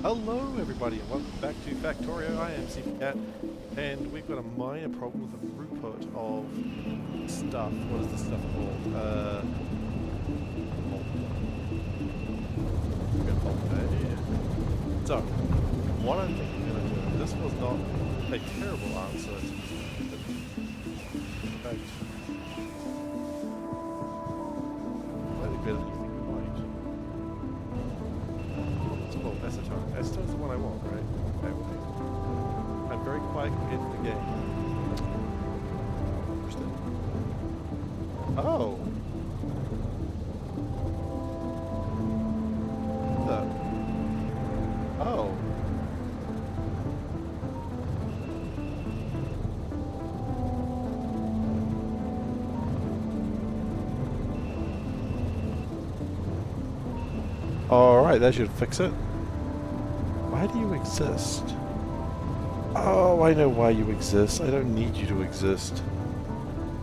Hello everybody and welcome back to Factorio. I am SeiferKatt and we've got a minor problem with the throughput of stuff. What is the stuff called? So, what I'm thinking I'm going to do, this was not a terrible answer to in fact, slightly better than you think it might. It's called acetone. Acetone's the one I want, right? Okay, well, I'm very quiet compared to the game. Interesting. Oh! Oh! Alright, that should fix it. Why do you exist? Oh, I know why you exist. I don't need you to exist.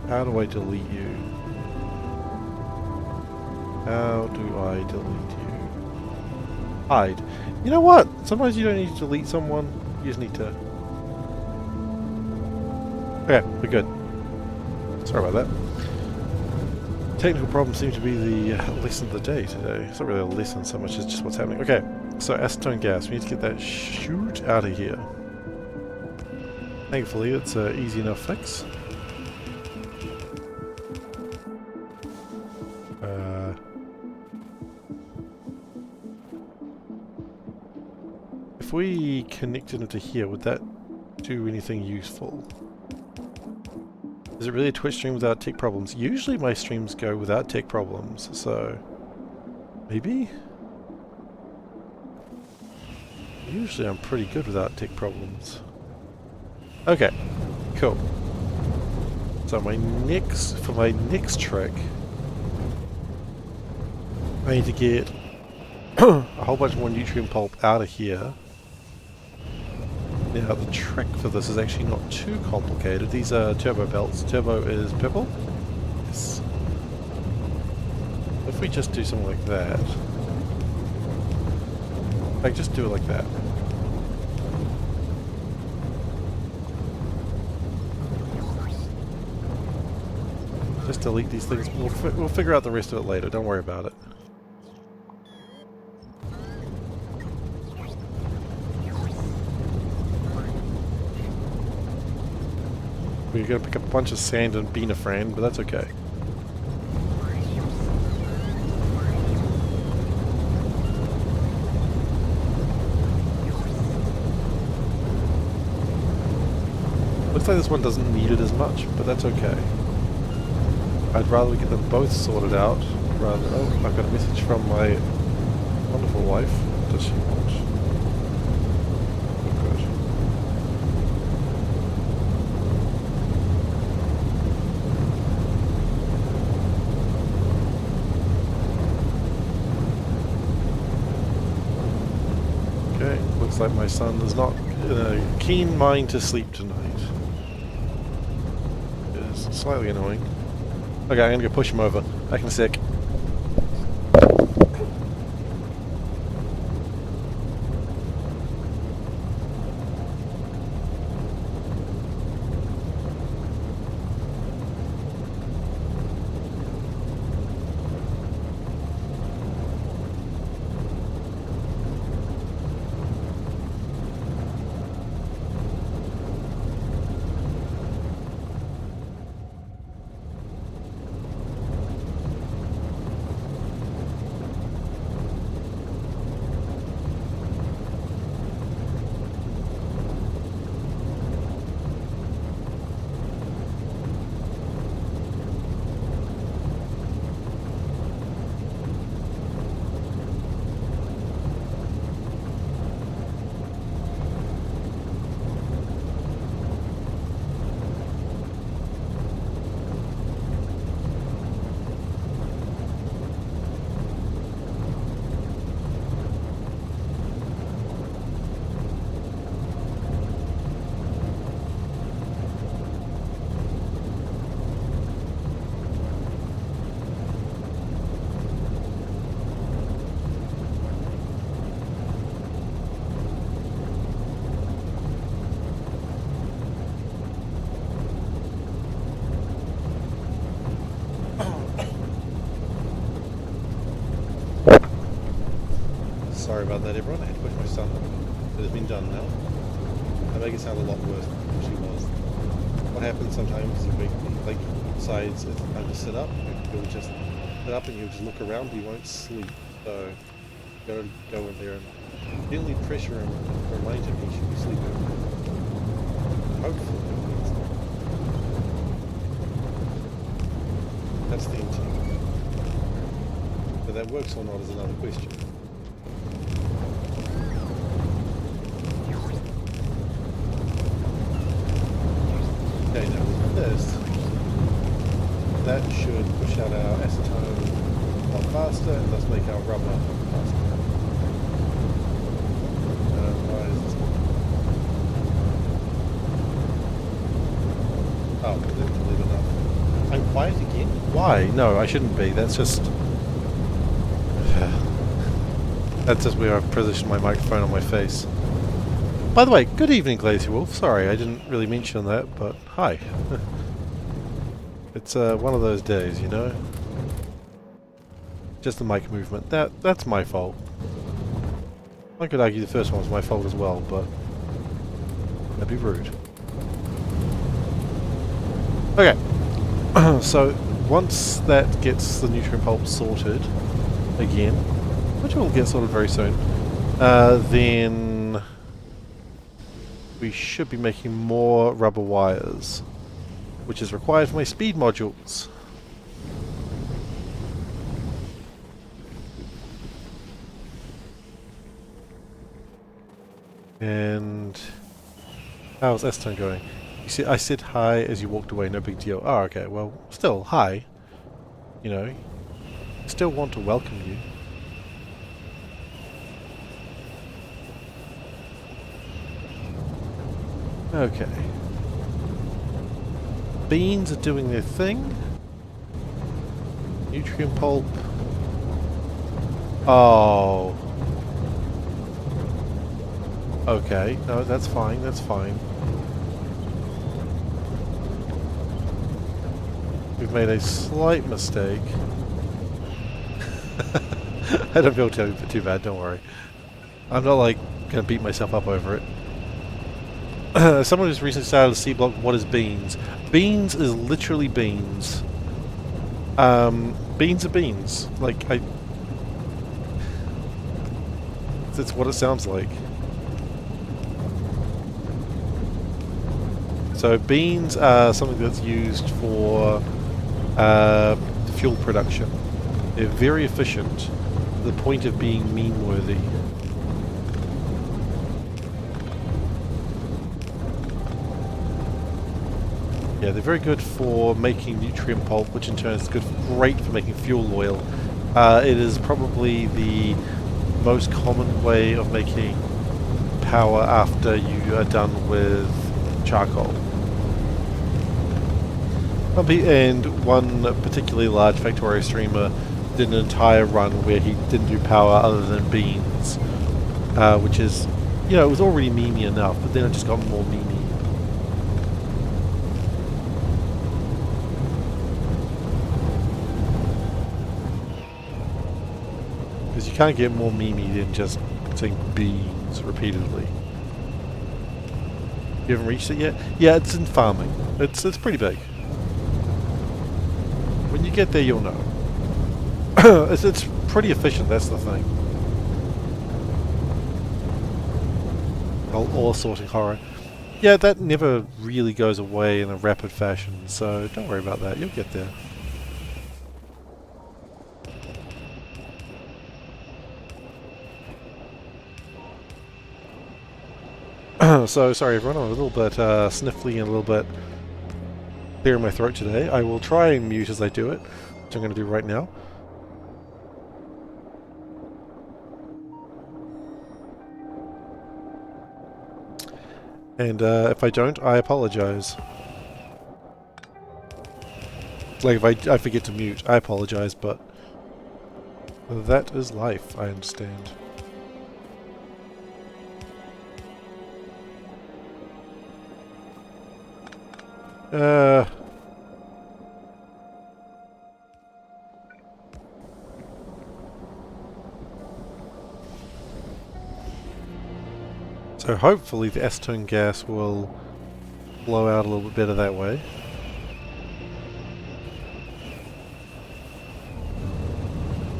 How do I delete you? How do I delete you? Hide. You know what? Sometimes you don't need to delete someone. You just need to... Okay, we're good. Sorry about that. Technical problems seem to be the lesson of the day today. It's not really a lesson so much as just what's happening. Okay, so acetone gas. We need to get that chute out of here. Thankfully, it's an easy enough fix. If we connected into here, would that do anything useful? Is it really a Twitch stream without tech problems? Usually my streams go without tech problems, so... maybe? Usually I'm pretty good without tech problems. Okay, cool. So for my next trick, I need to get a whole bunch more nutrient pulp out of here. Now the trick for this is actually not too complicated. These are turbo belts. Turbo is purple? Yes. If we just do something like that. Like just do it like that. Just delete these things. We'll figure out the rest of it later. Don't worry about it. We're going to pick up a bunch of sand and Benafran, but that's okay. Looks like this one doesn't need it as much, but that's okay. I'd rather get them both sorted out rather... Oh, I've got a message from my wonderful wife. What does she want? Looks like my son is not in a keen mind to sleep tonight. It is slightly annoying. Okay, I'm gonna go push him over. Back in a sec. about that, everyone. I had to push my son up. But it's been done now. I make it sound a lot worse than it actually was. What happens sometimes is you make like decides it's time to sit up, and you'll just sit up and you'll just look around, but you won't sleep. So you gotta go in there and gently pressure him, remind him he should be sleeping. Hopefully. That's the intent. But that works or not is another question. Okay, now with this, that should push out our acetone a lot faster and thus make our rubber faster. Why is this one? Oh, we didn't leave enough. I'm quiet again? Why? No, I shouldn't be. That's just... That's just where I've positioned my microphone on my face. By the way, good evening, Glacier Wolf. Sorry, I didn't really mention that, but hi. It's one of those days, you know? Just the mic movement. That's my fault. I could argue the first one was my fault as well, but that'd be rude. Okay. So, once that gets the nutrient pulp sorted, again, which will get sorted very soon, then we should be making more rubber wires, which is required for my speed modules. And how's acetone going? You see, I said hi as you walked away, no big deal. Oh, okay, well, still, hi. You know, still want to welcome you. Okay. Beans are doing their thing. Nutrient pulp. Oh. Okay, no, that's fine, that's fine. We've made a slight mistake. I don't feel too bad, don't worry. I'm not like gonna beat myself up over it. Someone who's recently started a Seablock, what is beans? Beans is literally beans. Beans are beans. Like, that's what it sounds like. So beans are something that's used for fuel production. They're very efficient to the point of being meme-worthy. Yeah, they're very good for making nutrient pulp, which in turn is great for making fuel oil. It is probably the most common way of making power after you are done with charcoal. And one particularly large Factorio streamer did an entire run where he didn't do power other than beans, which is, you know, it was already memey enough, but then it just got more memey. Because you can't get more memey than just saying beans repeatedly. You haven't reached it yet? Yeah, it's in farming. It's pretty big. When you get there, you'll know. It's pretty efficient, that's the thing. Ore sorting horror. Yeah, that never really goes away in a rapid fashion, so don't worry about that, you'll get there. So, sorry everyone, I'm a little bit sniffly and a little bit clear in my throat today. I will try and mute as I do it, which I'm going to do right now. And if I don't, I apologize. Like if I forget to mute, I apologize, but that is life, I understand. So hopefully the acetone gas will blow out a little bit better that way.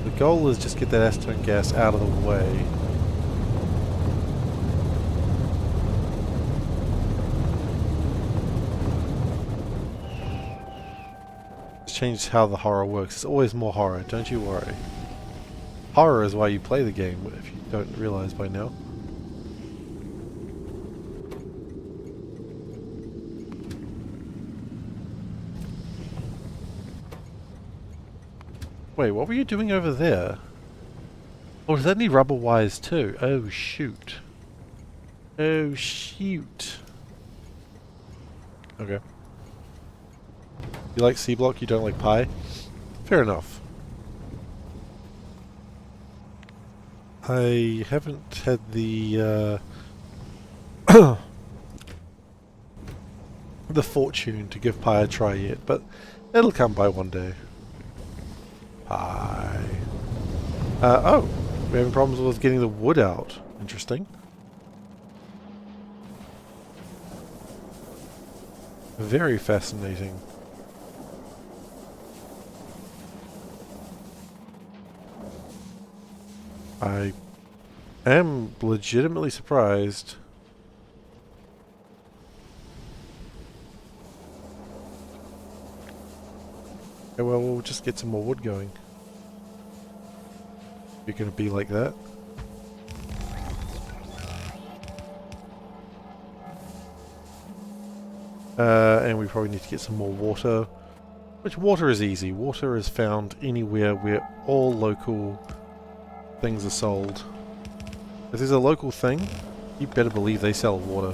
The goal is just get that acetone gas out of the way. It's changed how the horror works. It's always more horror, don't you worry. Horror is why you play the game, if you don't realize by now. Wait, what were you doing over there? Oh, does that need rubber wires too? Oh, shoot. Oh, shoot. Okay. You like Seablock, you don't like pie? Fair enough. I haven't had the the fortune to give pie a try yet, but it'll come by one day. Pie. Oh, we're having problems with getting the wood out. Interesting. Very fascinating. I am legitimately surprised. Okay, well, we'll just get some more wood going. You're gonna be like that. And we probably need to get some more water. Which water is easy. Water is found anywhere where all local things are sold. If there's a local thing, you better believe they sell water.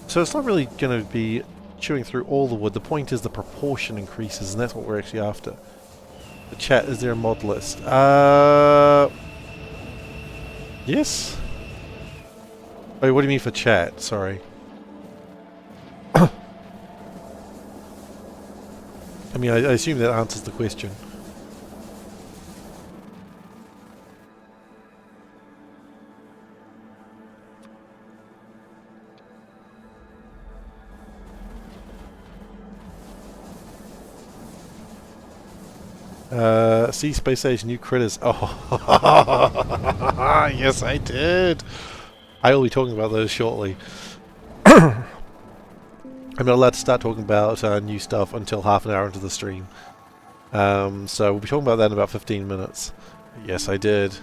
So it's not really going to be chewing through all the wood. The point is the proportion increases, and that's what we're actually after. The chat, is there a mod list? Yes? Wait, what do you mean for chat? Sorry. I mean, I assume that answers the question. See Space Age new critters. Oh, yes, I did. I will be talking about those shortly. I'm not allowed to start talking about new stuff until half an hour into the stream. So we'll be talking about that in about 15 minutes. Yes, I did.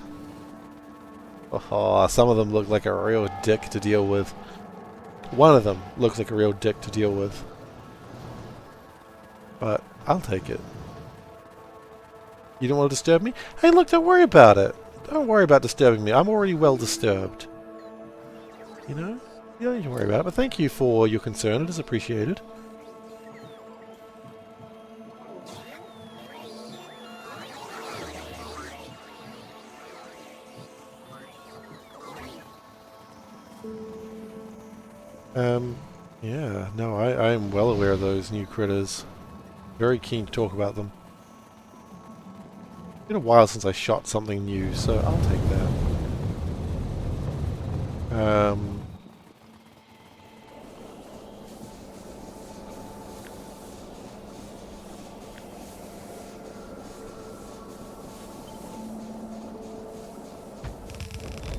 Oh, some of them look like a real dick to deal with. One of them looks like a real dick to deal with. But I'll take it. You don't want to disturb me? Hey, look, don't worry about it. Don't worry about disturbing me. I'm already well disturbed. You know? You don't need to worry about it, but thank you for your concern. It is appreciated. Yeah, no, I am well aware of those new critters. Very keen to talk about them. It's been a while since I shot something new, so I'll take that.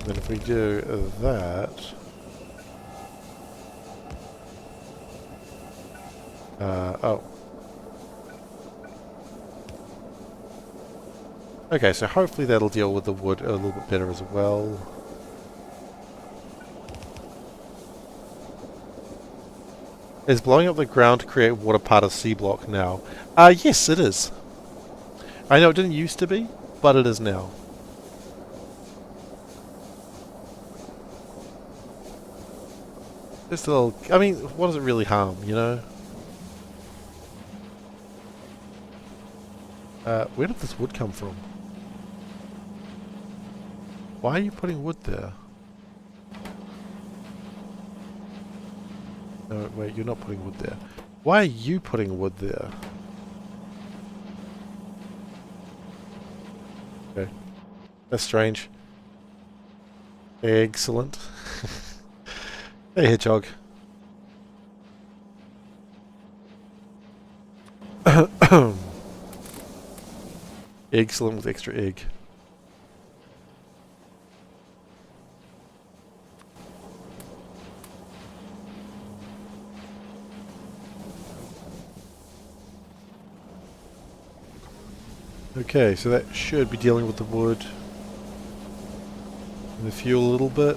Then if we do that... oh. Okay, so hopefully that'll deal with the wood a little bit better as well. Is blowing up the ground to create water part of Seablock now? Yes, it is. I know it didn't used to be, but it is now. Just a little... I mean, what does it really harm, you know? Where did this wood come from? Why are you putting wood there? No, wait, you're not putting wood there. Why are you putting wood there? Okay. That's strange. Excellent. Hey, hedgehog. Excellent with extra egg. Okay, so that should be dealing with the wood and the fuel a little bit.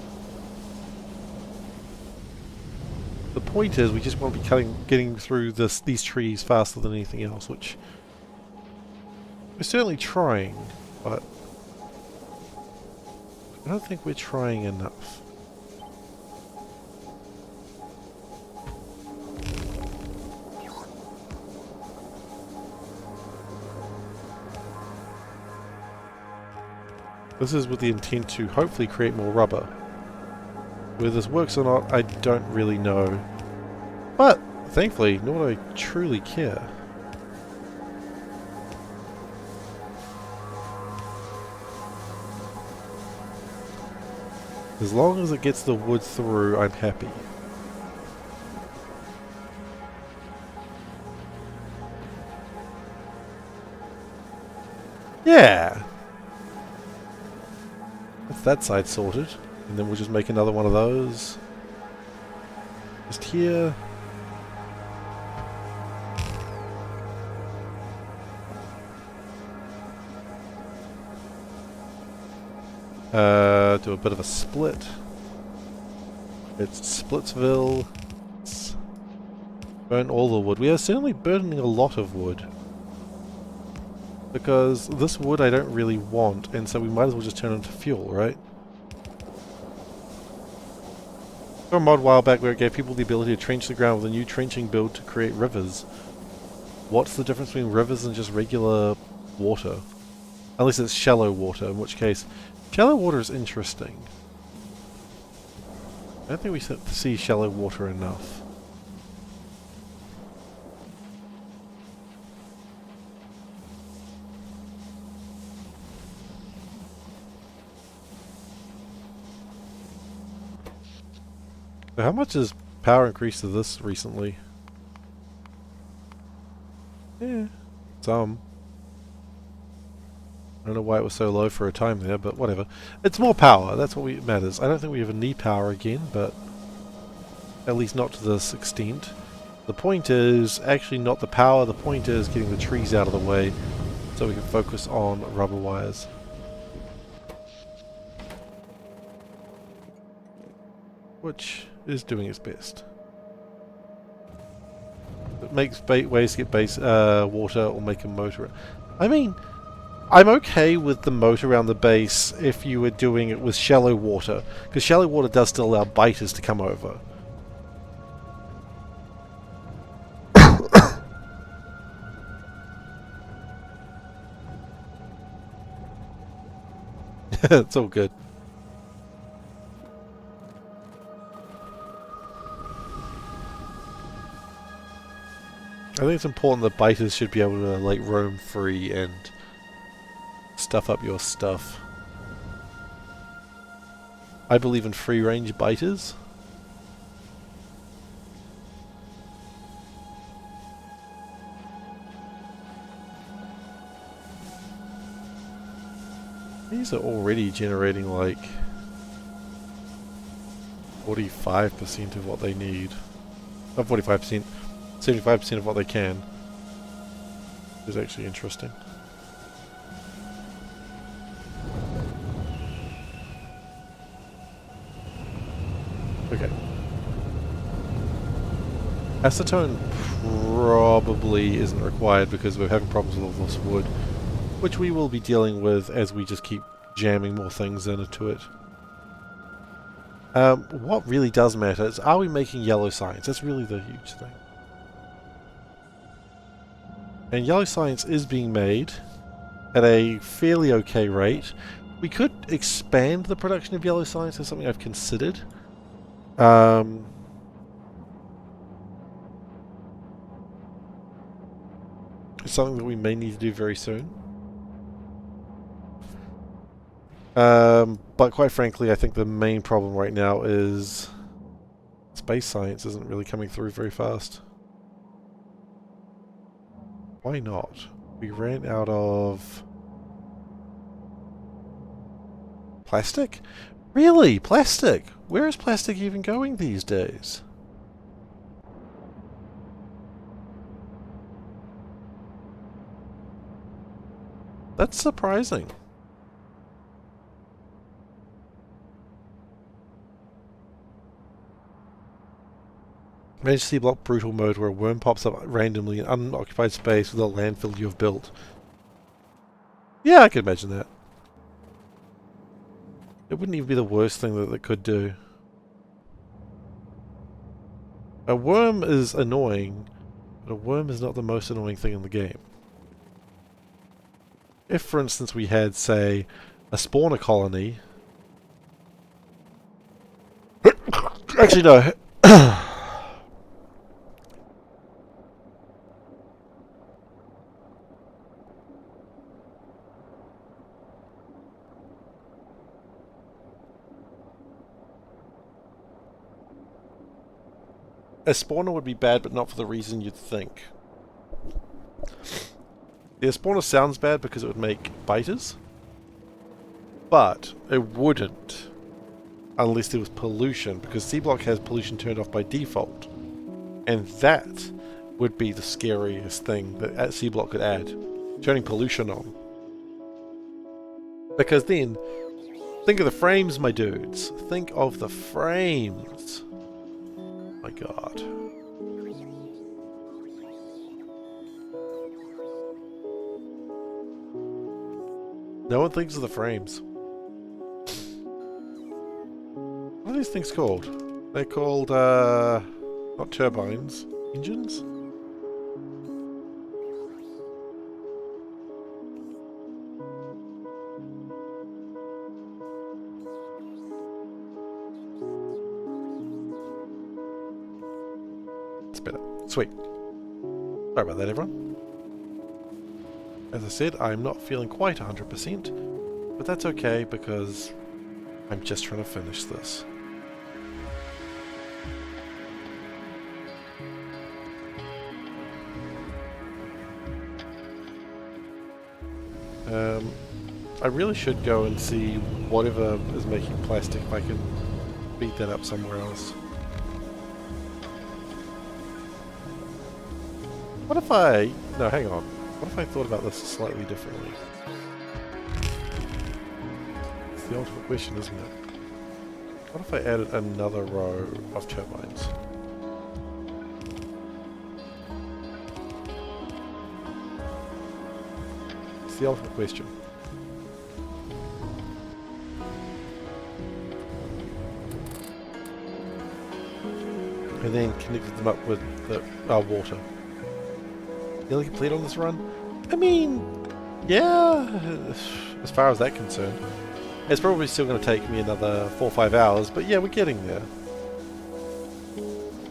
The point is, we just want to be getting through these trees faster than anything else, which we're certainly trying, but I don't think we're trying enough. This is with the intent to hopefully create more rubber. Whether this works or not, I don't really know. But, thankfully, nor do I truly care. As long as it gets the wood through, I'm happy. Yeah! That's that side sorted. And then we'll just make another one of those. Just here. Do a bit of a split. It's Splitsville. Let's burn all the wood. We are certainly burning a lot of wood. Because this wood I don't really want, and so we might as well just turn it into fuel, right? There was a mod a while back where it gave people the ability to trench the ground with a new trenching build to create rivers. What's the difference between rivers and just regular water? Unless it's shallow water, in which case shallow water is interesting. I don't think we see shallow water enough. So how much has power increased to this recently? Yeah, some. I don't know why it was so low for a time there, but whatever. It's more power, that's what matters. I don't think we ever need power again, but at least not to this extent. The point is actually not the power, the point is getting the trees out of the way so we can focus on rubber wires. Which is doing its best. It makes ways to get base water or make a motor. I mean, I'm okay with the moat around the base if you were doing it with shallow water, because shallow water does still allow biters to come over. It's all good. I think it's important that biters should be able to like roam free and stuff up your stuff. I believe in free range biters. These are already generating like 45% of what they need. Not 45%, 75% of what they can. Which is actually interesting. Okay. Acetone probably isn't required because we're having problems with all this wood, which we will be dealing with as we just keep jamming more things into it. What really does matter is, are we making yellow science? That's really the huge thing. And yellow science is being made at a fairly okay rate. We could expand the production of yellow science. That's something I've considered. It's something that we may need to do very soon. But quite frankly, I think the main problem right now is space science isn't really coming through very fast. Why not? We ran out of plastic? Really? Plastic? Where is plastic even going these days? That's surprising. Manage Seablock brutal mode where a worm pops up randomly in unoccupied space with a landfill you have built. Yeah, I could imagine that. It wouldn't even be the worst thing that it could do. A worm is annoying, but a worm is not the most annoying thing in the game. If, for instance, we had, say, a spawner colony... Actually, no. A spawner would be bad, but not for the reason you'd think. The spawner sounds bad because it would make biters, but it wouldn't unless there was pollution, because Seablock has pollution turned off by default, and that would be the scariest thing that Seablock could add, turning pollution on. Because then, think of the frames, my dudes. Think of the frames. My god. No one thinks of the frames. What are these things called? They're called, not turbines, engines? That's better. Sweet. Sorry about that, everyone. As I said, I'm not feeling quite 100%, but that's okay because I'm just trying to finish this. I really should go and see whatever is making plastic, if I can beat that up somewhere else. What if I... No, hang on. What if I thought about this slightly differently? It's the ultimate question, isn't it? What if I added another row of turbines? It's the ultimate question. And then connected them up with the water. Nearly complete on this run? I mean, yeah, as far as that's concerned. It's probably still going to take me another 4 or 5 hours, but yeah, we're getting there.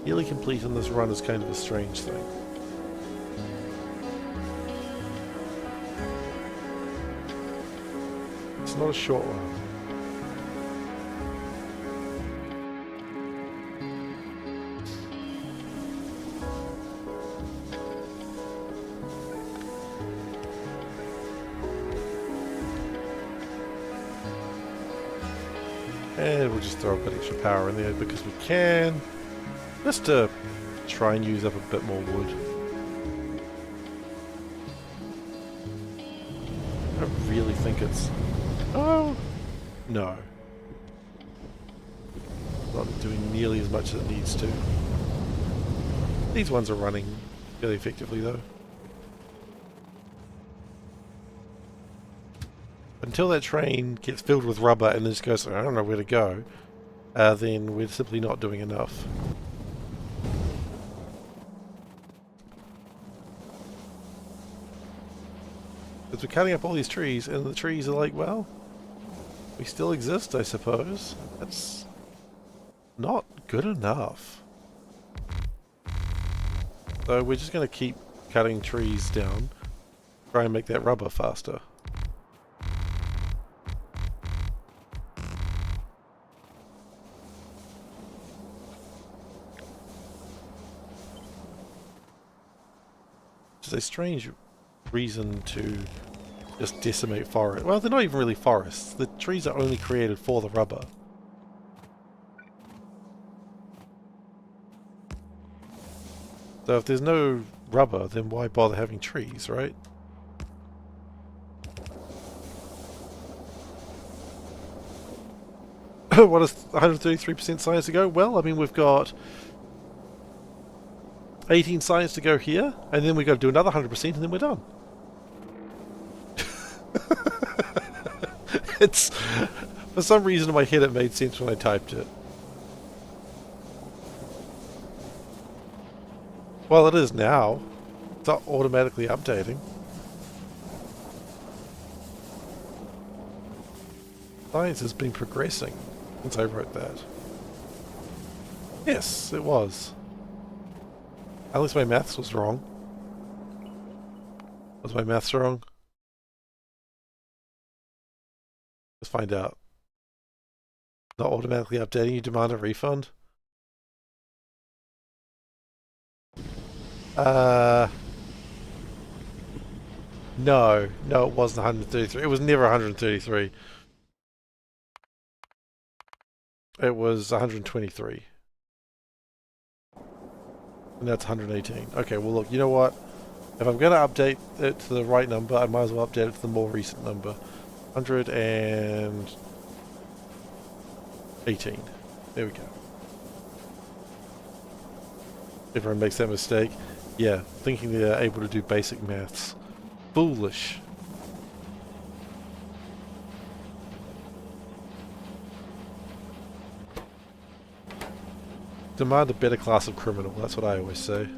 Nearly complete on this run is kind of a strange thing. It's not a short one. And we'll just throw a bit extra power in there because we can. Just to try and use up a bit more wood. I don't really think it's... Oh! No. Not doing nearly as much as it needs to. These ones are running fairly effectively though. Until that train gets filled with rubber and then just goes, I don't know where to go, then we're simply not doing enough. Because we're cutting up all these trees, and the trees are like, well, we still exist, I suppose. That's not good enough. So we're just going to keep cutting trees down, try and make that rubber faster. a strange reason to just decimate forest. Well, they're not even really forests. The trees are only created for the rubber. So if there's no rubber, then why bother having trees, right? What does 133% science to go? Well, I mean, we've got 18 science to go here, and then we've got to do another 100%, and then we're done. It's... For some reason in my head it made sense when I typed it. Well, it is now. It's not automatically updating. Science has been progressing since I wrote that. Yes, it was. Unless my maths was wrong. Was my maths wrong? Let's find out. Not automatically updating, you demand a refund? No, it wasn't 133. It was never 133. It was 123. And that's 118. Okay, well look, you know what? If I'm going to update it to the right number, I might as well update it to the more recent number. 118. There we go. Everyone makes that mistake. Yeah, thinking they're able to do basic maths. Foolish. Demand a better class of criminal, that's what I always say.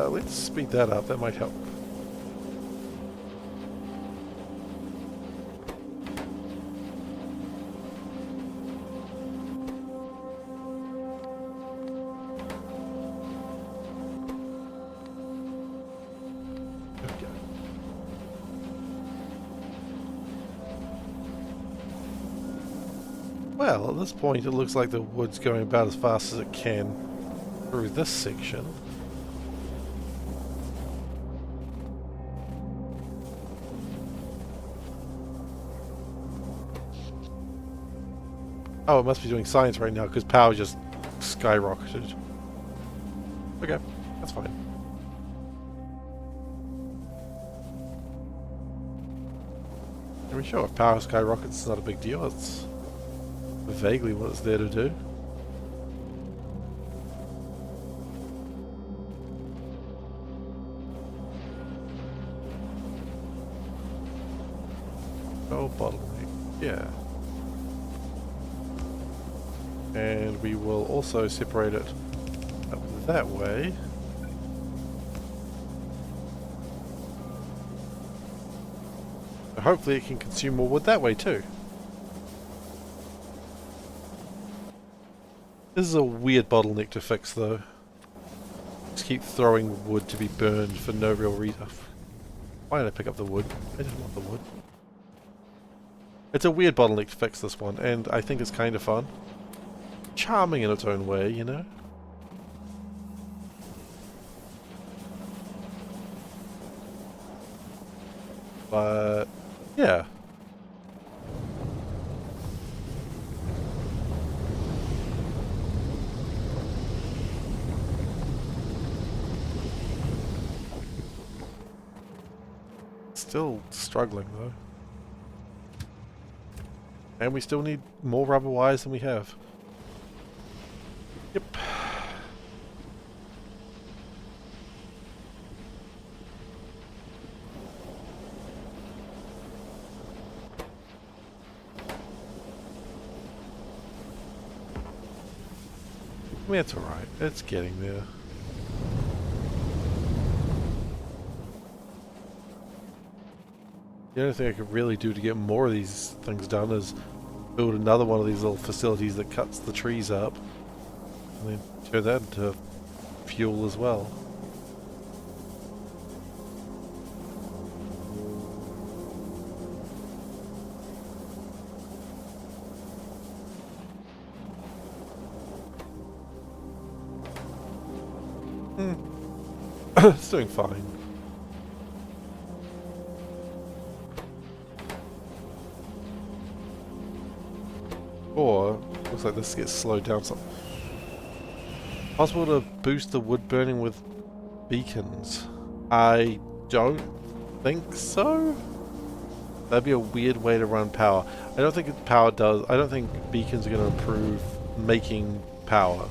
Let's speed that up, that might help. Well, at this point it looks like the wood's going about as fast as it can through this section. Oh, it must be doing science right now because power just skyrocketed. Okay, that's fine. I mean, sure, if power skyrockets, it's not a big deal. It's vaguely what it's there to do. Oh, bottleneck. Yeah. And we will also separate it up that way. So hopefully it can consume more wood that way too. This is a weird bottleneck to fix though. Just keep throwing wood to be burned for no real reason. Why did I pick up the wood? I didn't want the wood. It's a weird bottleneck to fix, this one, and I think it's kind of fun. Charming in its own way, you know? But yeah. Still struggling though. And we still need more rubber wires than we have. Yep. I mean, it's alright. It's getting there. The only thing I could really do to get more of these things done is build another one of these little facilities that cuts the trees up and then turn that into fuel as well. It's doing fine. Or, looks like this gets slowed down some. Possible to boost the wood burning with beacons? I don't think so. That'd be a weird way to run power. I don't think power does. I don't think beacons are going to improve making power.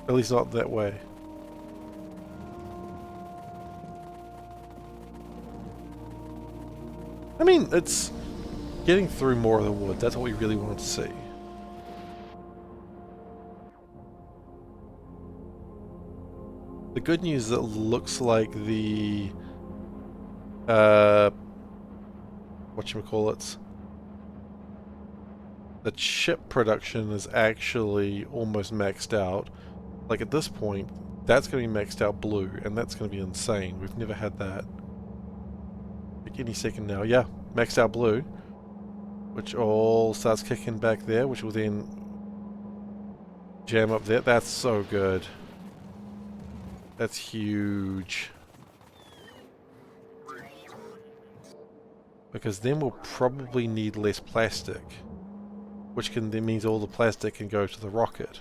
At least not that way. I mean, it's getting through more of the wood. That's what we really want to see. The good news is it looks like the whatchamacallit, the chip production is actually almost maxed out. Like at this point, that's going to be maxed out blue, and that's going to be insane. We've never had that. Like any second now, yeah, maxed out blue, which all starts kicking back there, which will then jam up there. That's so good. That's huge. Because then we'll probably need less plastic, which can then means all the plastic can go to the rocket.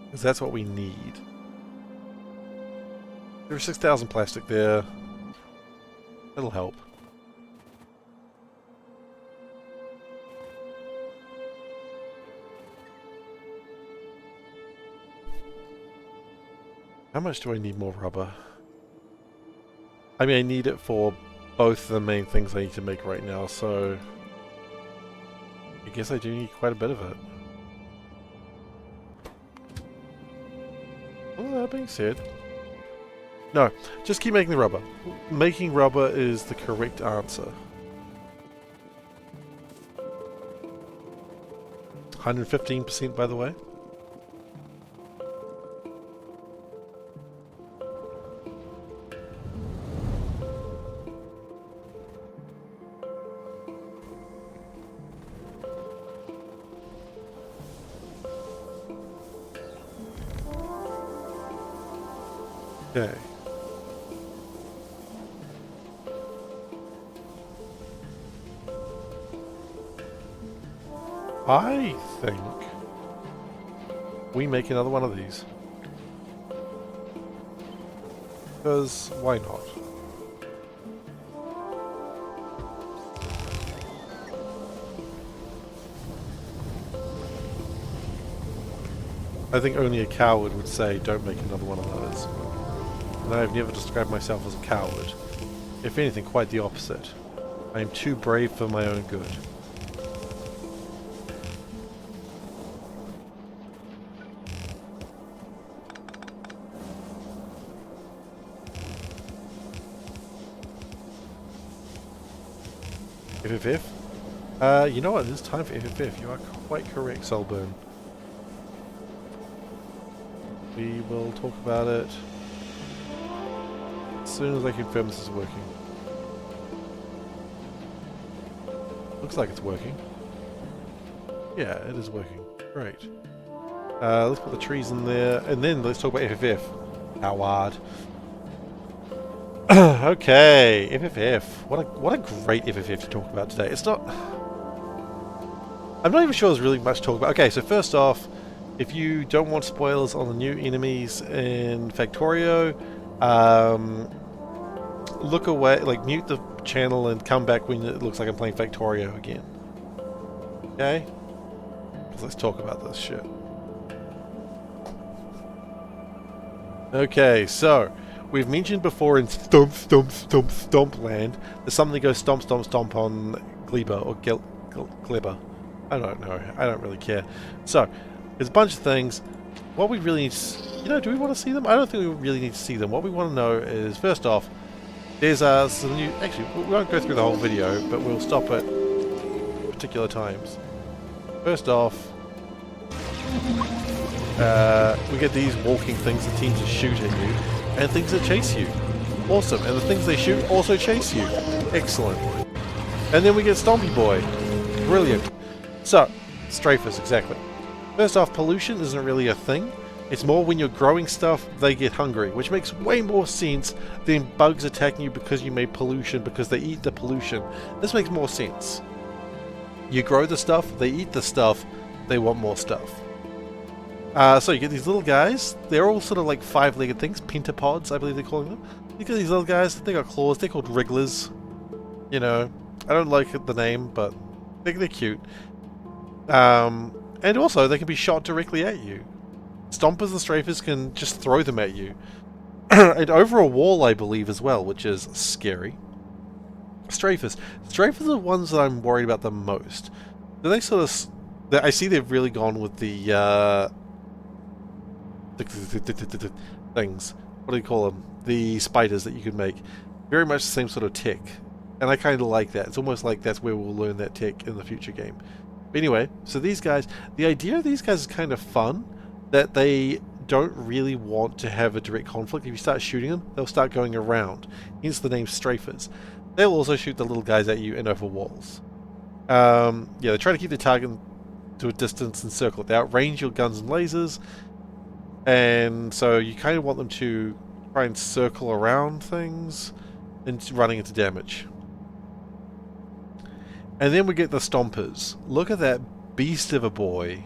Because that's what we need. There's 6,000 plastic there. That'll help. How much do I need more rubber? I mean, I need it for both the main things I need to make right now, so I guess I do need quite a bit of it. Well, that being said, no, just keep making the rubber. Making rubber is the correct answer. 115% by the way. Okay. I think we make another one of these. Because why not? I think only a coward would say don't make another one of those. And I have never described myself as a coward. If anything, quite the opposite. I am too brave for my own good. FFF? You know what? It is time for FFF. You are quite correct, Solburn. We will talk about it as soon as I confirm this is working. Looks like it's working. Yeah, it is working. Great. Let's put the trees in there, and then let's talk about FFF. Howard. Okay, FFF. What a great FFF to talk about today. It's not... I'm not even sure there's really much to talk about. Okay, so first off, if you don't want spoilers on the new enemies in Factorio, look away, like mute the channel and come back when it looks like I'm playing Factorio again. Okay? Let's talk about this shit. Okay, so we've mentioned before in Stomp land, there's something that goes stomp on Gleba or Gleba. I don't know. I don't really care. So there's a bunch of things. What we really need to, you know, do we want to see them? I don't think we really need to see them. What we want to know is, first off, there's some new... Actually, we won't go through the whole video, but we'll stop at particular times. First off... We get these walking things that seem to shoot at you, and things that chase you. Awesome. And the things they shoot also chase you. Excellent. And then we get Stompy Boy. Brilliant. So, strafers, exactly. First off, pollution isn't really a thing. It's more when you're growing stuff, they get hungry, which makes way more sense than bugs attacking you because you made pollution, because they eat the pollution. This makes more sense. You grow the stuff, they eat the stuff, they want more stuff. So you get these little guys. They're all sort of like five-legged things, pentapods, I believe they're calling them. You get these little guys, they got claws, they're called wrigglers. You know, I don't like the name, but they're cute. And also, they can be shot directly at you. Stompers and strafers can just throw them at you. And over a wall, I believe, as well, which is scary. Strafers. Strafers are the ones that I'm worried about the most. Do they sort of... I see they've really gone with the... things. What do you call them? The spiders that you can make. Very much the same sort of tech. And I kind of like that. It's almost like that's where we'll learn that tech in the future game. But anyway, so these guys... The idea of these guys is kind of fun. That they don't really want to have a direct conflict. If you start shooting them, they'll start going around. Hence the name strafers. They'll also shoot the little guys at you and over walls. Yeah, they try to keep the target to a distance and circle it. They outrange your guns and lasers. And so you kind of want them to try and circle around things and running into damage. And then we get the stompers. Look at that beast of a boy.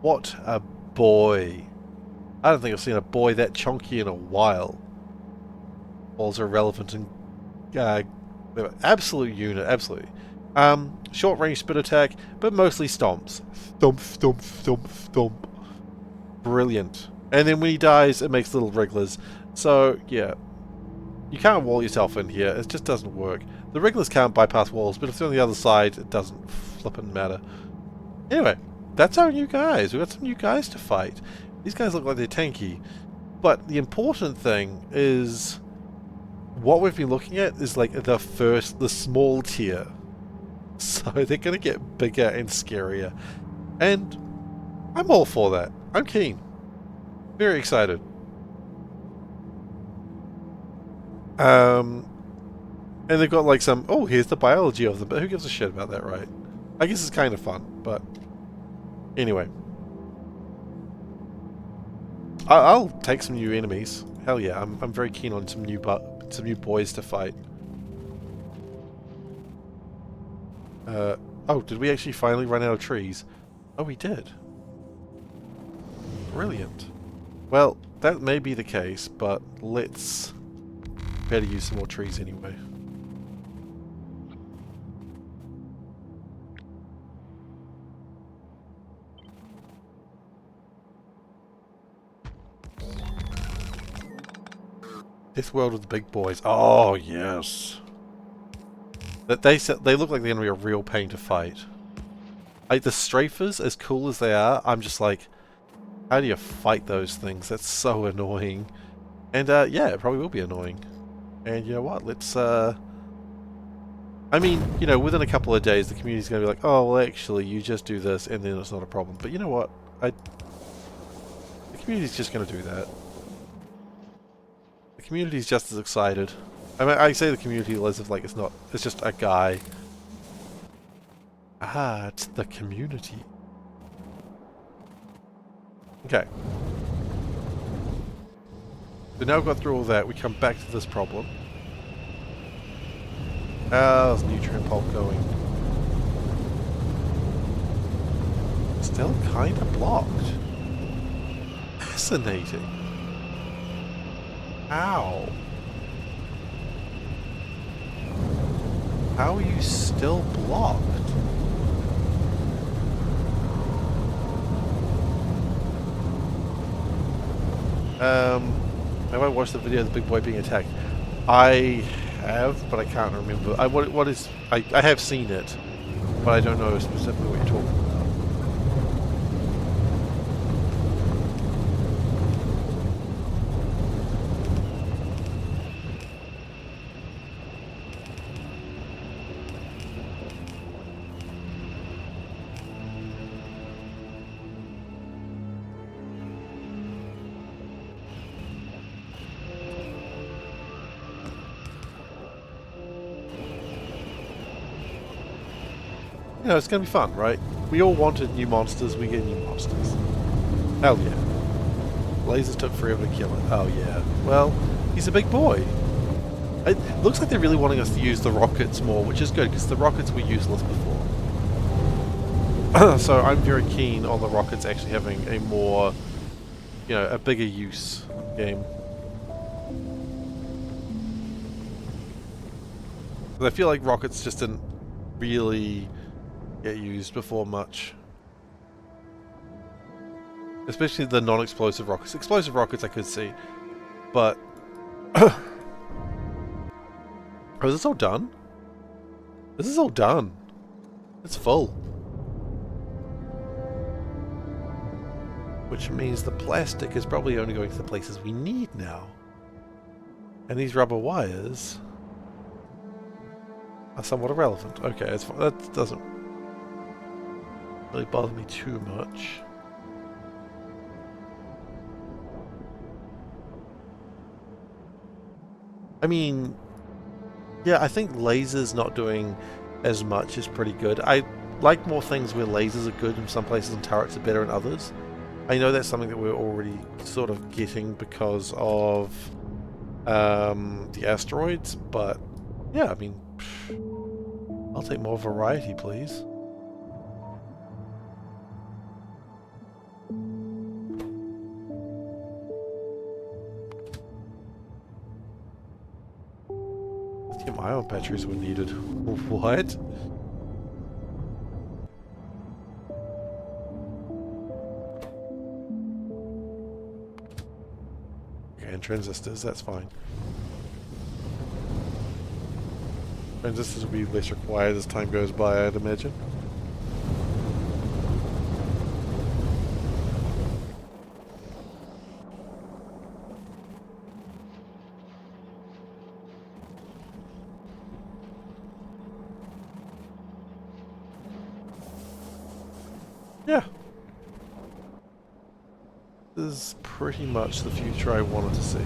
What a boy. I don't think I've seen a boy that chunky in a while. Balls are relevant and absolute unit, absolutely. Short range spit attack, but mostly stomps. Stomp, stomp, stomp, stomp. Brilliant. And then when he dies, it makes little wrigglers. So, yeah. You can't wall yourself in here. It just doesn't work. The wrigglers can't bypass walls, but if they're on the other side, it doesn't flippin' matter. Anyway. That's our new guys. We've got some new guys to fight. These guys look like they're tanky. But the important thing is... What we've been looking at is like the small tier. So they're going to get bigger and scarier. And I'm all for that. I'm keen. Very excited. And they've got like some... Oh, here's the biology of them. But who gives a shit about that, right? I guess it's kind of fun, but... Anyway. I'll take some new enemies. Hell yeah, I'm very keen on some new boys to fight. Oh, did we actually finally run out of trees? Oh, we did. Brilliant. Well, that may be the case, but let's better use some more trees anyway. This world with the big boys. Oh, yes. They look like they're going to be a real pain to fight. Like, the strafers, as cool as they are, I'm just like, how do you fight those things? That's so annoying. And, yeah, it probably will be annoying. And you know what? Let's, I mean, you know, within a couple of days, the community's going to be like, oh, well, actually, you just do this, and then it's not a problem. But you know what? The community's just going to do that. The community's just as excited. I mean, I say the community as if like it's not, it's just a guy. Ah, it's the community. Okay. So now we've got through all that, we come back to this problem. How's nutrient pulp going? Still kind of blocked. Fascinating. How? How are you still blocked? Have I watched the video of the big boy being attacked? I have, but I can't remember. What is... I have seen it, but I don't know specifically what you're talking about. You know, it's going to be fun, right? We all wanted new monsters, we get new monsters. Hell yeah. Lasers took forever to kill it. Oh yeah. Well, he's a big boy. It looks like they're really wanting us to use the rockets more, which is good, because the rockets were useless before. So I'm very keen on the rockets actually having a more, you know, a bigger use game. I feel like rockets just didn't really get used before much. Especially the non-explosive rockets. Explosive rockets I could see, but... Oh, is this all done? This is all done. It's full. Which means the plastic is probably only going to the places we need now. And these rubber wires are somewhat irrelevant. Okay, it's fine. That doesn't really bother me too much. I mean, yeah, I think lasers not doing as much is pretty good. I like more things where lasers are good in some places and turrets are better in others. I know that's something that we're already sort of getting because of the asteroids, but yeah, I mean, I'll take more variety, please. Lithium-ion batteries were needed. What? Okay, and transistors, that's fine. Transistors will be less required as time goes by, I'd imagine. Yeah. This is pretty much the future I wanted to see.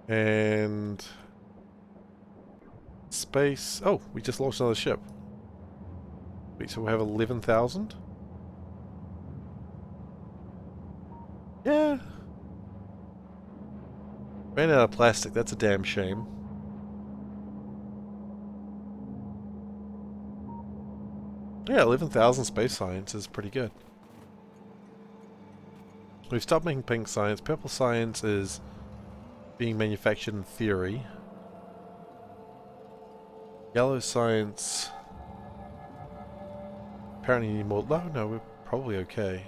And... space... Oh, we just launched another ship. Wait, so we'll have 11,000? Yeah. Ran out of plastic, that's a damn shame. Yeah, 11,000 space science is pretty good. We've stopped making pink science. Purple science is being manufactured in theory. Yellow science... apparently need more... No, we're probably okay.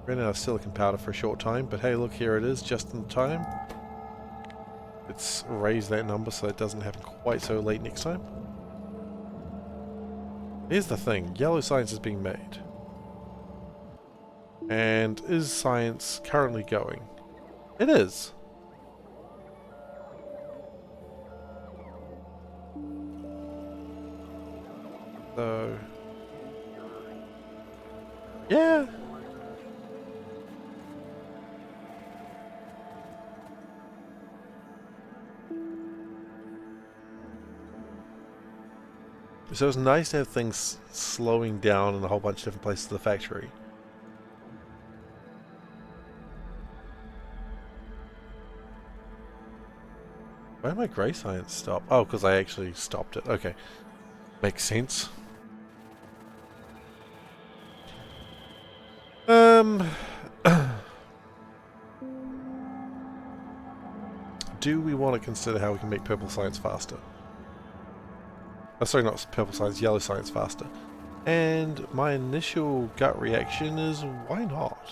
Ran out of silicon powder for a short time, but hey, look, here it is, just in time. Let's raise that number so it doesn't happen quite so late next time. Here's the thing, yellow science is being made. And is science currently going? It is. So... yeah. So it's nice to have things slowing down in a whole bunch of different places of the factory. Why did my grey science stop? Oh, because I actually stopped it. Okay. Makes sense. Do we want to consider how we can make purple science faster? Oh, sorry, not purple science, yellow science faster. And my initial gut reaction is, why not?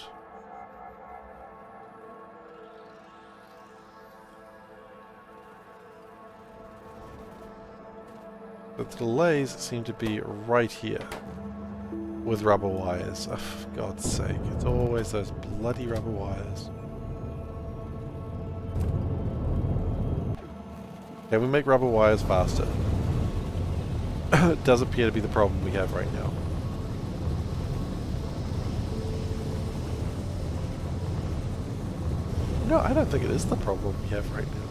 The delays seem to be right here with rubber wires. Oh, for God's sake, it's always those bloody rubber wires. Can we make rubber wires faster? It does appear to be the problem we have right now. No, I don't think it is the problem we have right now.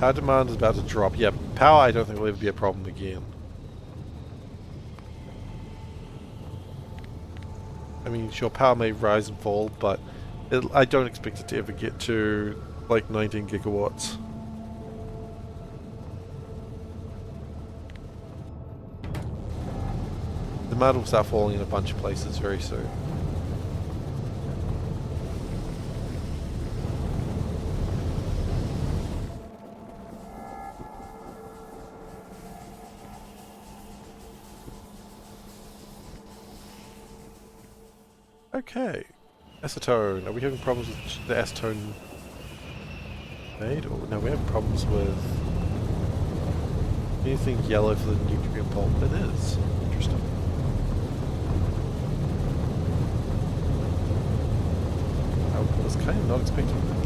Power demand is about to drop. Yeah, power I don't think will ever be a problem again. I mean, sure, power may rise and fall, but I don't expect it to ever get to like 19 gigawatts. The demand will start falling in a bunch of places very soon. Okay. Acetone. Are we having problems with the acetone made? Or no, we have problems with anything yellow for the nutrient pulp. It is. Interesting. I was kind of not expecting that.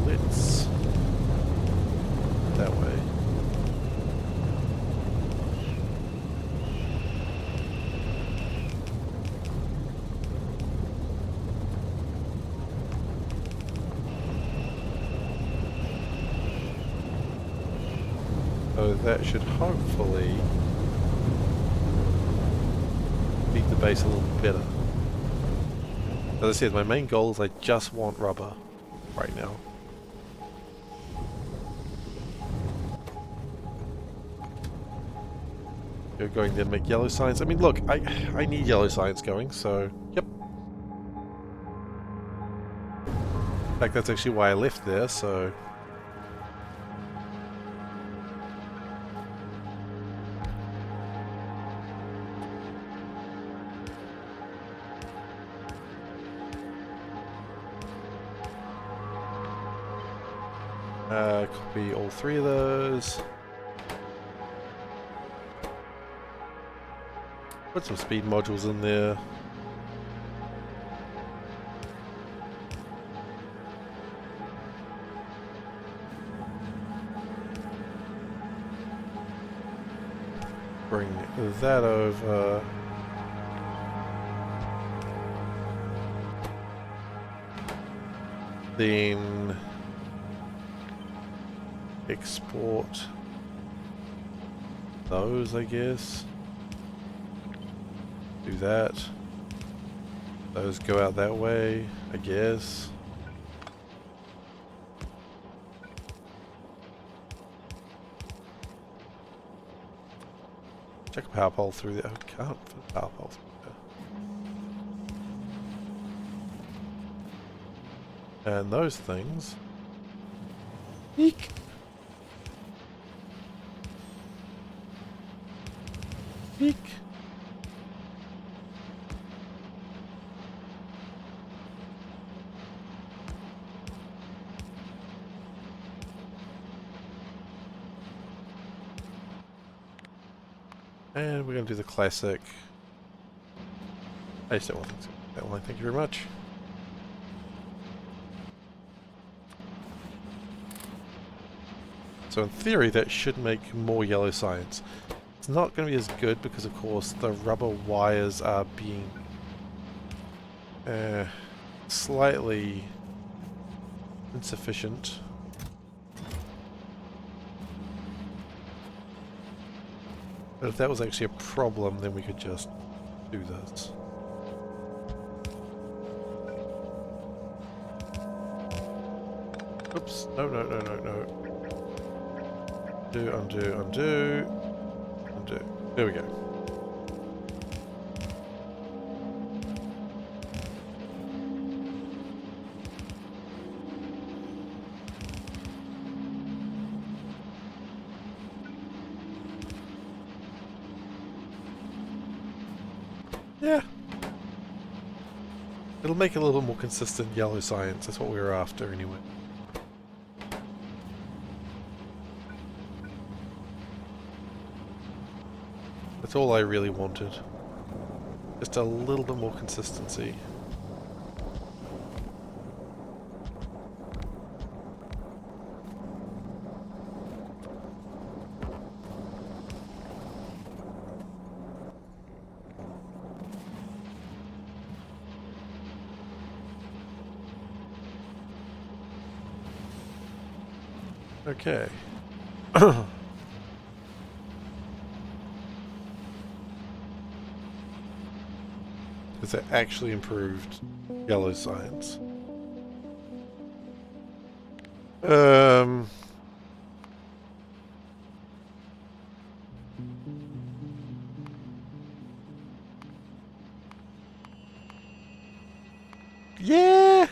Let's that way. So that should hopefully beat the base a little better. As I said, my main goal is I just want rubber right now. You're going to make yellow signs. I mean, look, I need yellow signs going, so yep. In fact, that's actually why I left there, so... copy all three of those. Put some speed modules in there. Bring that over. Then export those, I guess. Do that. Those go out that way, I guess. Check a power pole through there. Oh, can't put a power pole through there. And those things. Eek! Eek! And we're going to do the classic. I just don't want that one. Thank you very much. So in theory, that should make more yellow signs. It's not going to be as good because, of course, the rubber wires are being slightly insufficient. But if that was actually a problem, then we could just do this. Oops. No, no, no, no, no. Undo, undo. There we go. Yeah. It'll make it a little more consistent yellow science. That's what we were after anyway. That's all I really wanted. Just a little bit more consistency. Okay. Has it actually improved yellow science? Yeah,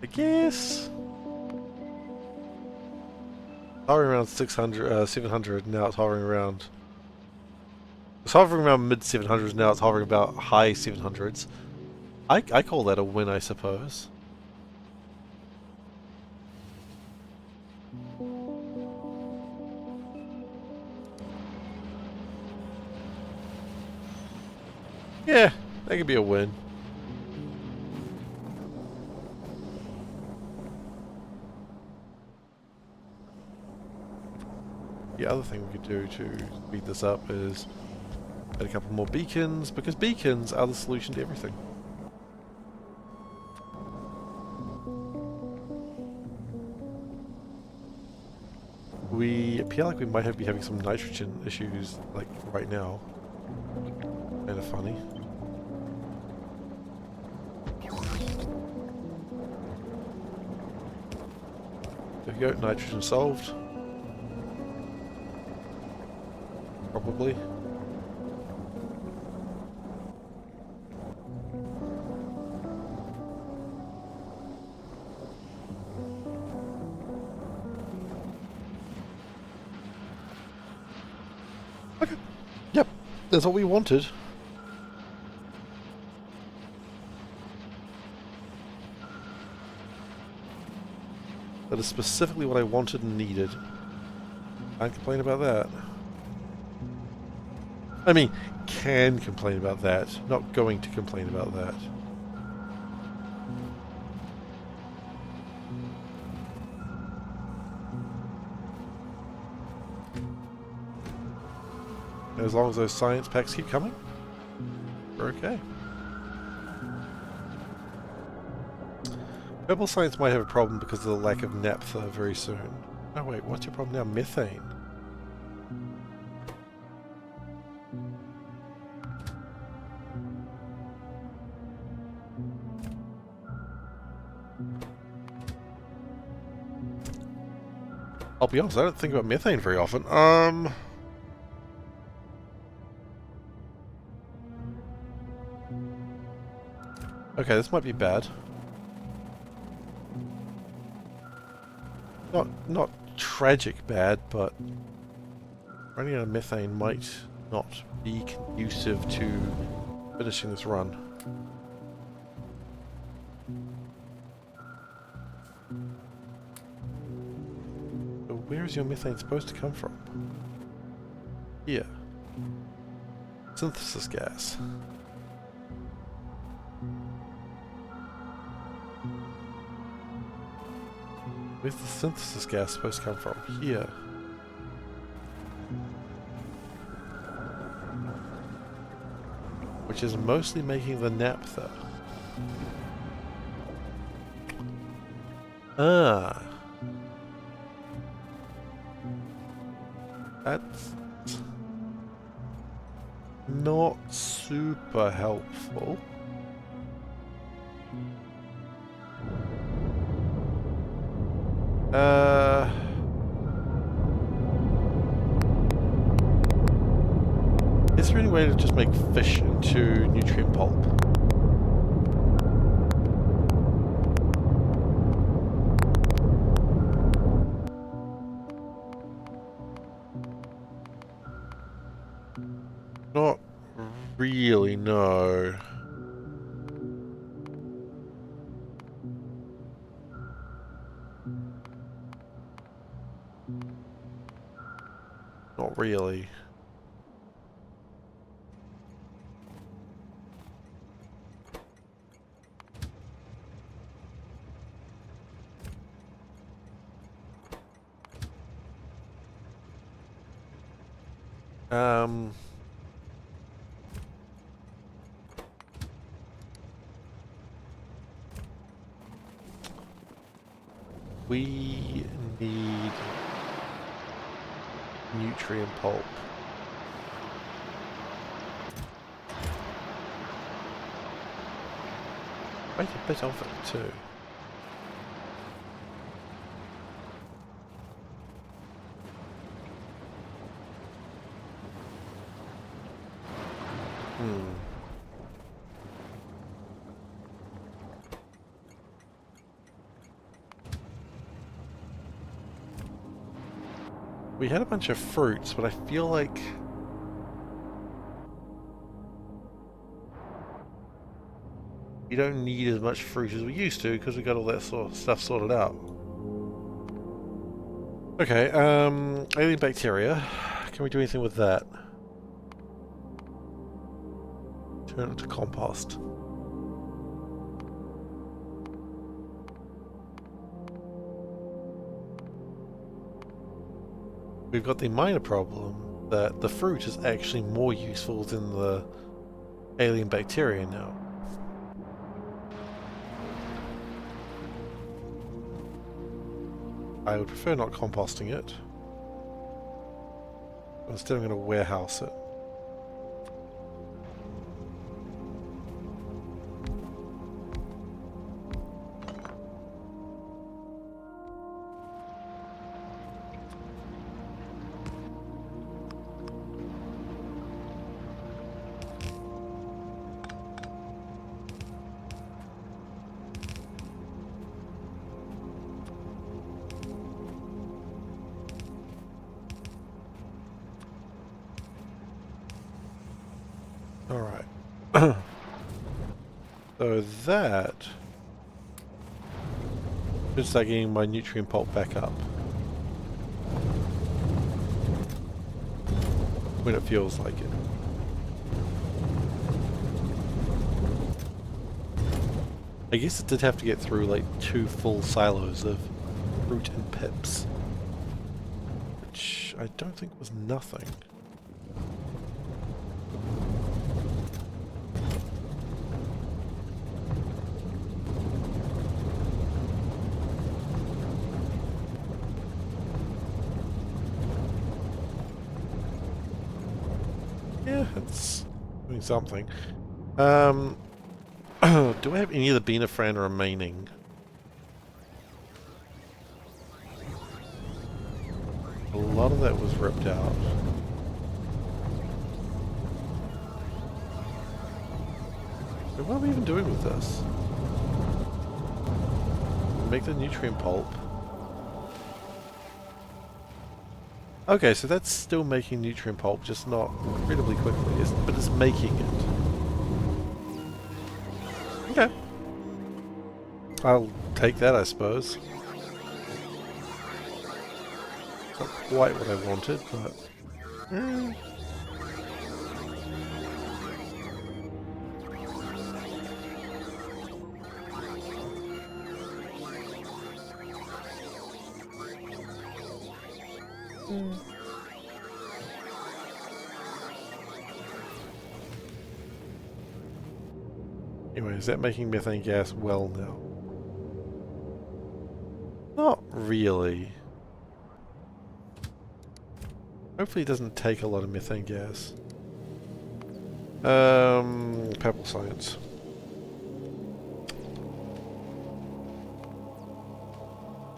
I guess. Hovering around 600, 700, now it's hovering around... It's hovering around mid 700s, now it's hovering about high 700s. I call that a win, I suppose. Yeah, that could be a win. The other thing we could do to speed this up is add a couple more beacons, because beacons are the solution to everything. We appear like we might be having some nitrogen issues, like, right now. Kind of funny. There we go, nitrogen solved. Probably. Okay. Yep, that's what we wanted. That is specifically what I wanted and needed. Can't complain about that. I mean, can complain about that. Not going to complain about that. As long as those science packs keep coming, we're okay. Purple science might have a problem because of the lack of naphtha very soon. Oh wait, what's your problem now? Methane. I'll be honest, I don't think about methane very often. Okay, this might be bad. Not tragic bad, but running out of methane might not be conducive to finishing this run. So where is your methane supposed to come from? Here. Synthesis gas. Where's the synthesis gas supposed to come from? Here. Which is mostly making the naphtha. Ah. That's not super helpful. Is there any way to just make fish into nutrient pulp? Not really, no. Not really. Um, we need nutrient pulp. Quite a bit of it too. We had a bunch of fruits, but I feel like we don't need as much fruit as we used to because we got all that sort of stuff sorted out. Okay, alien bacteria. Can we do anything with that? Turn it into compost. We've got the minor problem that the fruit is actually more useful than the alien bacteria now. I would prefer not composting it. Instead, I'm going to warehouse it. Alright. So that should start getting my nutrient pulp back up. When it feels like it. I guess it did have to get through like 2 full silos of fruit and pips. Which I don't think was nothing. Yeah, it's doing something. Do I have any of the Benafran remaining? A lot of that was ripped out. So what are we even doing with this? Make the nutrient pulp. Okay, so that's still making nutrient pulp, just not incredibly quickly, but it's making it. Okay. I'll take that, I suppose. Not quite what I wanted, but... Anyway, is that making methane gas well now? Not really. Hopefully it doesn't take a lot of methane gas. Purple science.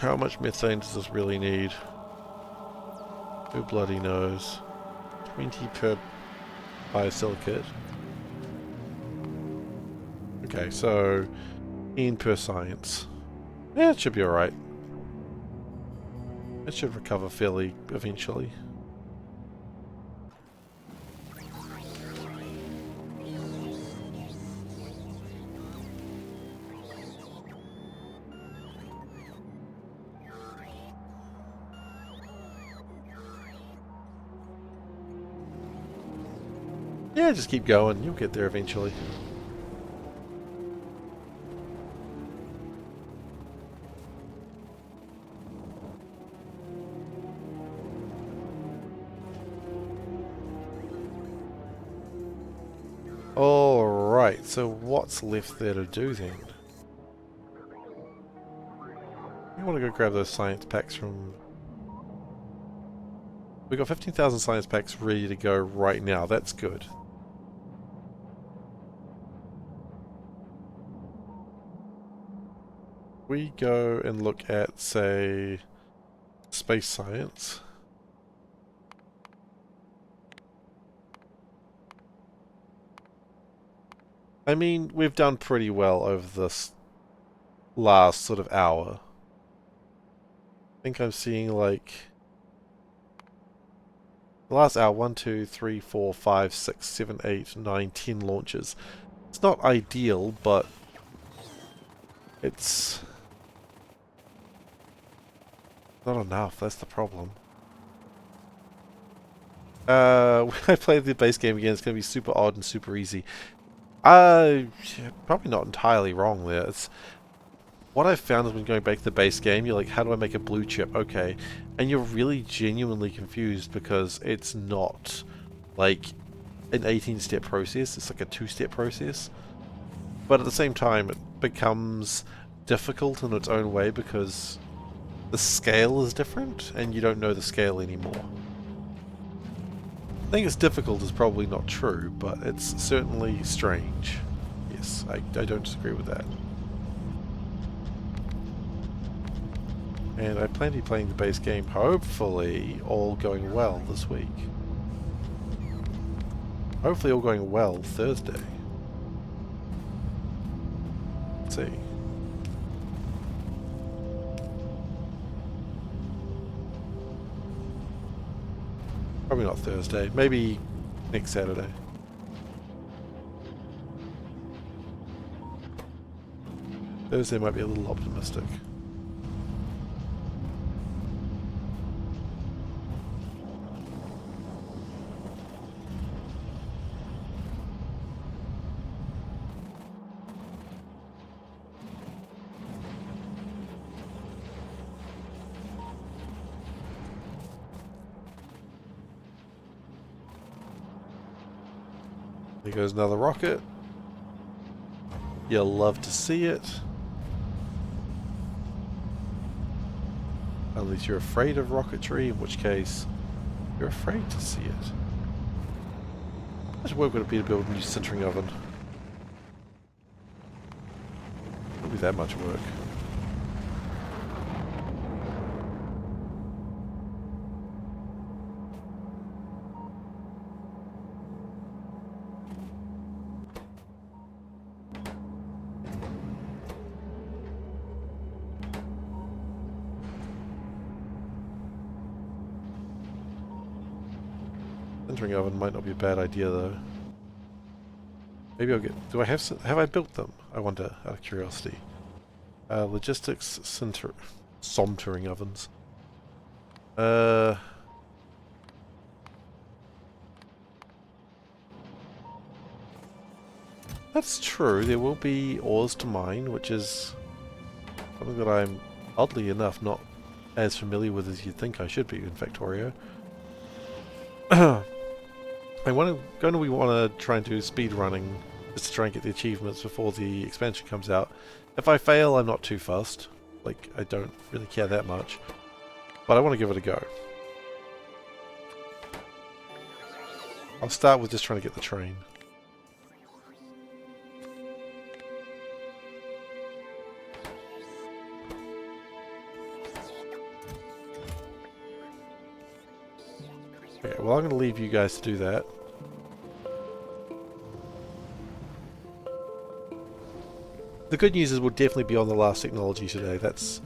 How much methane does this really need? Who bloody knows? 20 per biosilicate. Okay, so in per science. Yeah, it should be alright. It should recover fairly eventually. Yeah, just keep going. You'll get there eventually. Right, so what's left there to do then? I want to go grab those science packs from... We got 15,000 science packs ready to go right now. That's good. We go and look at, say, space science. I mean, we've done pretty well over this last sort of hour. I think I'm seeing like... The last hour, 1, 2, 3, 4, 5, 6, 7, 8, 9, 10 launches. It's not ideal, but it's not enough, that's the problem. When I play the base game again, it's going to be super odd and super easy. Probably not entirely wrong there. It's what I've found is when going back to the base game, you're like, how do I make a blue chip? Okay. And you're really genuinely confused because it's not like an 18-step process, it's like a 2-step process. But at the same time, it becomes difficult in its own way because the scale is different and you don't know the scale anymore. I think it's difficult is probably not true, but it's certainly strange. Yes, I don't disagree with that. And I plan to be playing the base game, hopefully all going well this week. Hopefully all going well Thursday. Let's see. Probably not Thursday, maybe next Saturday. Thursday might be a little optimistic. There goes another rocket. You'll love to see it. Unless you're afraid of rocketry, in which case you're afraid to see it. How much work would it be to build a new sintering oven? Wouldn't be that much work. Sintering oven might not be a bad idea though. Maybe I'll get... Do I have I built them? I wonder, out of curiosity. Logistics soldering ovens. That's true, there will be ores to mine, which is something that I'm, oddly enough, not as familiar with as you'd think I should be in Factorio. We want to try and do speed running just to try and get the achievements before the expansion comes out. If I fail, I'm not too fussed. Like, I don't really care that much. But I want to give it a go. I'll start with just trying to get the train. Okay, well I'm going to leave you guys to do that. The good news is we'll definitely be on the last technology today. That's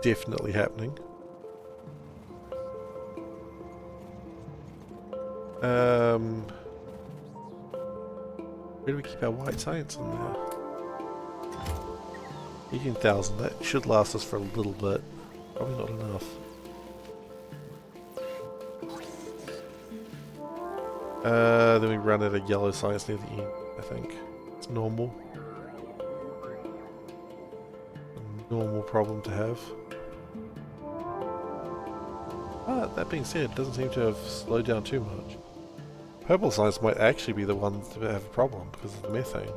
definitely happening. Where do we keep our white science in there? 18,000. That should last us for a little bit. Probably not enough. Then we run out of yellow science near the end, I think. It's normal. A normal problem to have. But that being said, it doesn't seem to have slowed down too much. Purple signs might actually be the ones that have a problem because of the methane.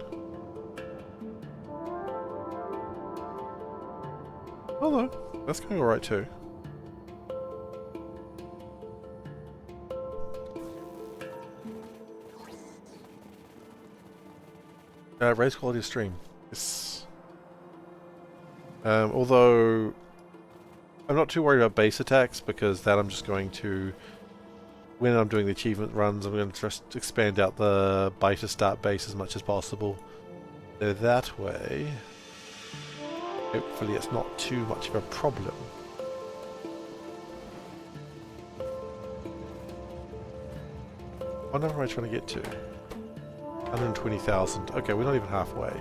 Oh no, that's going alright too. Raise quality of stream. Yes. Although I'm not too worried about base attacks because that I'm just going to, when I'm doing the achievement runs, I'm going to just expand out the beta start base as much as possible. So that way, hopefully it's not too much of a problem. What number am I trying to get to? 120,000. Okay, we're not even halfway.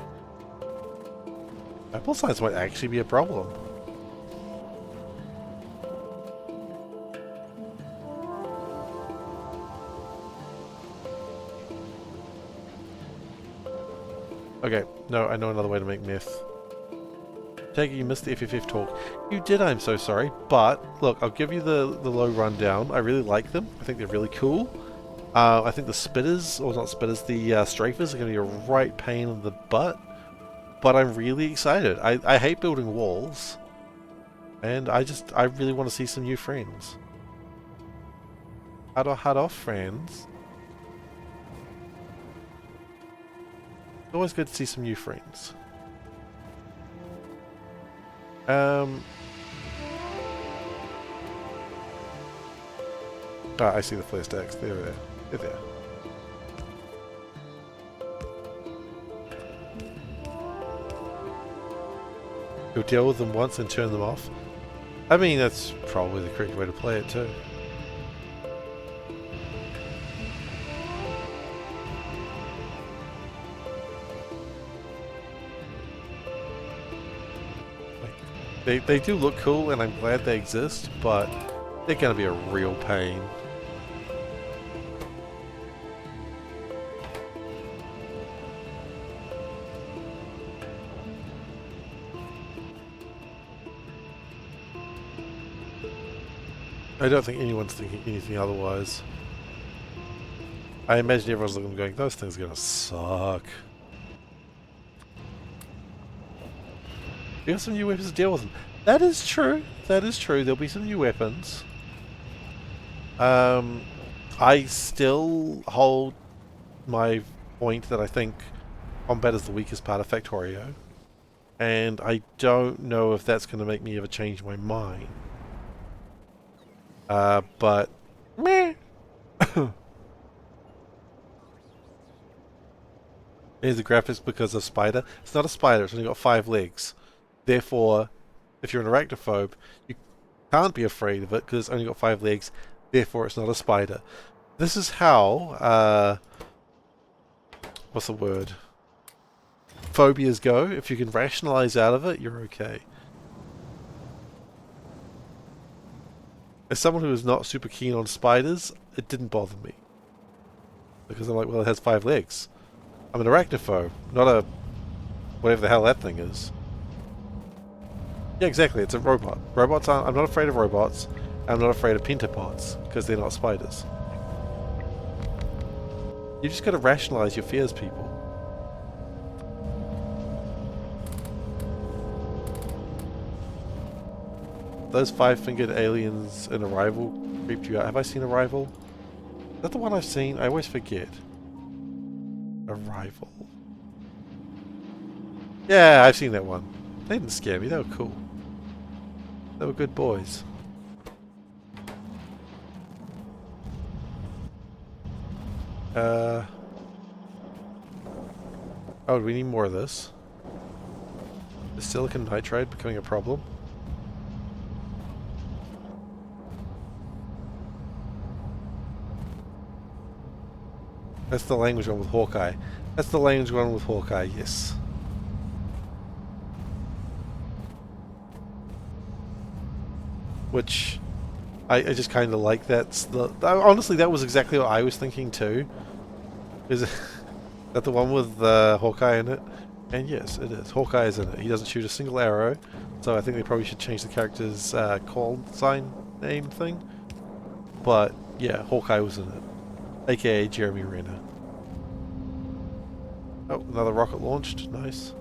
Apple size might actually be a problem. Okay, no, I know another way to make myth. Take it you missed the FFF talk. You did, I'm so sorry. But, look, I'll give you the low rundown. I really like them. I think they're really cool. I think the spitters, or not spitters, the strafers are going to be a right pain in the butt. But I'm really excited. I hate building walls. And I really want to see some new friends. How do I head off, friends? It's always good to see some new friends. I see the flare stacks. They're there. They're there. You'll deal with them once and turn them off. I mean, that's probably the correct way to play it too. They do look cool, and I'm glad they exist, but they're going to be a real pain. I don't think anyone's thinking anything otherwise. I imagine everyone's looking going, those things are going to suck. You have some new weapons to deal with them. That is true. That is true. There'll be some new weapons. I still hold my point that I think combat is the weakest part of Factorio. And I don't know if that's going to make me ever change my mind. But meh. Here's the graphics because of spider. It's not a spider, it's only got 5 legs. Therefore, if you're an arachnophobe, you can't be afraid of it because it's only got 5 legs. Therefore, it's not a spider. This is how, what's the word? Phobias go. If you can rationalize out of it, you're okay. As someone who is not super keen on spiders, it didn't bother me. Because I'm like, well, it has 5 legs. I'm an arachnophobe, not a whatever the hell that thing is. Yeah, exactly, it's a robot. Robots aren't, I'm not afraid of robots. I'm not afraid of pentapods, because they're not spiders. You just gotta rationalize your fears, people. Those 5-fingered aliens in Arrival creeped you out. Have I seen Arrival? Is that the one I've seen? I always forget. Arrival. Yeah, I've seen that one. They didn't scare me, they were cool. They were good boys. Oh, do we need more of this? Is silicon nitride becoming a problem? That's the language one with Hawkeye. That's the language one with Hawkeye, yes. Which, I just kind of like that. Honestly, that was exactly what I was thinking too. Is that the one with Hawkeye in it? And yes, it is. Hawkeye is in it. He doesn't shoot a single arrow, so I think they probably should change the character's call sign name thing. But yeah, Hawkeye was in it. aka Jeremy Renner. Oh, another rocket launched. Nice.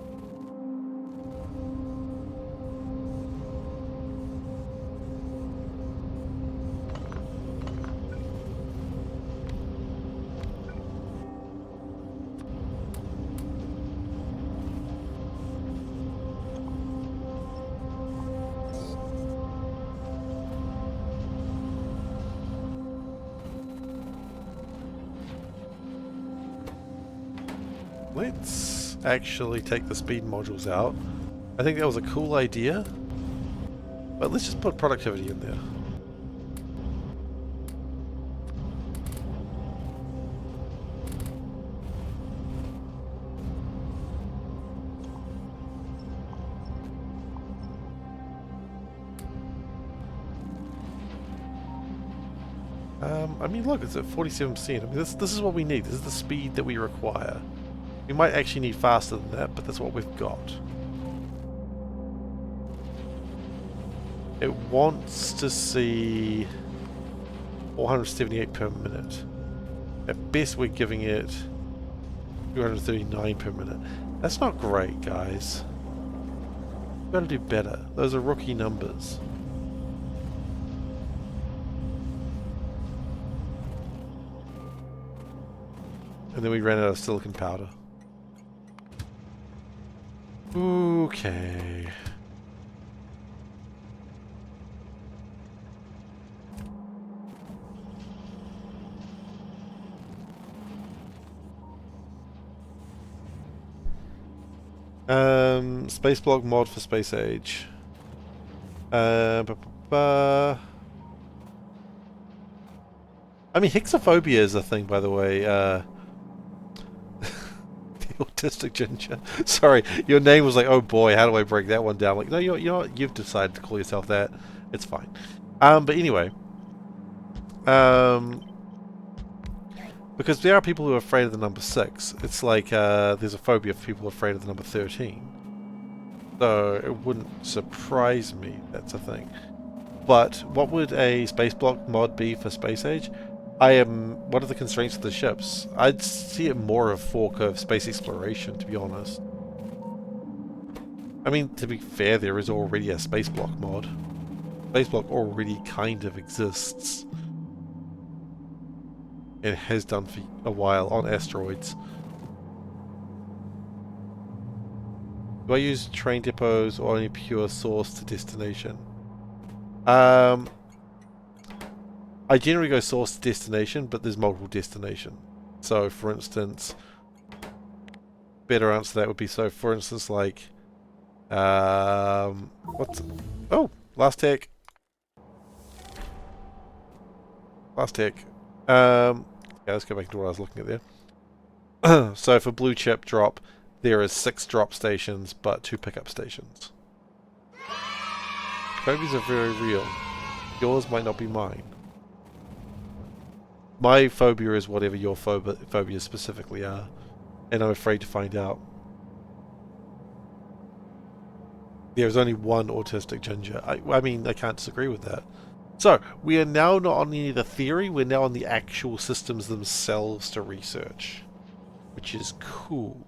Let's actually take the speed modules out. I think that was a cool idea, but let's just put productivity in there. I mean, look, it's at 47%. I mean, this is what we need. This is the speed that we require. We might actually need faster than that, but that's what we've got. It wants to see 478 per minute. At best, we're giving it 239 per minute. That's not great, guys. We've got to do better. Those are rookie numbers. And then we ran out of silicon powder. Okay. Space block mod for space age. I mean, hexaphobia is a thing, by the way. The autistic ginger. Sorry, your name was like, oh boy, how do I break that one down? Like, no, you know what? You've decided to call yourself that. It's fine. But anyway. Because there are people who are afraid of the number 6. It's like there's a phobia for people afraid of the number 13. So it wouldn't surprise me that's a thing. But what would a space block mod be for space age? What are the constraints of the ships? I'd see it more of fork of space exploration, to be honest. I mean, to be fair, there is already a space block mod. Space block already kind of exists. It has done for a while on asteroids. Do I use train depots or only pure source to destination? I generally go source to destination, but there's multiple destinations. So, for instance, better answer to that would be, so for instance, like, what's, oh, last tech. Okay, let's go back to what I was looking at there. So for blue chip drop, there is 6 drop stations, but 2 pickup stations. Phobias are very real. Yours might not be mine. My phobia is whatever your phobias specifically are, and I'm afraid to find out. There is only one autistic ginger. I mean, I can't disagree with that. So, we are now not on any of the theory, we're now on the actual systems themselves to research. Which is cool.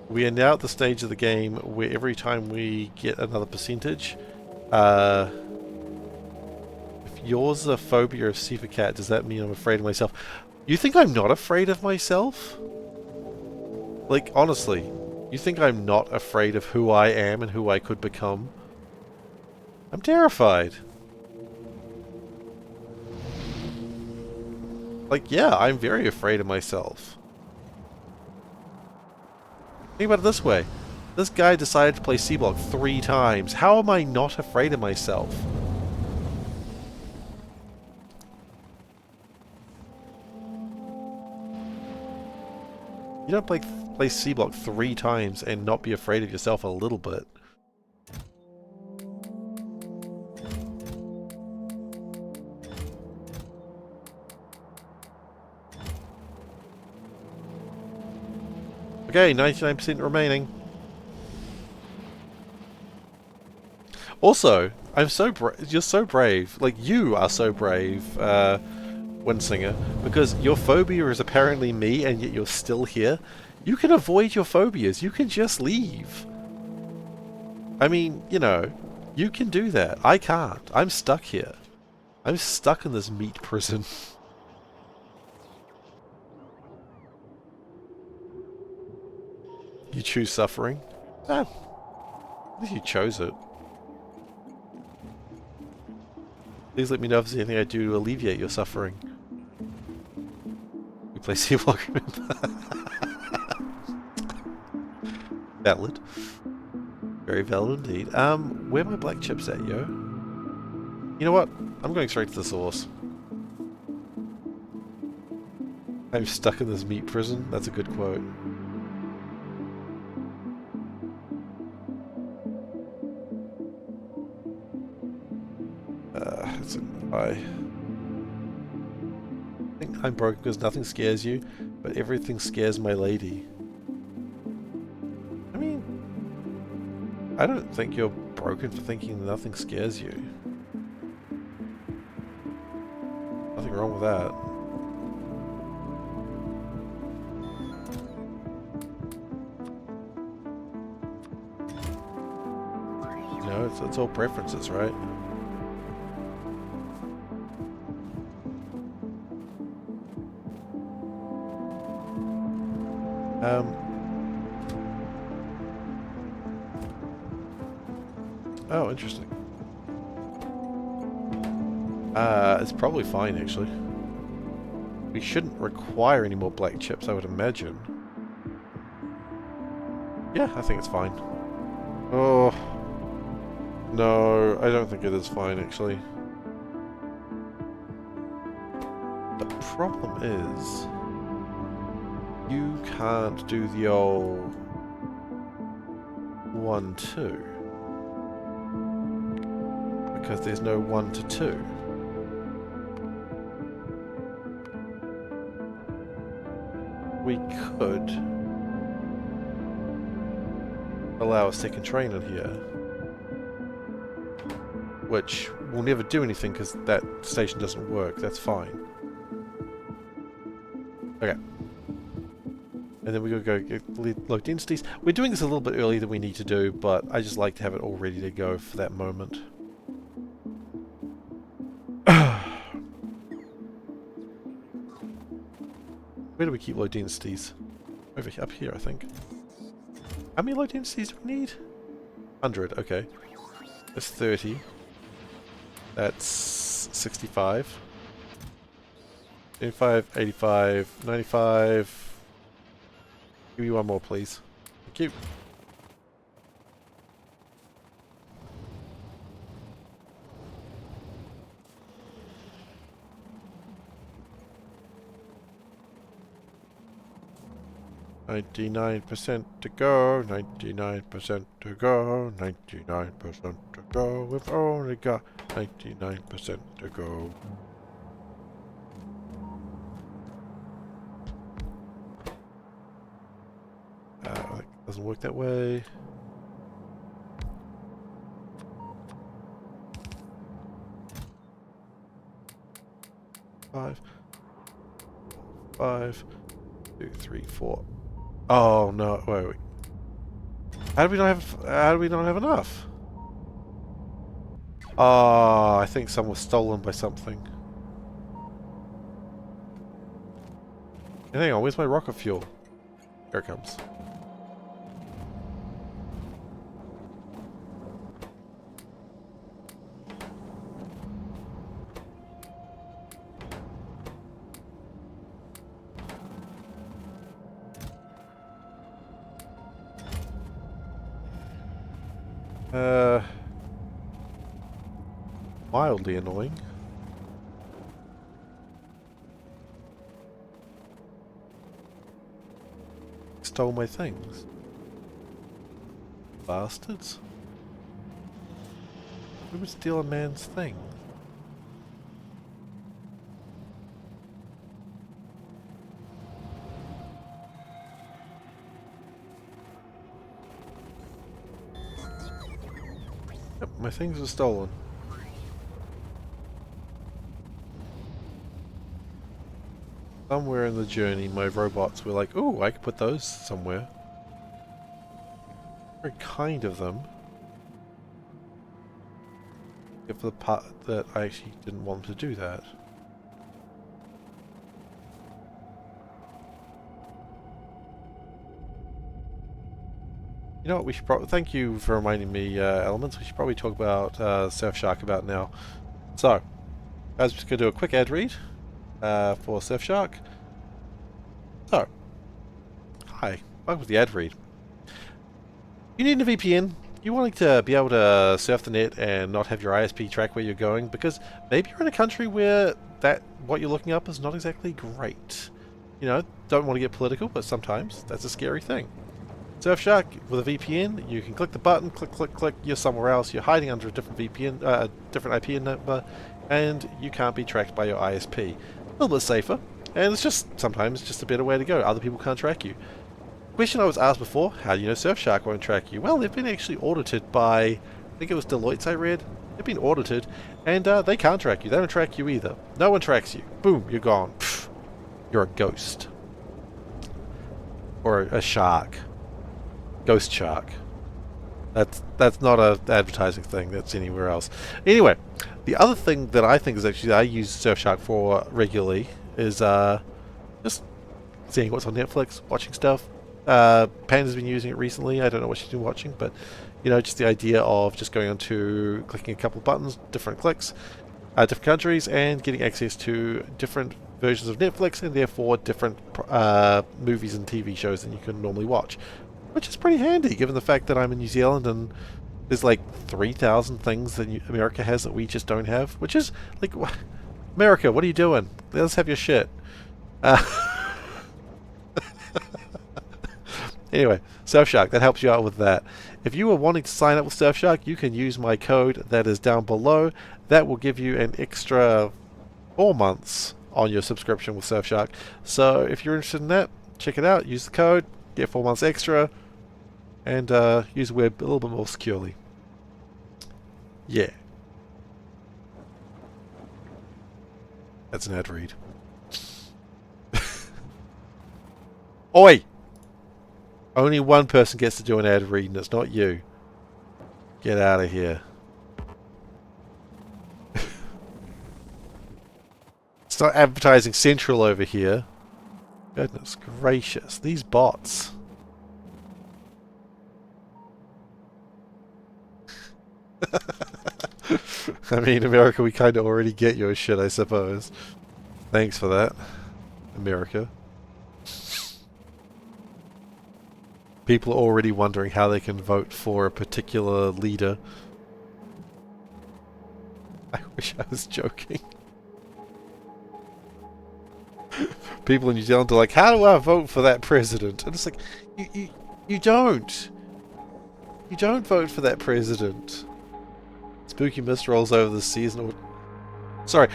We are now at the stage of the game where every time we get another percentage, if yours is a phobia of SeiferKatt, does that mean I'm afraid of myself? You think I'm not afraid of myself? Like, honestly, you think I'm not afraid of who I am and who I could become? I'm terrified. Like, yeah, I'm very afraid of myself. Think about it this way. This guy decided to play Seablock 3 times. How am I not afraid of myself? You don't play Seablock 3 times and not be afraid of yourself a little bit. Okay, 99% remaining. Also, you're so brave. Like, you are so brave, Windsinger, because your phobia is apparently me, and yet you're still here. You can avoid your phobias. You can just leave. I mean, you know, you can do that. I can't. I'm stuck here. I'm stuck in this meat prison. You choose suffering? Ah, at least you chose it. Please let me know if there's anything I do to alleviate your suffering. We play Seablock, remember? Valid. Very valid indeed. Where are my black chips at, yo? You know what? I'm going straight to the source. I'm stuck in this meat prison. That's a good quote. That's an I think I'm broken because nothing scares you, but everything scares my lady. I mean, I don't think you're broken for thinking nothing scares you. Nothing wrong with that. You know, it's all preferences, right? Oh, interesting. It's probably fine, actually. We shouldn't require any more black chips, I would imagine. Yeah, I think it's fine. Oh, no, I don't think it is fine, actually. The problem is, you can't do the old 1-2. Because there's no 1 to 2. We could allow a second train in here, which will never do anything because that station doesn't work. That's fine. Okay. And then we gotta go get low densities. We're doing this a little bit earlier than we need to do, but I just like to have it all ready to go for that moment. Where do we keep low densities? Over here, up here, I think. How many low densities do we need? 100, okay. That's 30. That's 65. 85, 85, 95. Give me one more, please. Thank you. "99% to go, 99% to go, 99% to go, we've only got 99% to go." It doesn't work that way. Five, 2, 3, 4. Oh no! Wait. How do we not have enough? Oh, I think some was stolen by something. Hang on, where's my rocket fuel? Here it comes. Mildly annoying. Stole my things. Bastards. Who would steal a man's thing? my things were stolen. Somewhere in the journey, my robots were like, "Ooh, I could put those somewhere." Very kind of them. Except for the part that I actually didn't want them to do that. You know what, we should probably... Thank you for reminding me, Elements. We should probably talk about SurfShark about now. So, I was just going to do a quick ad read for SurfShark. So, hi. Welcome to the ad read. You need a VPN? You wanting to be able to surf the net and not have your ISP track where you're going? Because maybe you're in a country where what you're looking up is not exactly great. You know, don't want to get political, but sometimes that's a scary thing. Surfshark with a VPN, you can click the button, click, click, click, you're somewhere else, you're hiding under a different VPN, different IP number, and you can't be tracked by your ISP. A little bit safer, and it's just, sometimes just a better way to go. Other people can't track you. Question I was asked before, how do you know Surfshark won't track you? Well, they've been actually audited by, I think it was Deloitte's I read. They've been audited, and they can't track you. They don't track you either. No one tracks you. Boom, you're gone. Pfft, you're a ghost. Or a shark. Ghost shark. That's not a advertising thing. That's anywhere else. Anyway, the other thing that I think is actually I use Surfshark for regularly is just seeing what's on Netflix, watching stuff. Panda's been using it recently. I don't know what she's been watching, but you know, just the idea of just going on to clicking a couple of buttons, different clicks, different countries, and getting access to different versions of Netflix, and therefore different movies and TV shows than you can normally watch. Which is pretty handy, given the fact that I'm in New Zealand and there's like 3,000 things that America has that we just don't have. Which is, like, America, what are you doing? Let's have your shit. Anyway, Surfshark, that helps you out with that. If you are wanting to sign up with Surfshark, you can use my code that is down below. That will give you an extra 4 months on your subscription with Surfshark. So if you're interested in that, check it out. Use the code, get 4 months extra, and use the web a little bit more securely. Yeah. That's an ad read. Oi! Only one person gets to do an ad read, and it's not you. Get out of here. It's not advertising central over here. Goodness gracious, these bots. I mean, America, we kind of already get your shit, I suppose. Thanks for that, America. People are already wondering how they can vote for a particular leader. I wish I was joking. People in New Zealand are like, how do I vote for that president? And it's like, you don't. You don't vote for that president. Spooky mist rolls over the seas and... Sorry,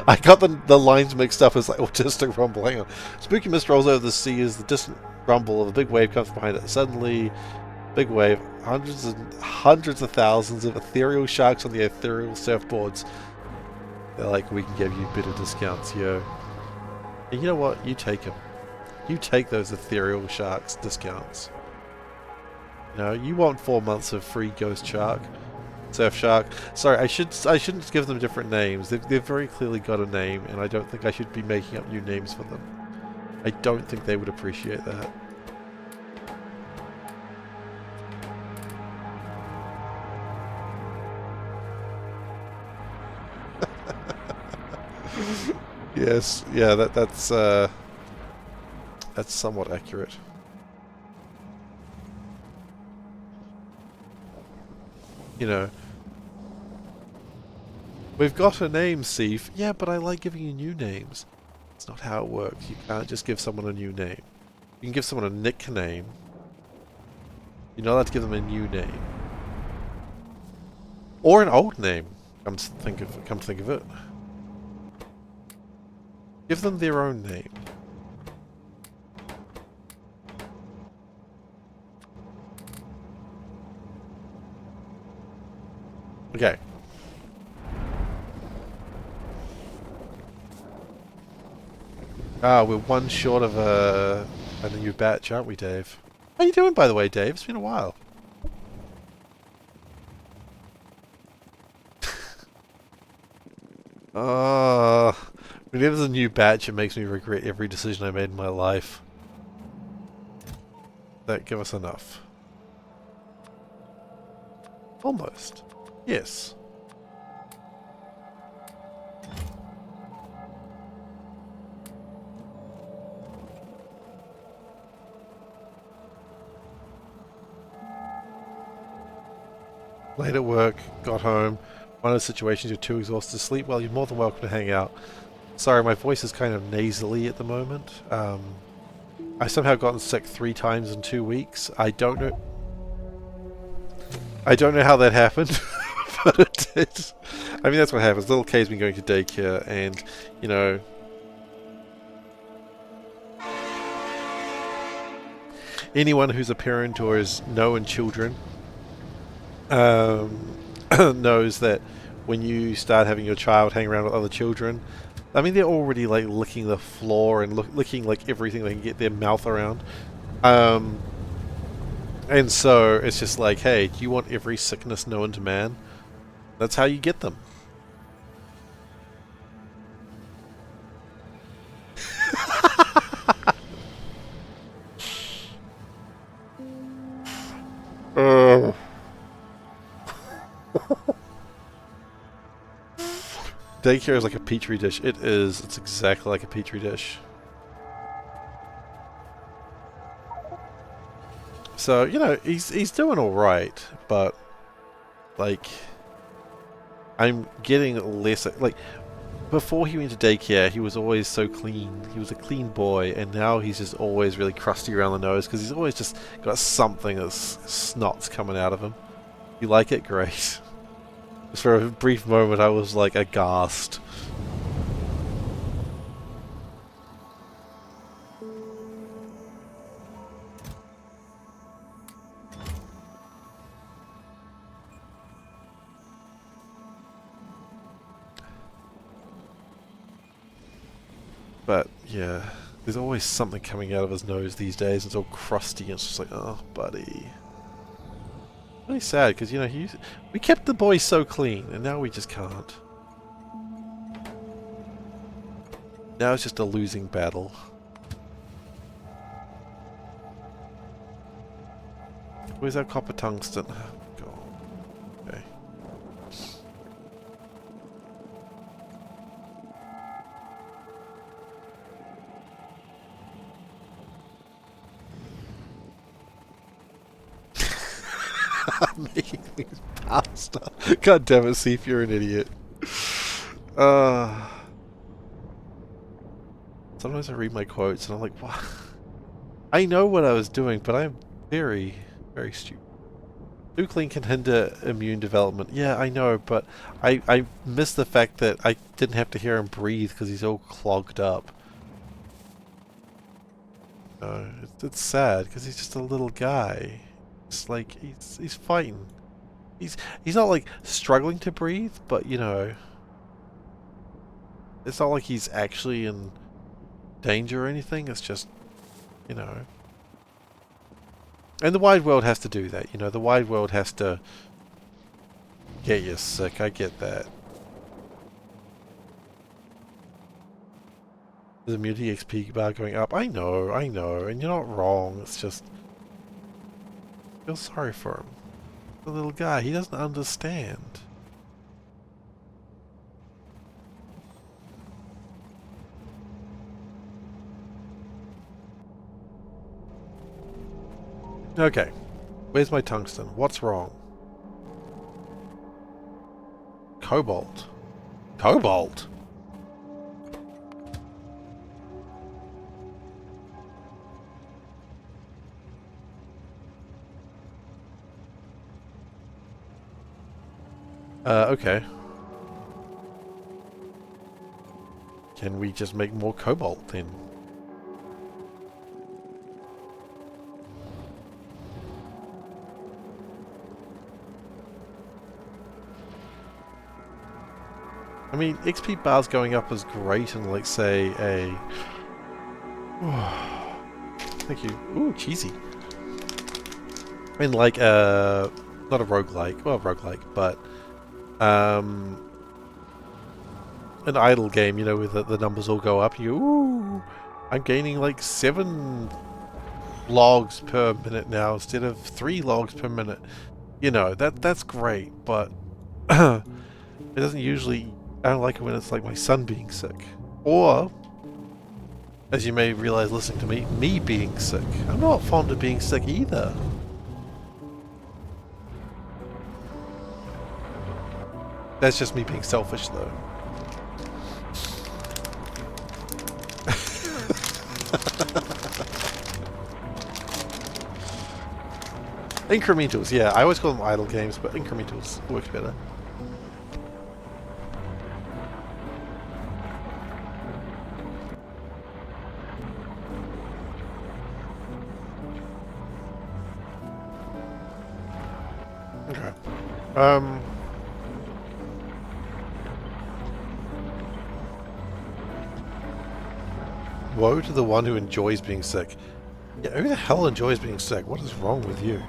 I got the lines mixed up as like autistic rumble. Hang on. Spooky mist rolls over the sea as the distant rumble of a big wave comes behind it. Suddenly, big wave, hundreds of thousands of ethereal sharks on the ethereal surfboards. They're like, we can give you better discounts, yo. And you know what? You take them. You take those ethereal sharks discounts. You know, you want 4 months of free Ghost Shark, Surf Shark. Sorry, I shouldn't give them different names. They've very clearly got a name, and I don't think I should be making up new names for them. I don't think they would appreciate that. Yes, yeah, that's somewhat accurate. You know, we've got a name, Seif. Yeah, but I like giving you new names. It's not how it works. You can't just give someone a new name. You can give someone a nickname. You're not allowed to give them a new name. Or an old name, come to think of it. Give them their own name. Okay. We're one short of a new batch, aren't we, Dave? How you doing, by the way, Dave? It's been a while. Whenever there's a new batch, it makes me regret every decision I made in my life. That give us enough. Almost. Yes. Late at work, got home. One of those situations you're too exhausted to sleep. Well, you're more than welcome to hang out. Sorry, my voice is kind of nasally at the moment. I somehow gotten sick 3 times in 2 weeks. I don't know how that happened, but it did. I mean, that's what happens. Little K's been going to daycare, and, you know... anyone who's a parent or is knowing children knows that when you start having your child hang around with other children, I mean, they're already like licking the floor and licking like everything they can get their mouth around. And so it's just like, hey, do you want every sickness known to man? That's how you get them. Daycare is like a petri dish. It is. It's exactly like a petri dish. So, you know, he's doing alright, but, like, I'm getting less, like, before he went to daycare, he was always so clean. He was a clean boy, and now he's just always really crusty around the nose, because he's always just got something that's snot's coming out of him. You like it? Great. Just for a brief moment, I was, like, aghast. But, yeah, there's always something coming out of his nose these days. It's all crusty, and it's just like, oh, buddy. Really sad, because, you know, we kept the boy so clean, and now we just can't. Now it's just a losing battle. Where's our copper tungsten? God. Okay. I'm making things pasta. God damn it, Seif, you're an idiot. Sometimes I read my quotes and I'm like, what? I know what I was doing, but I'm very, very stupid. Too clean can hinder immune development. Yeah, I know, but I miss the fact that I didn't have to hear him breathe because he's all clogged up. No, it's sad because he's just a little guy. It's like he's fighting. He's not like struggling to breathe, but you know, it's not like he's actually in danger or anything. It's just, you know. And the wide world has to do that, you know. The wide world has to get you sick. I get that. There's a immunity XP bar going up. I know, and you're not wrong. It's just, I feel sorry for him. The little guy, he doesn't understand. Okay, where's my tungsten? What's wrong? Cobalt. Cobalt? Okay. Can we just make more cobalt then? I mean, XP bars going up is great in, like, say, a... Thank you. Ooh, cheesy. In, like, not a roguelike. Well, roguelike, but... an idle game, you know, where the numbers all go up. You, ooh, I'm gaining, like, 7 logs per minute now instead of 3 logs per minute. You know, that's great, but... it doesn't usually... I don't like it when it's like my son being sick. Or, as you may realize listening to me being sick. I'm not fond of being sick either. That's just me being selfish though. Incrementals, yeah. I always call them idle games, but incrementals work better. Okay. Woe to the one who enjoys being sick. Yeah, who the hell enjoys being sick? What is wrong with you?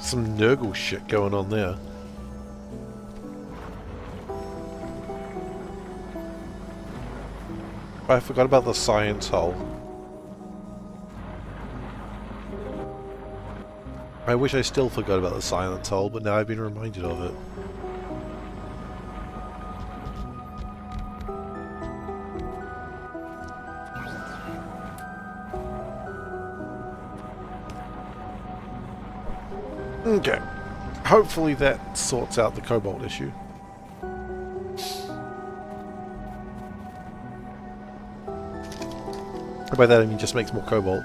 Some Nurgle shit going on there. I forgot about the science hole. I wish I still forgot about the science hole, but now I've been reminded of it. Okay. Hopefully that sorts out the cobalt issue. By that I mean just makes more cobalt.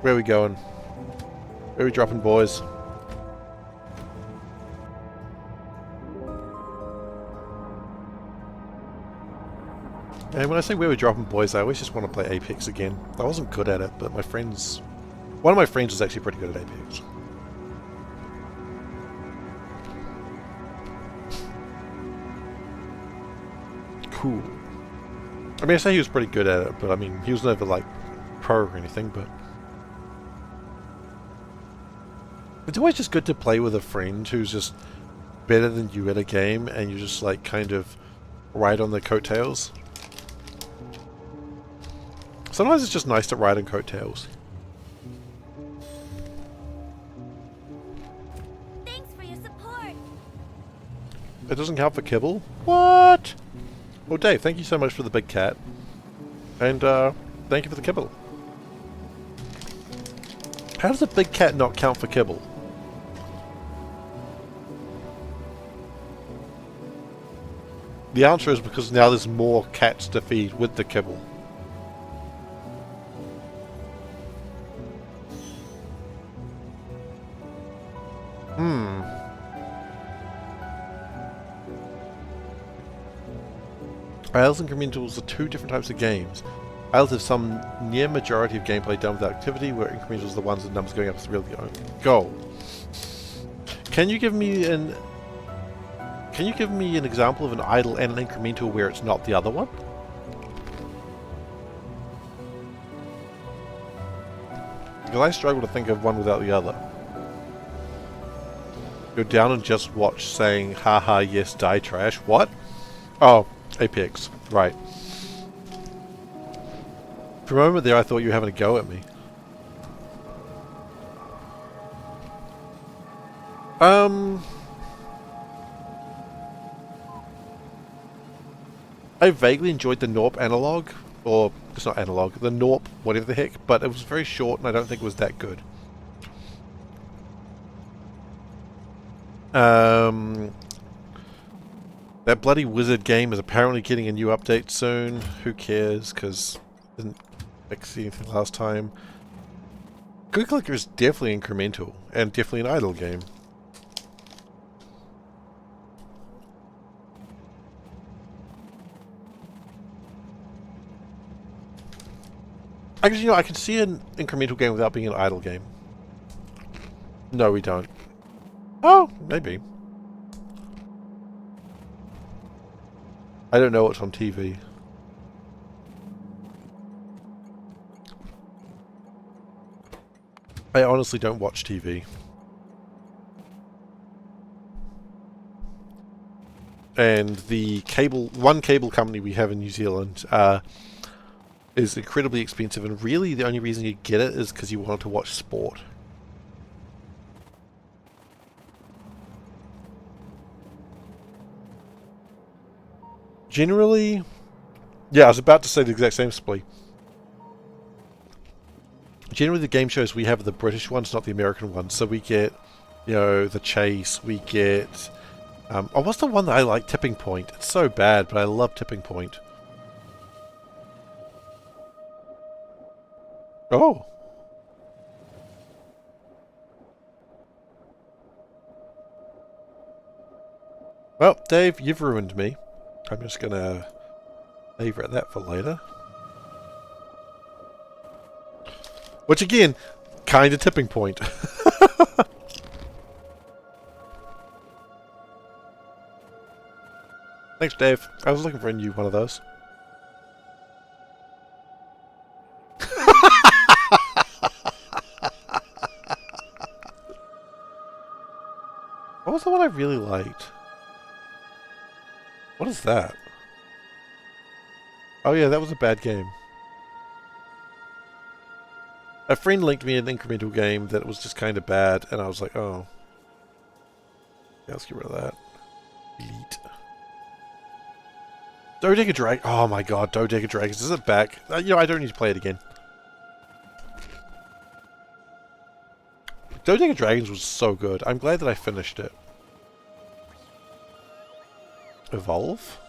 Where are we going? Where are we dropping, boys? And when I say where we're dropping, boys, I always just want to play Apex again. I wasn't good at it, but my friends... One of my friends was actually pretty good at Apex. Cool. I mean, I say he was pretty good at it, but I mean, he was never, like, pro or anything, but... It's always just good to play with a friend who's just better than you at a game, and you just, like, kind of ride on their coattails. Sometimes it's just nice to ride on coattails. Thanks for your support. It doesn't count for kibble? What? Well, Dave, thank you so much for the big cat. And, thank you for the kibble. How does a big cat not count for kibble? The answer is because now there's more cats to feed with the kibble. Isles and incrementals are 2 different types of games. Isles have some near majority of gameplay done without activity, where incrementals are the ones with numbers going up as the real goal. Can you give me an example of an idle and an incremental where it's not the other one? Because I struggle to think of one without the other. Go down and just watch saying, haha, yes, die trash. What? Oh, Apex. Right. For a moment there, I thought you were having a go at me. I vaguely enjoyed the Norp analog, or it's not analog, the Norp whatever the heck, but it was very short and I don't think it was that good. That bloody Wizard game is apparently getting a new update soon. Who cares, because I didn't fix anything last time. Good Clicker is definitely incremental, and definitely an idle game. Actually, you know, I can see an incremental game without being an idle game. No, we don't. Oh, maybe. I don't know what's on TV. I honestly don't watch TV. And the one cable company we have in New Zealand is incredibly expensive, and really the only reason you get it is because you wanted to watch sport. Generally, yeah, I was about to say the exact same, Splee. Generally, the game shows we have are the British ones, not the American ones. So we get, you know, The Chase. We get. Oh, what's the one that I like? Tipping Point. It's so bad, but I love Tipping Point. Oh. Well, Dave, you've ruined me. I'm just gonna favorite that for later. Which again, kind of Tipping Point. Thanks, Dave. I was looking for a new one of those. What was the one I really liked? What is that? Oh yeah, that was a bad game. A friend linked me an incremental game that was just kind of bad, and I was like, oh. Yeah, let's get rid of that. Delete. Dodeca Dragon. Oh my god, Dodeca Dragons. Is it back? You know, I don't need to play it again. Dodeca Dragons was so good. I'm glad that I finished it. Evolve?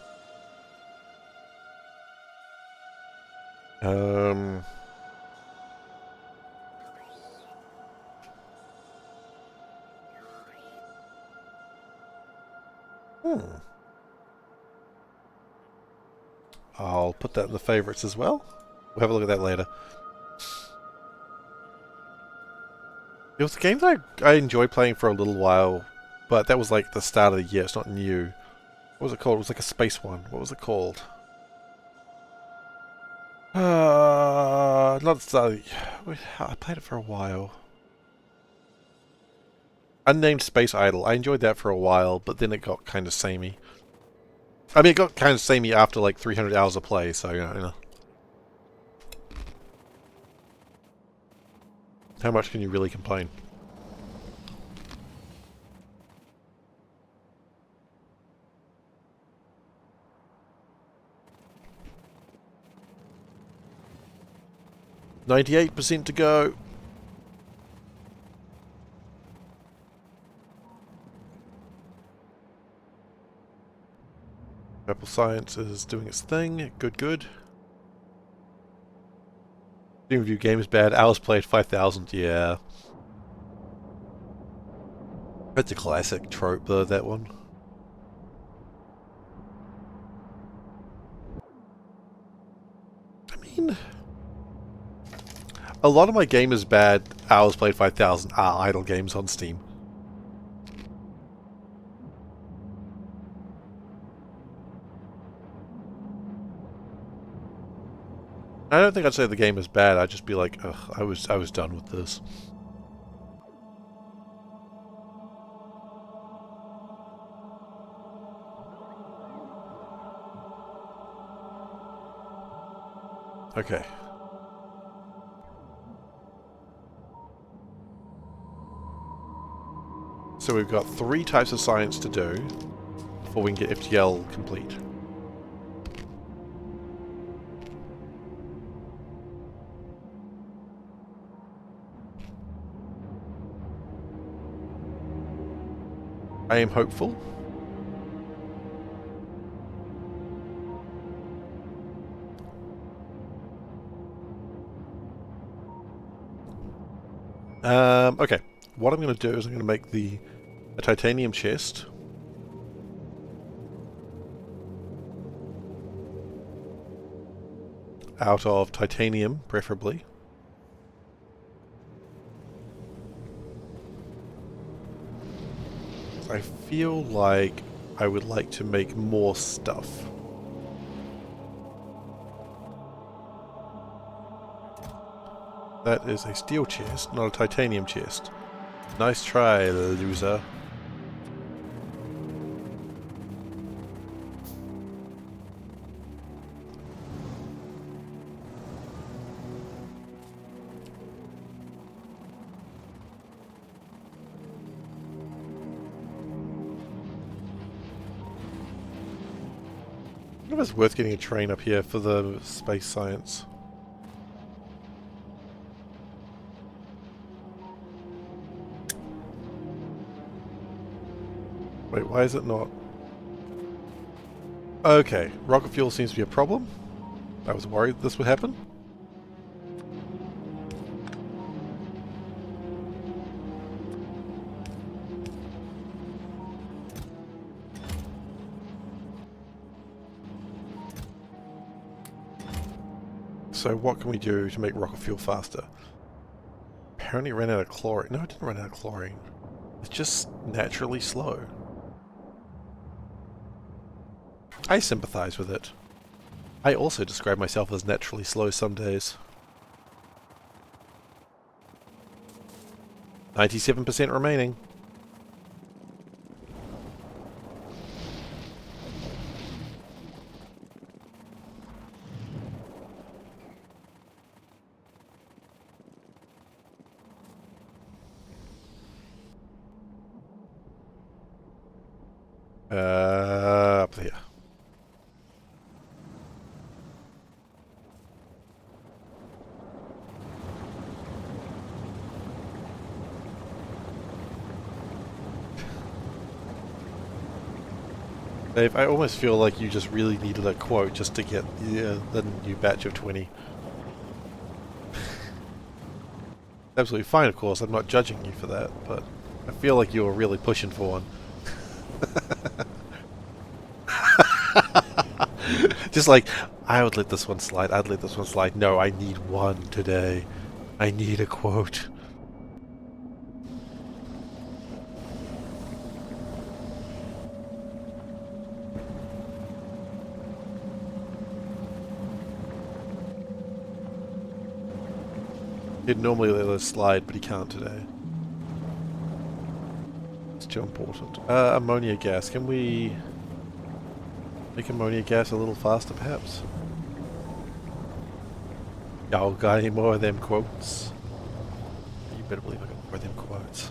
I'll put that in the favorites as well. We'll have a look at that later. It was a game that I enjoyed playing for a little while, but that was like the start of the year. It's not new. What was it called? It was like a space one. What was it called? Not the start of the year. I played it for a while. Unnamed Space Idol. I enjoyed that for a while, but then it got kind of samey. I mean, it got kind of samey after like 300 hours of play, so, you know. How much can you really complain? $98% to go. Apple Science is doing its thing. Good, good. Steam review game is bad. Hours played 5,000. Yeah. That's a classic trope, though, that one. I mean, a lot of my game is bad. Hours played 5,000 are idle games on Steam. I don't think I'd say the game is bad. I'd just be like, ugh, I was done with this. Okay. So we've got 3 types of science to do before we can get FTL complete. I am hopeful. Okay. What I'm going to do is I'm going to make a titanium chest. out of titanium, preferably. I feel like I would like to make more stuff. That is a steel chest, not a titanium chest. Nice try, loser. I wonder if it's worth getting a train up here for the space science. Wait, why is it not? Okay, rocket fuel seems to be a problem. I was worried this would happen. So what can we do to make rocket fuel faster? Apparently it ran out of chlorine. No, it didn't run out of chlorine. It's just naturally slow. I sympathize with it. I also describe myself as naturally slow some days. 97% remaining. Up there. Dave, I almost feel like you just really needed a quote just to get the new batch of 20. Absolutely fine, of course, I'm not judging you for that, but I feel like you were really pushing for one. Just like, I would let this one slide, I'd let this one slide. No, I need one today. I need a quote. He'd normally let us slide, but he can't today. It's too important. Ammonia gas. Can we make ammonia gas a little faster, perhaps? Y'all got any more of them quotes? You better believe I got more of them quotes.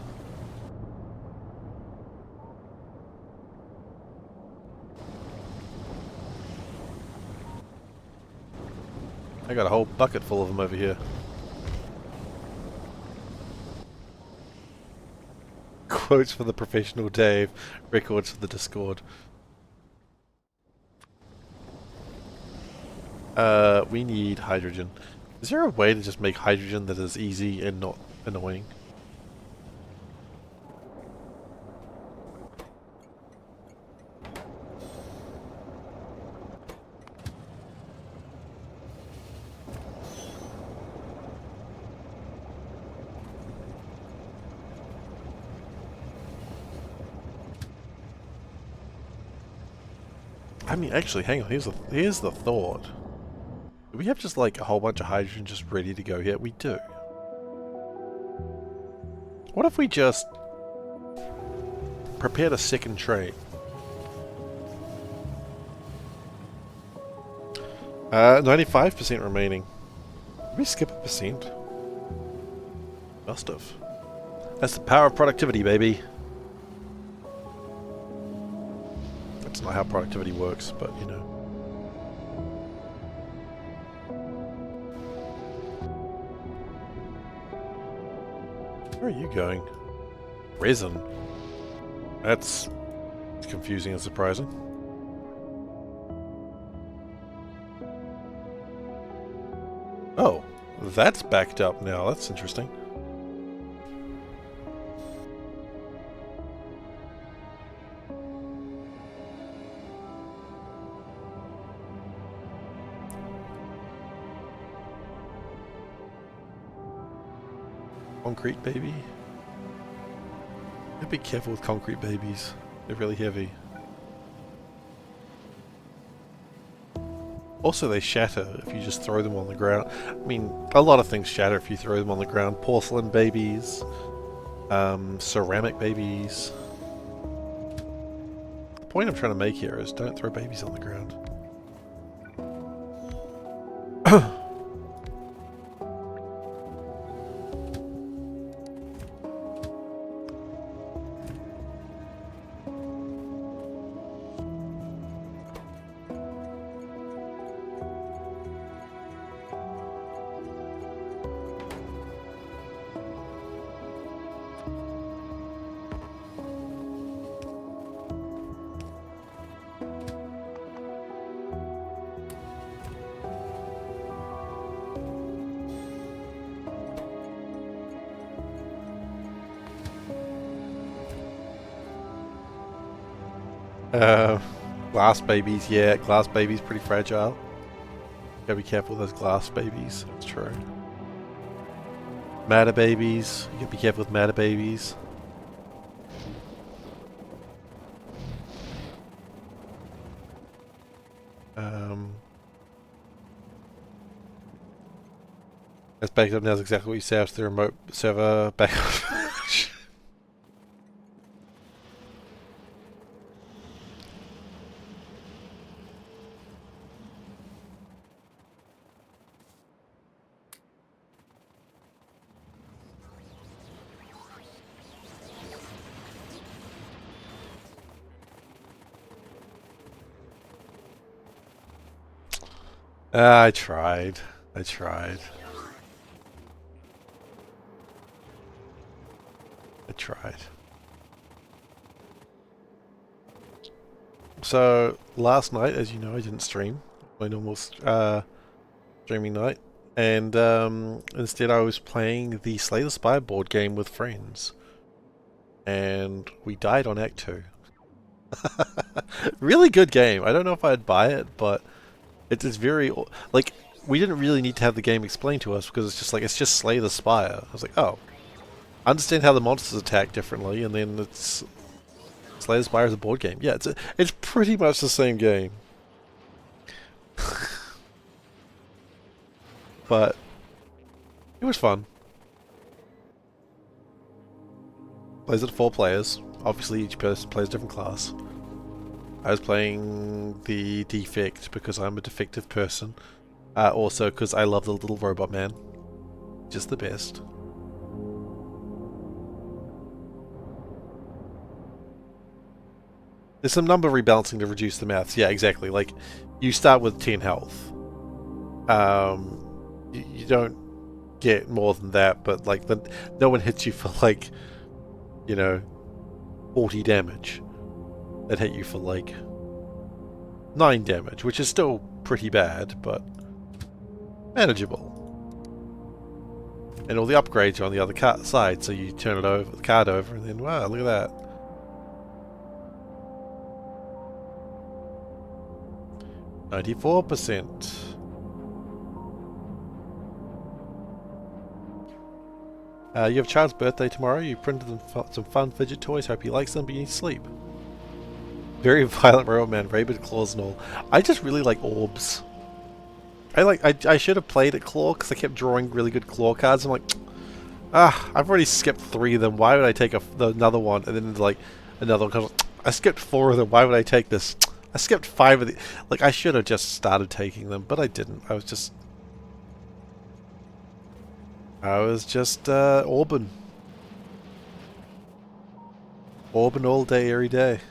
I got a whole bucket full of them over here. Quotes for the professional Dave, records for the Discord. We need hydrogen. Is there a way to just make hydrogen that is easy and not annoying? I mean, actually, hang on. Here's the thought. Do we have just like a whole bunch of hydrogen just ready to go here? We do. What if we just prepared a second train? 95% remaining. Did we skip a percent? Must have. That's the power of productivity, baby. That's not how productivity works, but you know. Where are you going? Resin. That's confusing and surprising. Oh, that's backed up now. That's interesting. Concrete baby. Be careful with concrete babies. They're really heavy. Also, they shatter if you just throw them on the ground. I mean, a lot of things shatter if you throw them on the ground. Porcelain babies, ceramic babies. The point I'm trying to make here is don't throw babies on the ground. Glass babies, yeah, glass babies pretty fragile. Gotta be careful with those glass babies, that's true. Matter babies, you gotta be careful with matter babies. That's backed up now is exactly what you say after the remote server backup. I tried. I tried. So, last night, as you know, I didn't stream. My normal streaming night. And instead I was playing the Slay the Spire board game with friends. And we died on Act 2. Really good game. I don't know if I'd buy it, but it's very... Like, we didn't really need to have the game explained to us because it's just Slay the Spire. I was like, oh. I understand how the monsters attack differently, and then it's... Slay the Spire is a board game. Yeah, it's pretty much the same game. But it was fun. Plays at 4 players. Obviously each person plays a different class. I was playing the defect because I'm a defective person. Also because I love the little robot man. Just the best. There's some number rebalancing to reduce the maths. Yeah, exactly. Like, you start with 10 health. You don't get more than that, but like, no one hits you for like, you know, 40 damage. They'd hit you for like 9 damage, which is still pretty bad, but manageable. And all the upgrades are on the other side, so you turn the card over, and then wow, look at that. %. You have Child's birthday tomorrow. You printed them some fun fidget toys. Hope he likes them, but you need to sleep. Very violent robot man, rabid claws and all. I just really like orbs. I should have played at claw because I kept drawing really good claw cards. I'm like, I've already skipped 3 of them. Why would I take another one and then like another one? I skipped 4 of them. Why would I take this? I skipped 5 of the... Like, I should have just started taking them, but I didn't. I was just Orban. Orban all day, every day.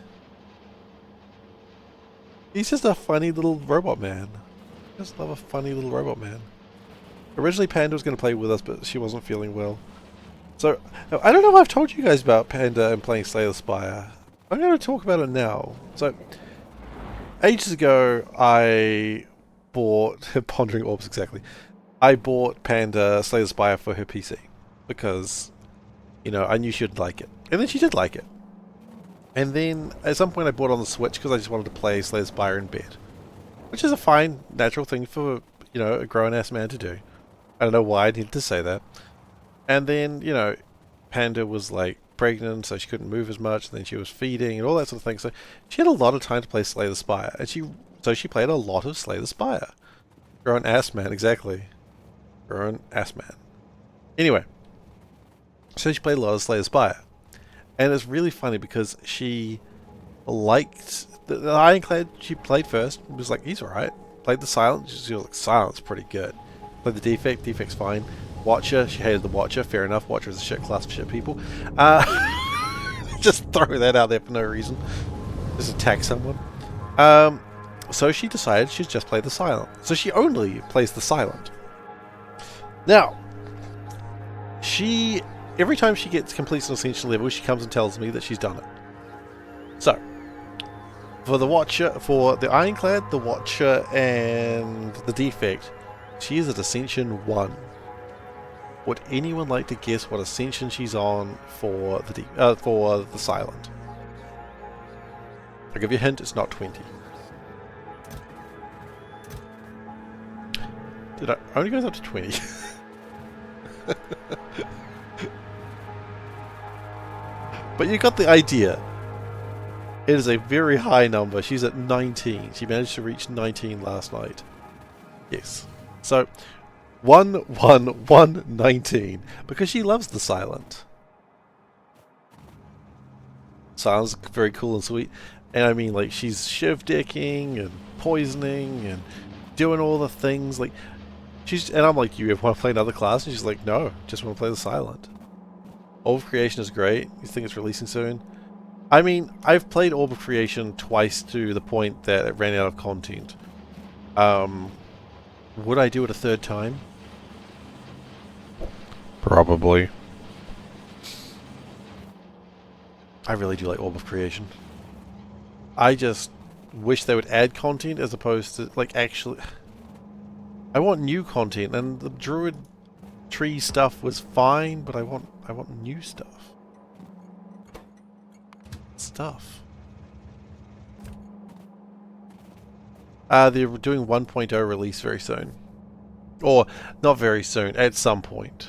He's just a funny little robot man. I just love a funny little robot man. Originally Panda was going to play with us, but she wasn't feeling well. So, I don't know if I've told you guys about Panda and playing Slay the Spire. I'm going to talk about it now. So... Ages ago, I bought... Pondering Orbs, exactly. I bought Panda Slay the Spire for her PC. Because, you know, I knew she'd like it. And then she did like it. And then, at some point I bought it on the Switch because I just wanted to play Slay the Spire in bed. Which is a fine, natural thing for, you know, a grown-ass man to do. I don't know why I needed to say that. And then, you know, Panda was like pregnant, so she couldn't move as much, and then she was feeding and all that sort of thing. So she had a lot of time to play Slay the Spire, and she played a lot of Slay the Spire. Grown ass man, exactly. Grown ass man. Anyway, so she played a lot of Slay the Spire. And it's really funny because she liked the Ironclad. She played first, was like, he's alright. Played the Silent, she was like, Silent's pretty good. Played the Defect, Defect's fine. Watcher, she hated the Watcher, fair enough. Watcher is a shit class for shit people. Just throw that out there for no reason. Just attack someone. So she decided she'd just play the Silent. So she only plays the Silent. Now, every time she completes an Ascension level, she comes and tells me that she's done it. So, for the Watcher, for the Ironclad, the Watcher, and the Defect, she is at Ascension 1. Would anyone like to guess what Ascension she's on for the Silent? I'll give you a hint, it's not 20. Did I only goes up to 20? But you got the idea. It is a very high number. She's at 19. She managed to reach 19 last night. Yes. So, 1-1-1-19. Because she loves the Silent. Silent's very cool and sweet. And I mean, like, she's shiv decking and poisoning and doing all the things. Like, and I'm like, you want to play another class? And she's like, no, just want to play the Silent. Orb of Creation is great. You think it's releasing soon? I mean, I've played Orb of Creation twice to the point that it ran out of content. Would I do it a third time? Probably. I really do like Orb of Creation. I just wish they would add content as opposed to, like, actually... I want new content, and the Druid tree stuff was fine, but I want new stuff. They're doing 1.0 release very soon. Or, not very soon, at some point.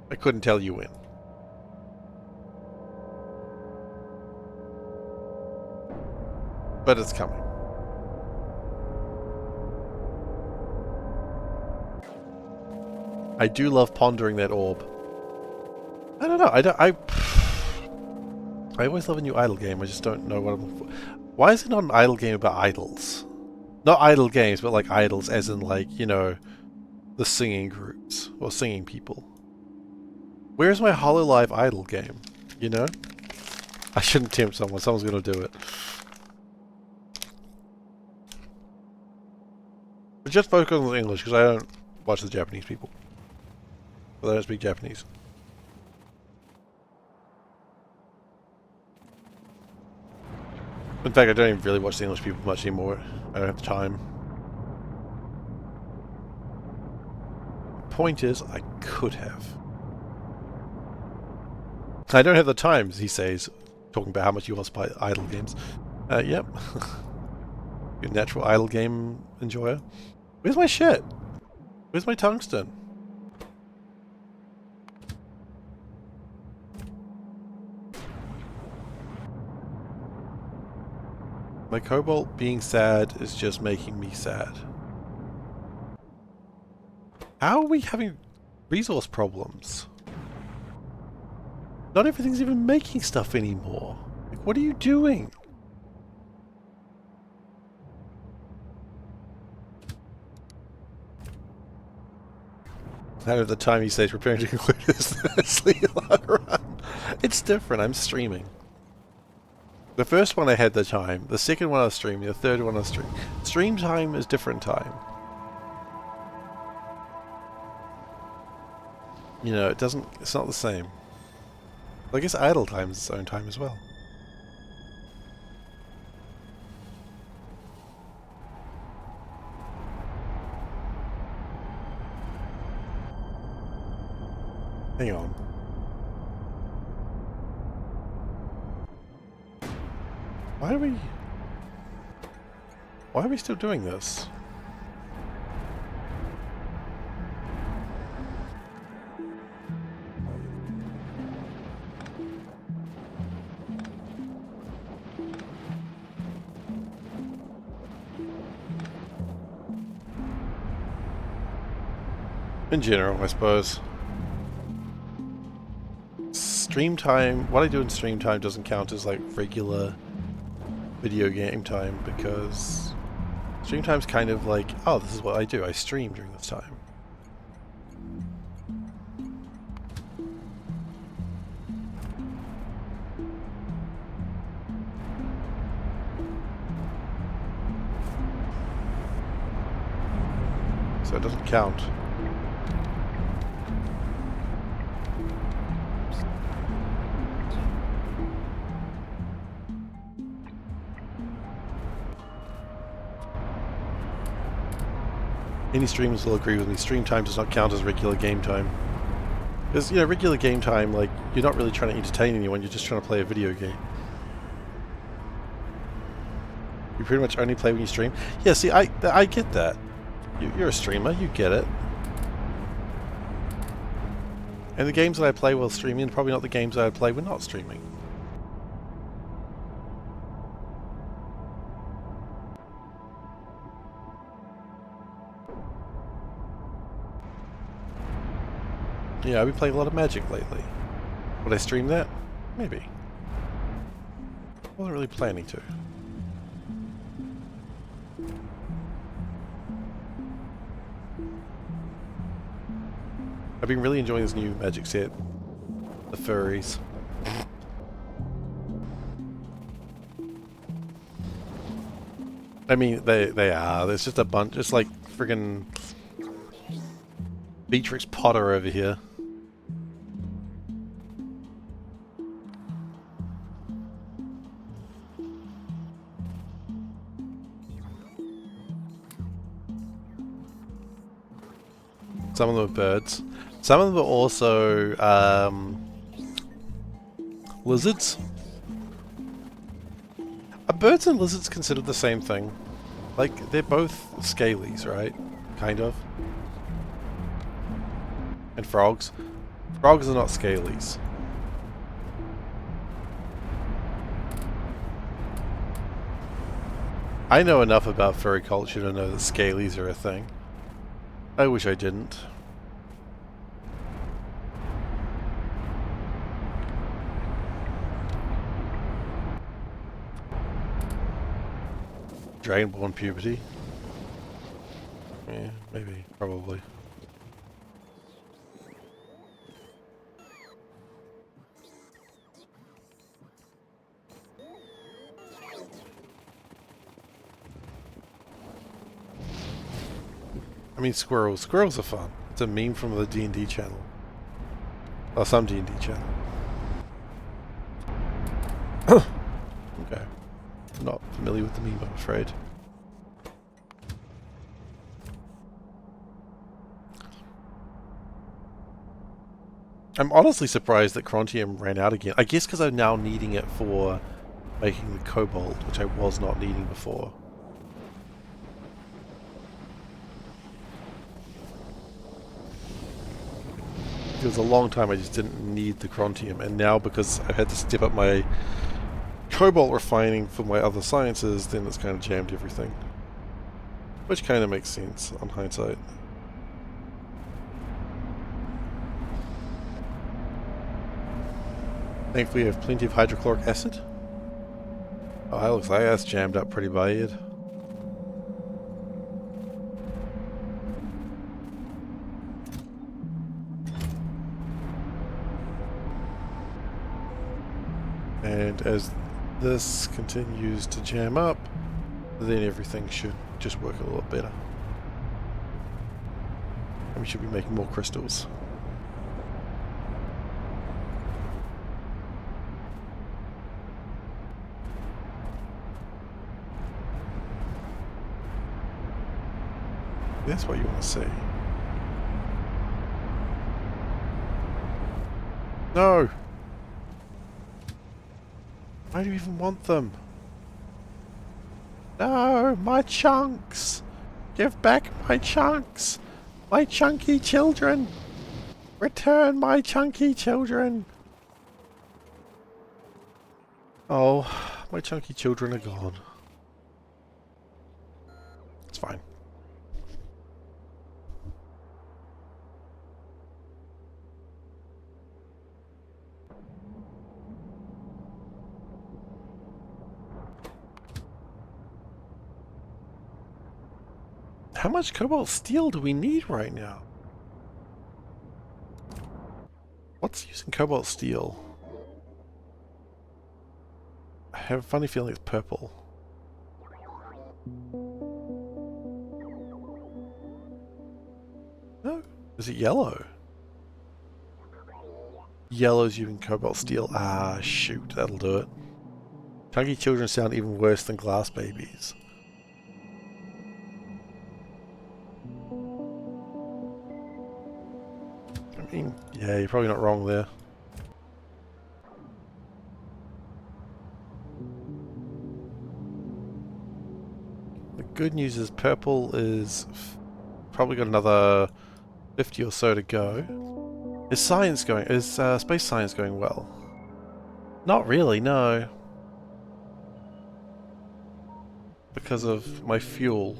I couldn't tell you when. But it's coming. I do love pondering that orb. I don't know. I always love a new idle game. I just don't know what I'm looking for. Why is it not an idle game about idols? Not idle games, but like idols, as in like, you know, the singing groups or singing people. Where's my HoloLive idle game? You know? I shouldn't tempt someone. Someone's going to do it. But just focus on the English because I don't watch the Japanese people. But I don't speak Japanese. In fact, I don't even really watch the English people much anymore. I don't have the time. Point is, I could have. I don't have the time, he says, talking about how much you want to play idle games. Yep. You're a natural idle game enjoyer. Where's my shit? Where's my tungsten? My cobalt being sad is just making me sad. How are we having resource problems? Not everything's even making stuff anymore. Like, what are you doing? Out of the time he says preparing to conclude his Seablock run. It's different, I'm streaming. The first one I had the time, the second one I was streaming, the third one I was streaming. Stream time is different time. You know, it's not the same. I guess idle time is its own time as well. Hang on. Why are we still doing this? In general, I suppose. Stream time, what I do in stream time doesn't count as like regular video game time because stream time's kind of like, oh, this is what I do. I stream during this time. So it doesn't count. Any streamers will agree with me. Stream time does not count as regular game time. Because, you know, regular game time, like, you're not really trying to entertain anyone, you're just trying to play a video game. You pretty much only play when you stream. Yeah, see, I get that. You're a streamer, you get it. And the games that I play while streaming are probably not the games that I play when not streaming. Yeah, I've been playing a lot of Magic lately. Would I stream that? Maybe. Wasn't really planning to. I've been really enjoying this new Magic set. The furries. I mean, they are. There's just a bunch, just like friggin' Beatrix Potter over here. Some of them are birds. Some of them are also lizards. Are birds and lizards considered the same thing? Like, they're both scalies, right? Kind of. And frogs. Frogs are not scalies. I know enough about furry culture to know that scalies are a thing. I wish I didn't. Dragonborn puberty? Yeah, maybe, probably. I mean, squirrels. Squirrels are fun. It's a meme from the D&D channel. Or some D&D channel. Okay. I'm not familiar with the meme, I'm afraid. I'm honestly surprised that Crontium ran out again. I guess because I'm now needing it for making the Cobalt, which I was not needing before. It was a long time I just didn't need the Crontium, and now because I've had to step up my Cobalt refining for my other sciences, then it's kind of jammed everything. Which kind of makes sense on hindsight. Thankfully, we have plenty of hydrochloric acid. Oh, that looks like that's jammed up pretty bad. And as this continues to jam up, then everything should just work a little better. And we should be making more crystals. That's what you want to see. No! Why do you even want them? No! My chunks! Give back my chunks! My chunky children! Return my chunky children! Oh, my chunky children are gone. It's fine. How much cobalt steel do we need right now? What's using cobalt steel? I have a funny feeling it's purple. No? Is it yellow? Yellow's using cobalt steel. Ah, shoot. That'll do it. Chunky children sound even worse than glass babies. I mean, yeah, you're probably not wrong there. The good news is purple is probably got another 50 or so to go. Is science going? Is space science going well? Not really, no. Because of my fuel.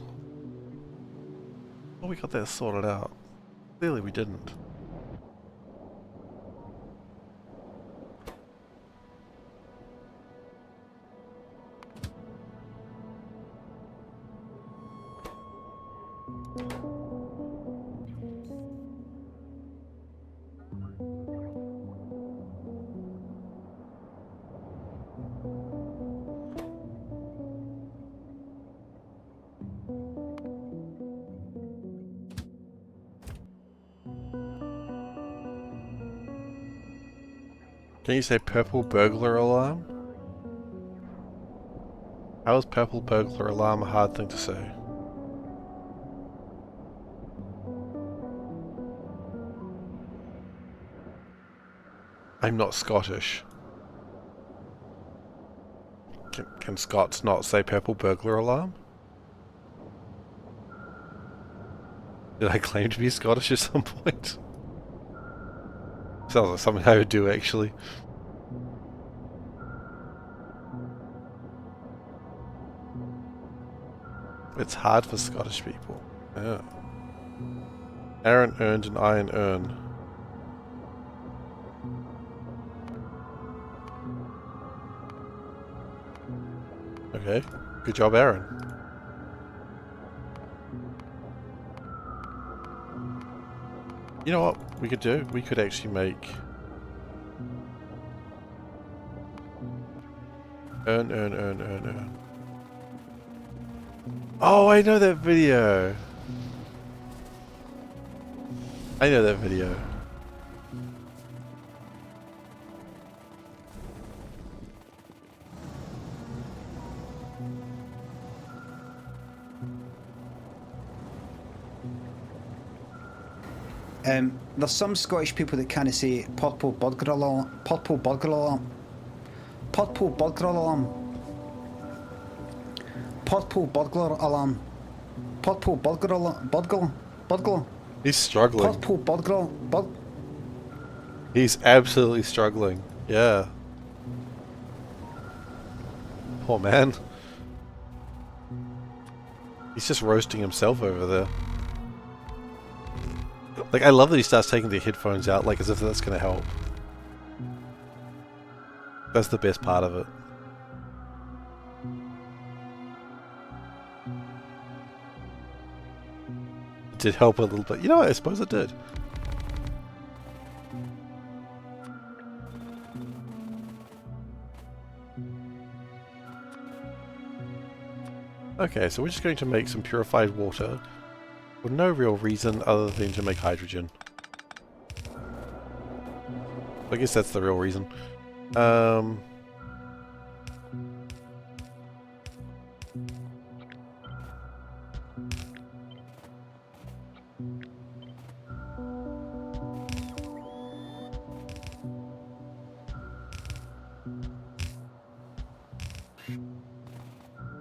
Oh, we got that sorted out. Clearly we didn't. Can you say purple burglar alarm? How is purple burglar alarm a hard thing to say? I'm not Scottish. Can Scots not say purple burglar alarm? Did I claim to be Scottish at some point? Sounds like something I would do, actually. It's hard for Scottish people. Yeah. Aaron earned an iron urn. Okay. Good job, Aaron. You know what we could do? We could actually make... Earn. Oh, I know that video! I know that video. There's some Scottish people that kind of say purple burglar alarm, purple burglar alarm, purple burglar alarm, purple burglar alarm, purple burglar alarm, burglar. He's struggling. Purple burglar, He's absolutely struggling. Yeah. Poor man. He's just roasting himself over there. Like, I love that he starts taking the headphones out, like, as if that's gonna help. That's the best part of it. It did help a little bit. You know what? I suppose it did. Okay, so we're just going to make some purified water for no real reason other than to make hydrogen. I guess that's the real reason.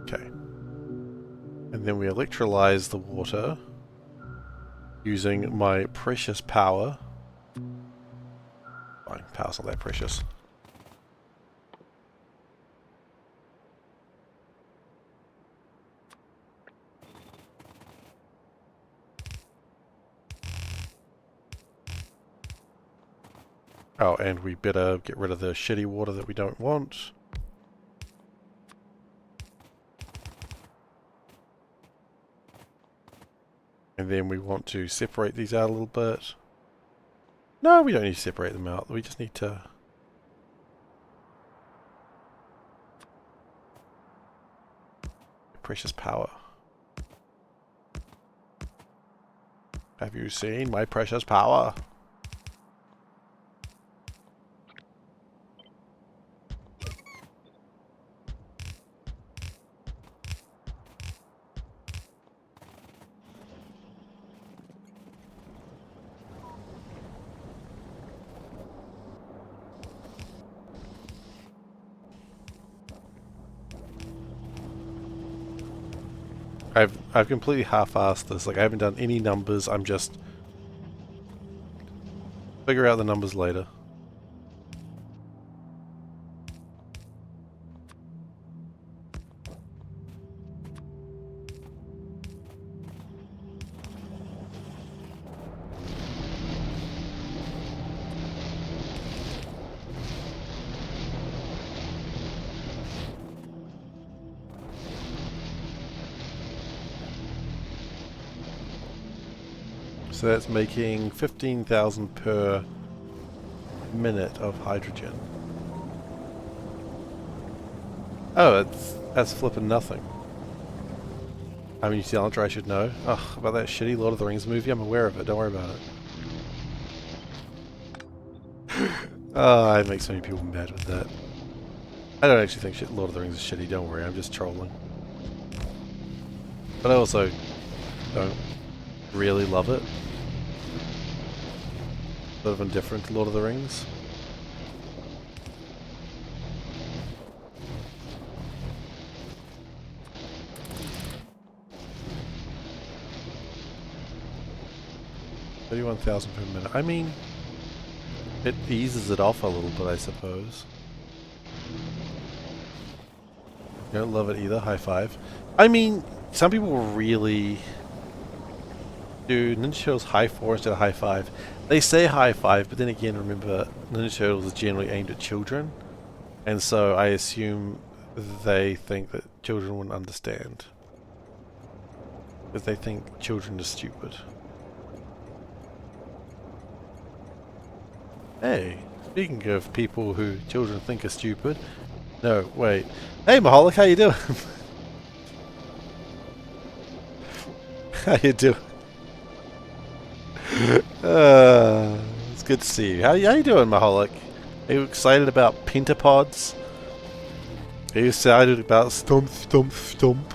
Okay. And then we electrolyze the water using my precious power. Fine, power's not that precious. Oh, and we better get rid of the shitty water that we don't want. And then we want to separate these out a little bit. No, we don't need to separate them out. We just need to... Precious power. Have you seen my precious power? I've completely half-assed this. Like, I haven't done any numbers. I'm just figure out the numbers later. So that's making 15,000 per minute of hydrogen. Oh, that's flipping nothing. I'm a New Zealander, I should know. Ugh, about that shitty Lord of the Rings movie, I'm aware of it, don't worry about it. Oh, I make so many people mad with that. I don't actually think Lord of the Rings is shitty, don't worry, I'm just trolling. But I also don't really love it. Sort of indifferent to Lord of the Rings. $31,000 per minute. I mean, it eases it off a little bit, I suppose. You don't love it either. High five. I mean, some people really do Ninja Turtles high 4 instead of high 5. They say high 5, but then again, remember, Ninja Turtles is generally aimed at children. And so I assume they think that children wouldn't understand. Because they think children are stupid. Hey, speaking of people who children think are stupid. No, wait. Hey Mahalik, how you doing? How you doing? It's good to see you. How you doing, Mahalik? Are you excited about pentapods? Are you excited about stomp, stomp, stomp?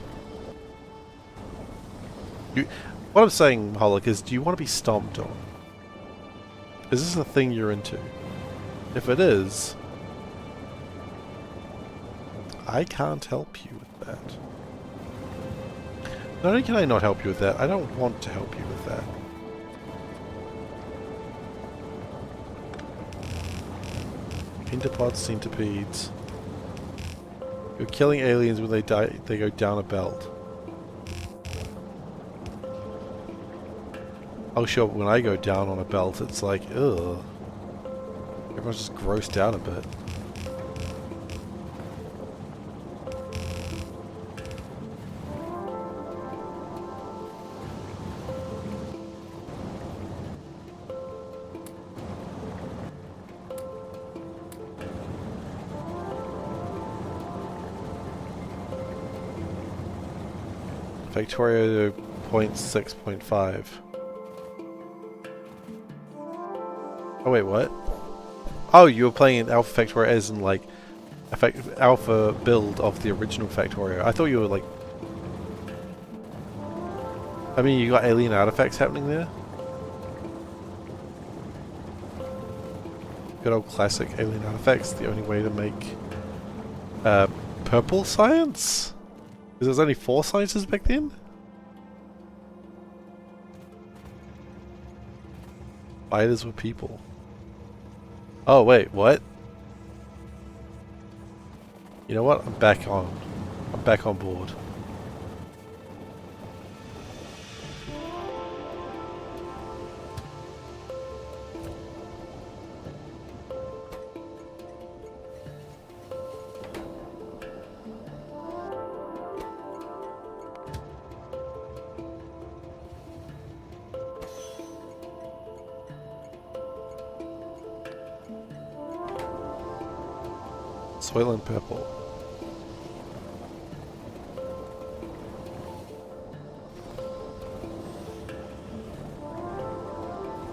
What I'm saying, Mahalik, is do you want to be stomped on? Is this a thing you're into? If it is, I can't help you with that. Not only can I not help you with that, I don't want to help you with that. Pentapods, centipedes. You're killing aliens when they die. They go down a belt. Oh sure, when I go down on a belt, it's like, ugh. Everyone's just grossed out a bit. Factorio 0.6.5. Oh wait, what? Oh, you were playing an Alpha Factorio as in like a alpha build of the original Factorio. I thought you were like... I mean, you got alien artifacts happening there? Good old classic alien artifacts, the only way to make purple science? Because there's only 4 sciences back then? Spiders were people. Oh wait, what? You know what? I'm back on board. Soylent Purple.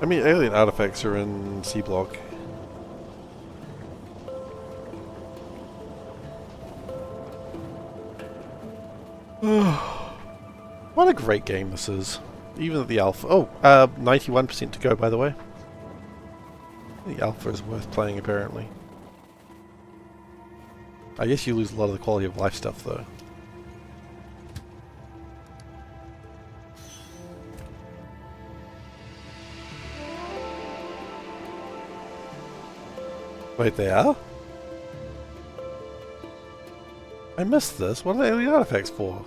I mean, alien artifacts are in Seablock. What a great game this is. Even at the alpha. Oh, 91% to go, by the way. The alpha is worth playing, apparently. I guess you lose a lot of the quality of life stuff, though. Wait, they are? I missed this. What are the alien artifacts for?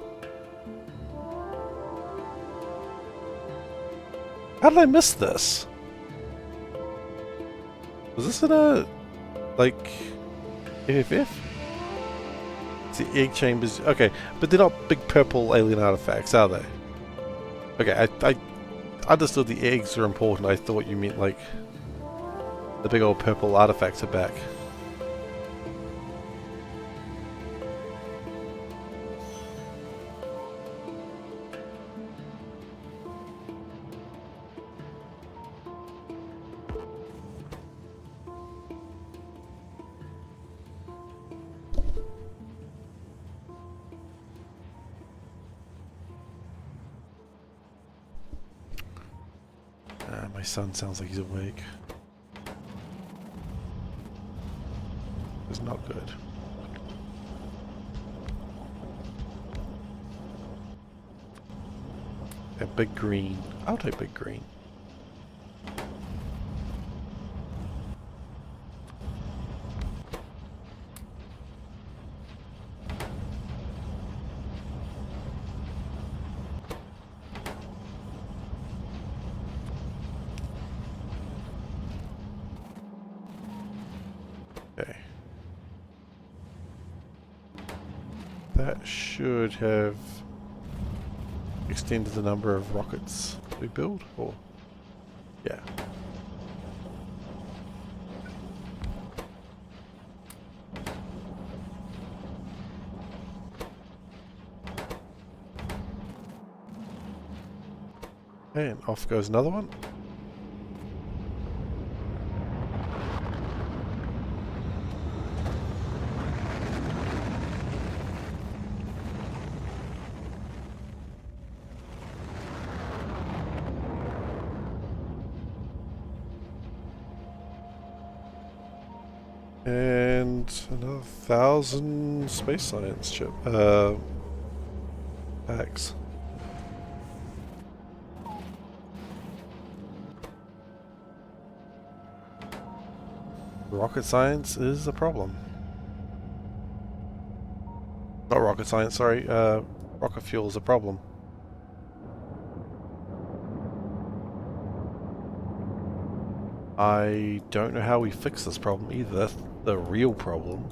How did I miss this? Was this in a... like... FFF? It's the egg chambers... Okay, but they're not big purple alien artifacts, are they? Okay, I understood the eggs are important. I thought you meant, like... the big old purple artifacts are back. My son sounds like he's awake. It's not good. A big green. I'll take big green. Okay. That should have extended the number of rockets we build, or yeah. And off goes another one. And another 1,000 space science chip packs. Rocket science is a problem. Not rocket science, sorry. Rocket fuel is a problem. I don't know how we fix this problem either. That's the real problem.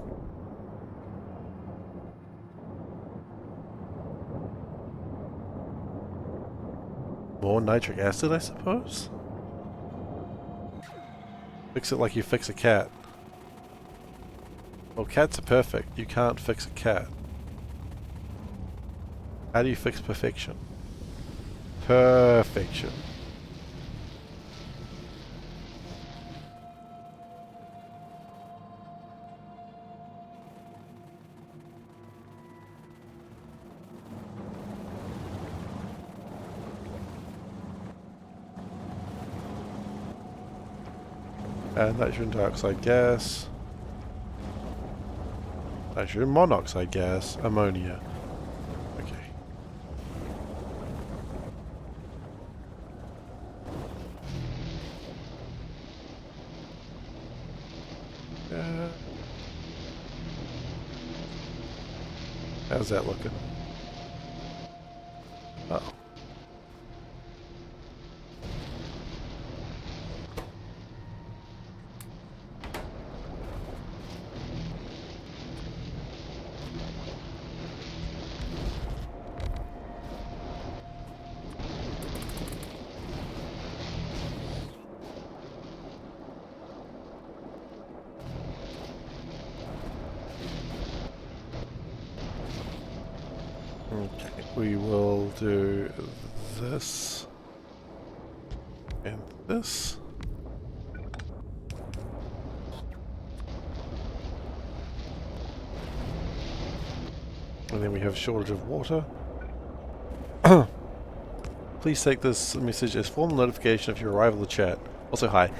More nitric acid, I suppose? Fix it like you fix a cat. Well, cats are perfect. You can't fix a cat. How do you fix perfection? Perfection. Nitrogen dioxide gas, nitrogen monoxide gas, ammonia. Okay. How's that looking? Oh. Okay, we will do this and this. And then we have shortage of water. Please take this message as formal notification of your arrival to chat. Also, hi.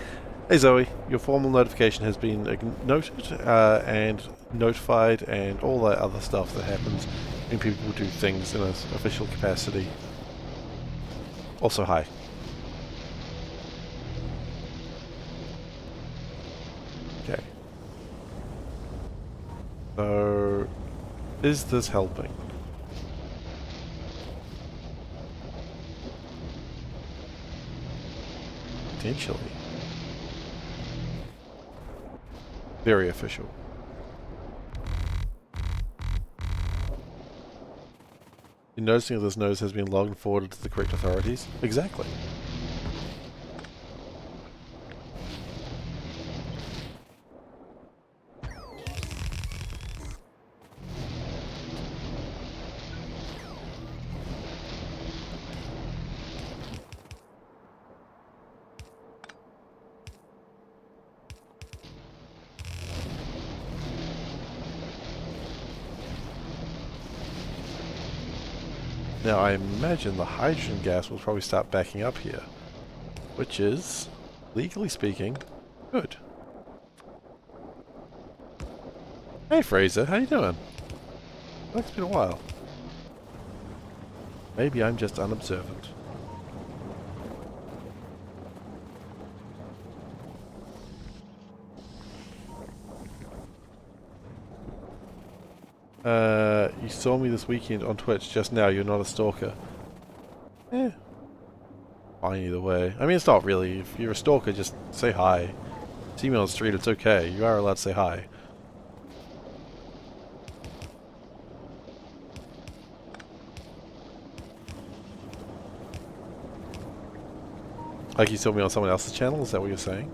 Hey Zoe, your formal notification has been noted and notified and all that other stuff that happens when people do things in an official capacity. Also, hi. Okay. So, is this helping? Potentially. Very official. In noticing that this notice has been logged and forwarded to the correct authorities? Exactly. Now I imagine the hydrogen gas will probably start backing up here, which is, legally speaking, good. Hey Fraser, how you doing? It's been a while. Maybe I'm just unobservant. You saw me this weekend on Twitch just now, you're not a stalker. Eh. Fine either way. I mean, it's not really. If you're a stalker, just say hi. See me on the street, it's okay. You are allowed to say hi. Like you saw me on someone else's channel, is that what you're saying?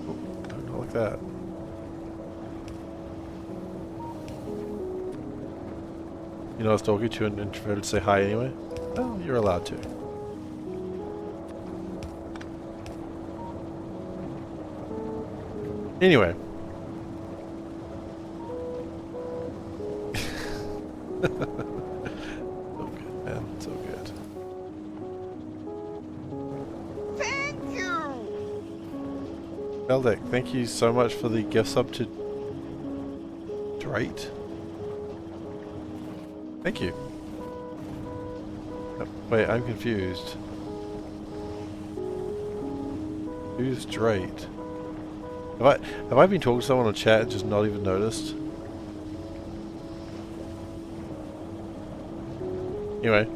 Oh, no, not like that. You're not a stalker, to an introverted to say hi anyway? Well, you're allowed to. Anyway. So good, man. So good. Thank you! Beldek, thank you so much for the gift sub to Drake. Thank you. Wait, I'm confused. Who's Drake? Have I been talking to someone on chat and just not even noticed? Anyway,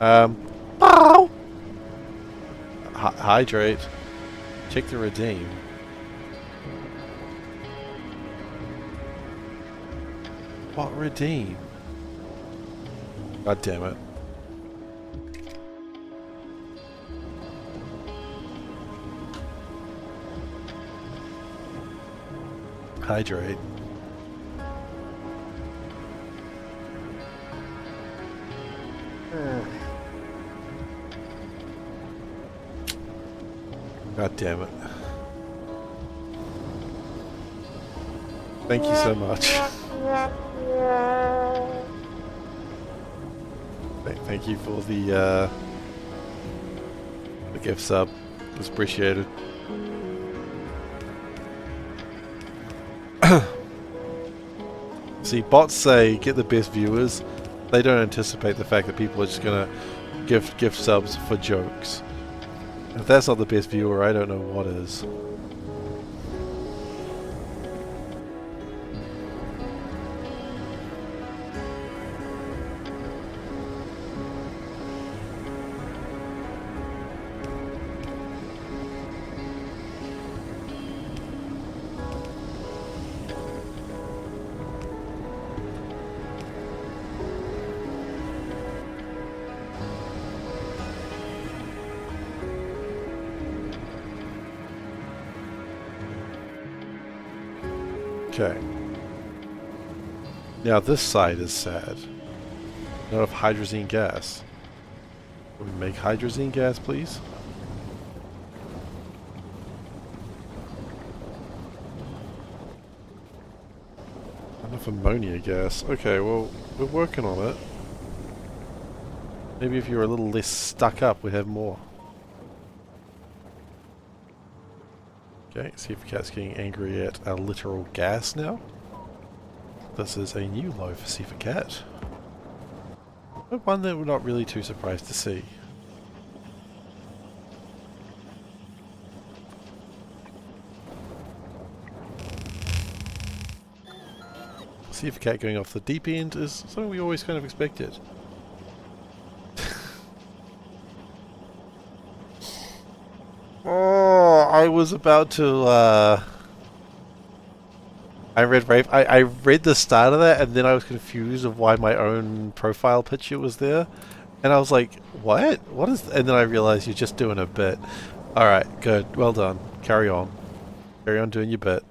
Ow! Hydrate. Check the redeem. What redeem? God damn it. Hydrate. God damn it. Thank you so much. Thank you for the gift sub. It's appreciated. See, bots say get the best viewers. They don't anticipate the fact that people are just gonna gift subs for jokes. If that's not the best viewer, I don't know what is. Okay. Now this side is sad. Not enough hydrazine gas. Can we make hydrazine gas, please? Not enough ammonia gas. Okay, well, we're working on it. Maybe if you were a little less stuck up, we'd have more. Okay, see if Cat's getting angry at our literal gas now. This is a new low for SeiferKatt. But one that we're not really too surprised to see. SeiferKatt going off the deep end is something we always kind of expected. Oh, I was about to, I read the start of that and then I was confused of why my own profile picture was there. And I was like, what? What is... And then I realized you're just doing a bit. Alright, good. Well done. Carry on. Carry on doing your bit.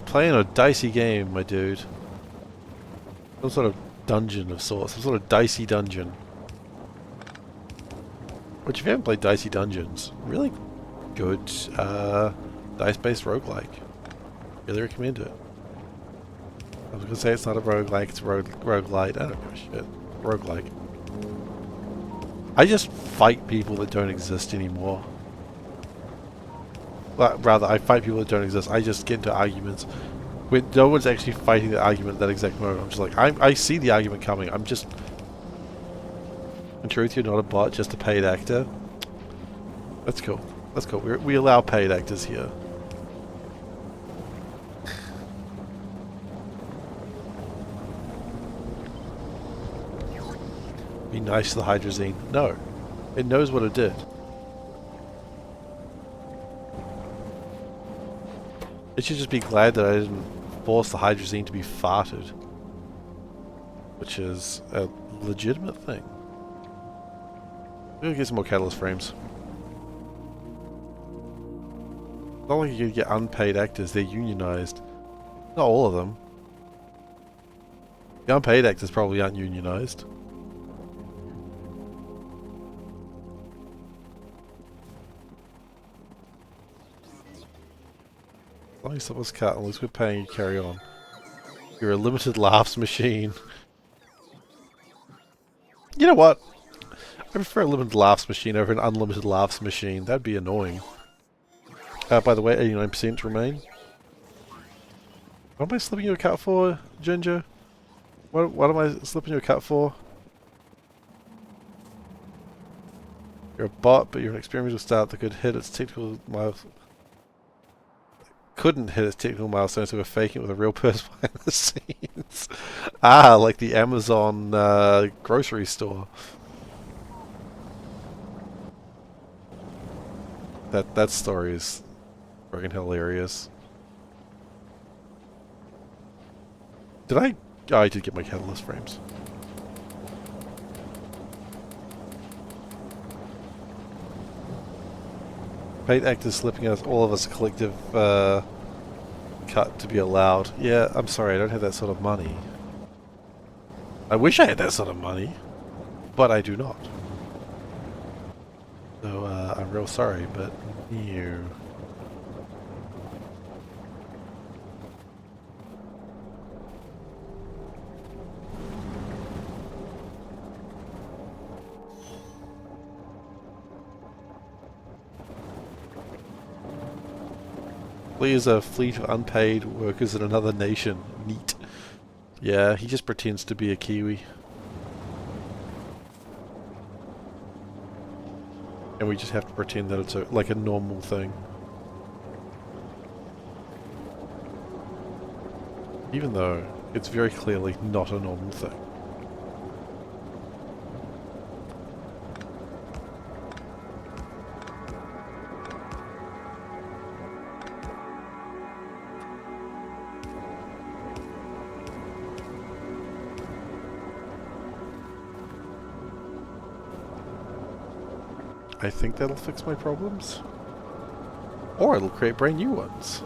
Playing a dicey game, my dude. Some sort of dungeon of sorts. Some sort of dicey dungeon. Which, if you haven't played Dicey Dungeons, really good dice-based roguelike. Really recommend it. I was going to say it's not a roguelike, it's a roguelite. I don't give a shit. Roguelike. I just fight people that don't exist anymore. Well, rather, I fight people that don't exist. I just get into arguments when no one's actually fighting the argument at that exact moment. I'm just like, I see the argument coming. I'm just... In truth, you're not a bot, just a paid actor. That's cool. That's cool. We allow paid actors here. Be nice to the hydrazine. No. It knows what it did. It should just be glad that I didn't force the hydrazine to be farted. Which is a legitimate thing. We're gonna get some more catalyst frames. Not like you could get unpaid actors, they're unionized. Not all of them. The unpaid actors probably aren't unionized. As long as someone's cut, at least we're paying you to carry on. You're a limited laughs machine. You know what? I prefer a limited laughs machine over an unlimited laughs machine. That'd be annoying. By the way, 89% remain. What am I slipping you a cut for, Ginger? What am I slipping you a cut for? You're a bot, but you're an experimental start that could hit its technical milestones. Couldn't hit its technical milestones, so we're faking it with a real person behind the scenes. Ah, like the Amazon grocery store. That story is freaking hilarious. Did I? Oh, I did get my catalyst frames. Paid actors slipping us, all of us a collective cut to be allowed. Yeah, I'm sorry, I don't have that sort of money. I wish I had that sort of money, but I do not. So, I'm real sorry, but no. Please, a fleet of unpaid workers in another nation. Neat. Yeah, he just pretends to be a Kiwi. And we just have to pretend that it's like a normal thing. Even though it's very clearly not a normal thing. I think that'll fix my problems. Or it'll create brand new ones.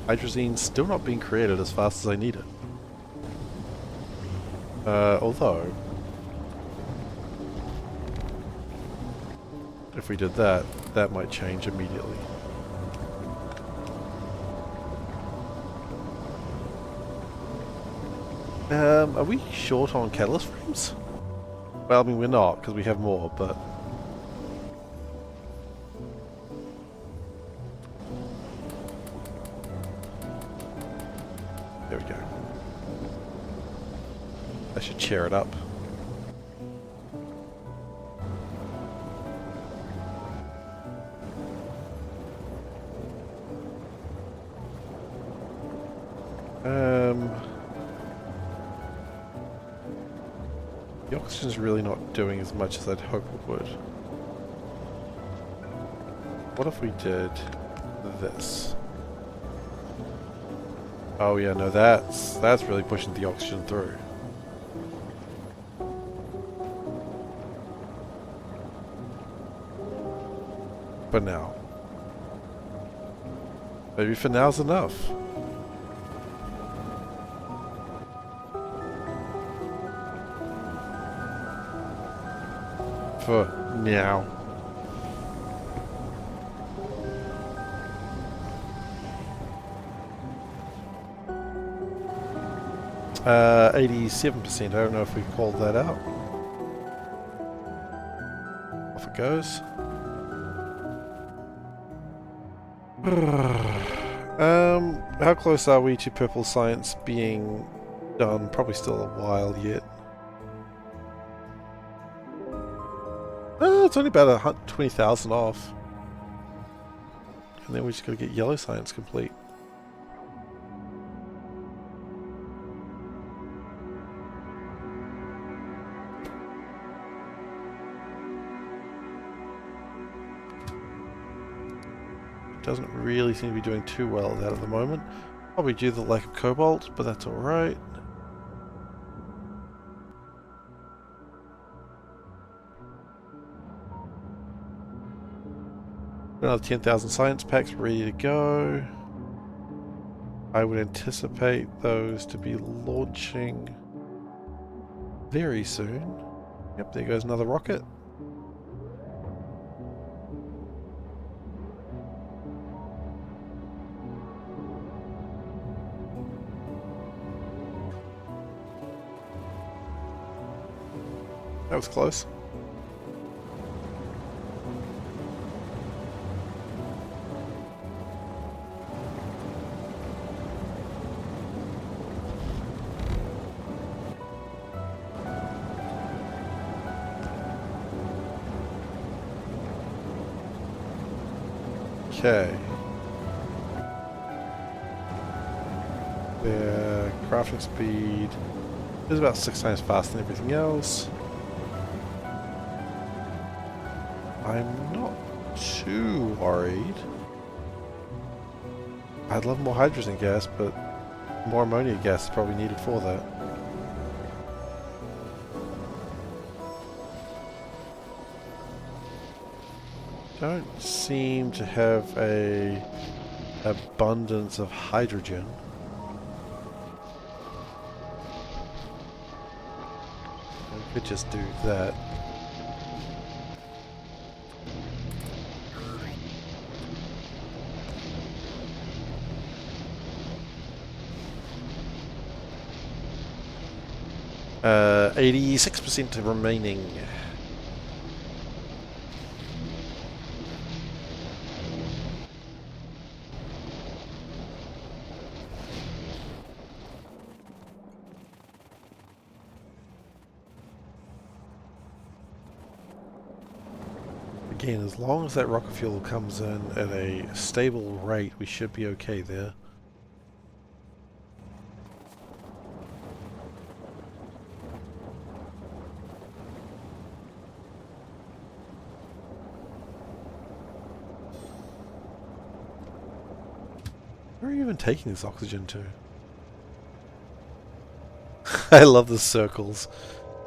Hydrazine's still not being created as fast as I need it. Although, if we did that, that might change immediately. Are we short on catalyst frames? Well, I mean, we're not, because we have more, but... There we go. I should cheer it up. The oxygen's really not doing as much as I'd hope it would. What if we did this? Oh yeah, no, that's really pushing the oxygen through. For now. Maybe for now's enough. For now. 87%. I don't know if we called that out. Off it goes. How close are we to purple science being done? Probably still a while yet. It's only about 20,000 off. And then we just gotta get yellow science complete. Doesn't really seem to be doing too well with that at the moment. Probably due to the lack of cobalt, but that's alright. Another 10,000 science packs ready to go. I would anticipate those to be launching very soon. Yep, there goes another rocket. That was close. Okay. The crafting speed is about 6 times faster than everything else. I'm not too worried. I'd love more hydrogen gas, but more ammonia gas is probably needed for that. Don't seem to have a abundance of hydrogen. I could just do that. 86% remaining. Again, as long as that rocket fuel comes in at a stable rate, we should be okay there. Where are you even taking this oxygen to? I love the circles.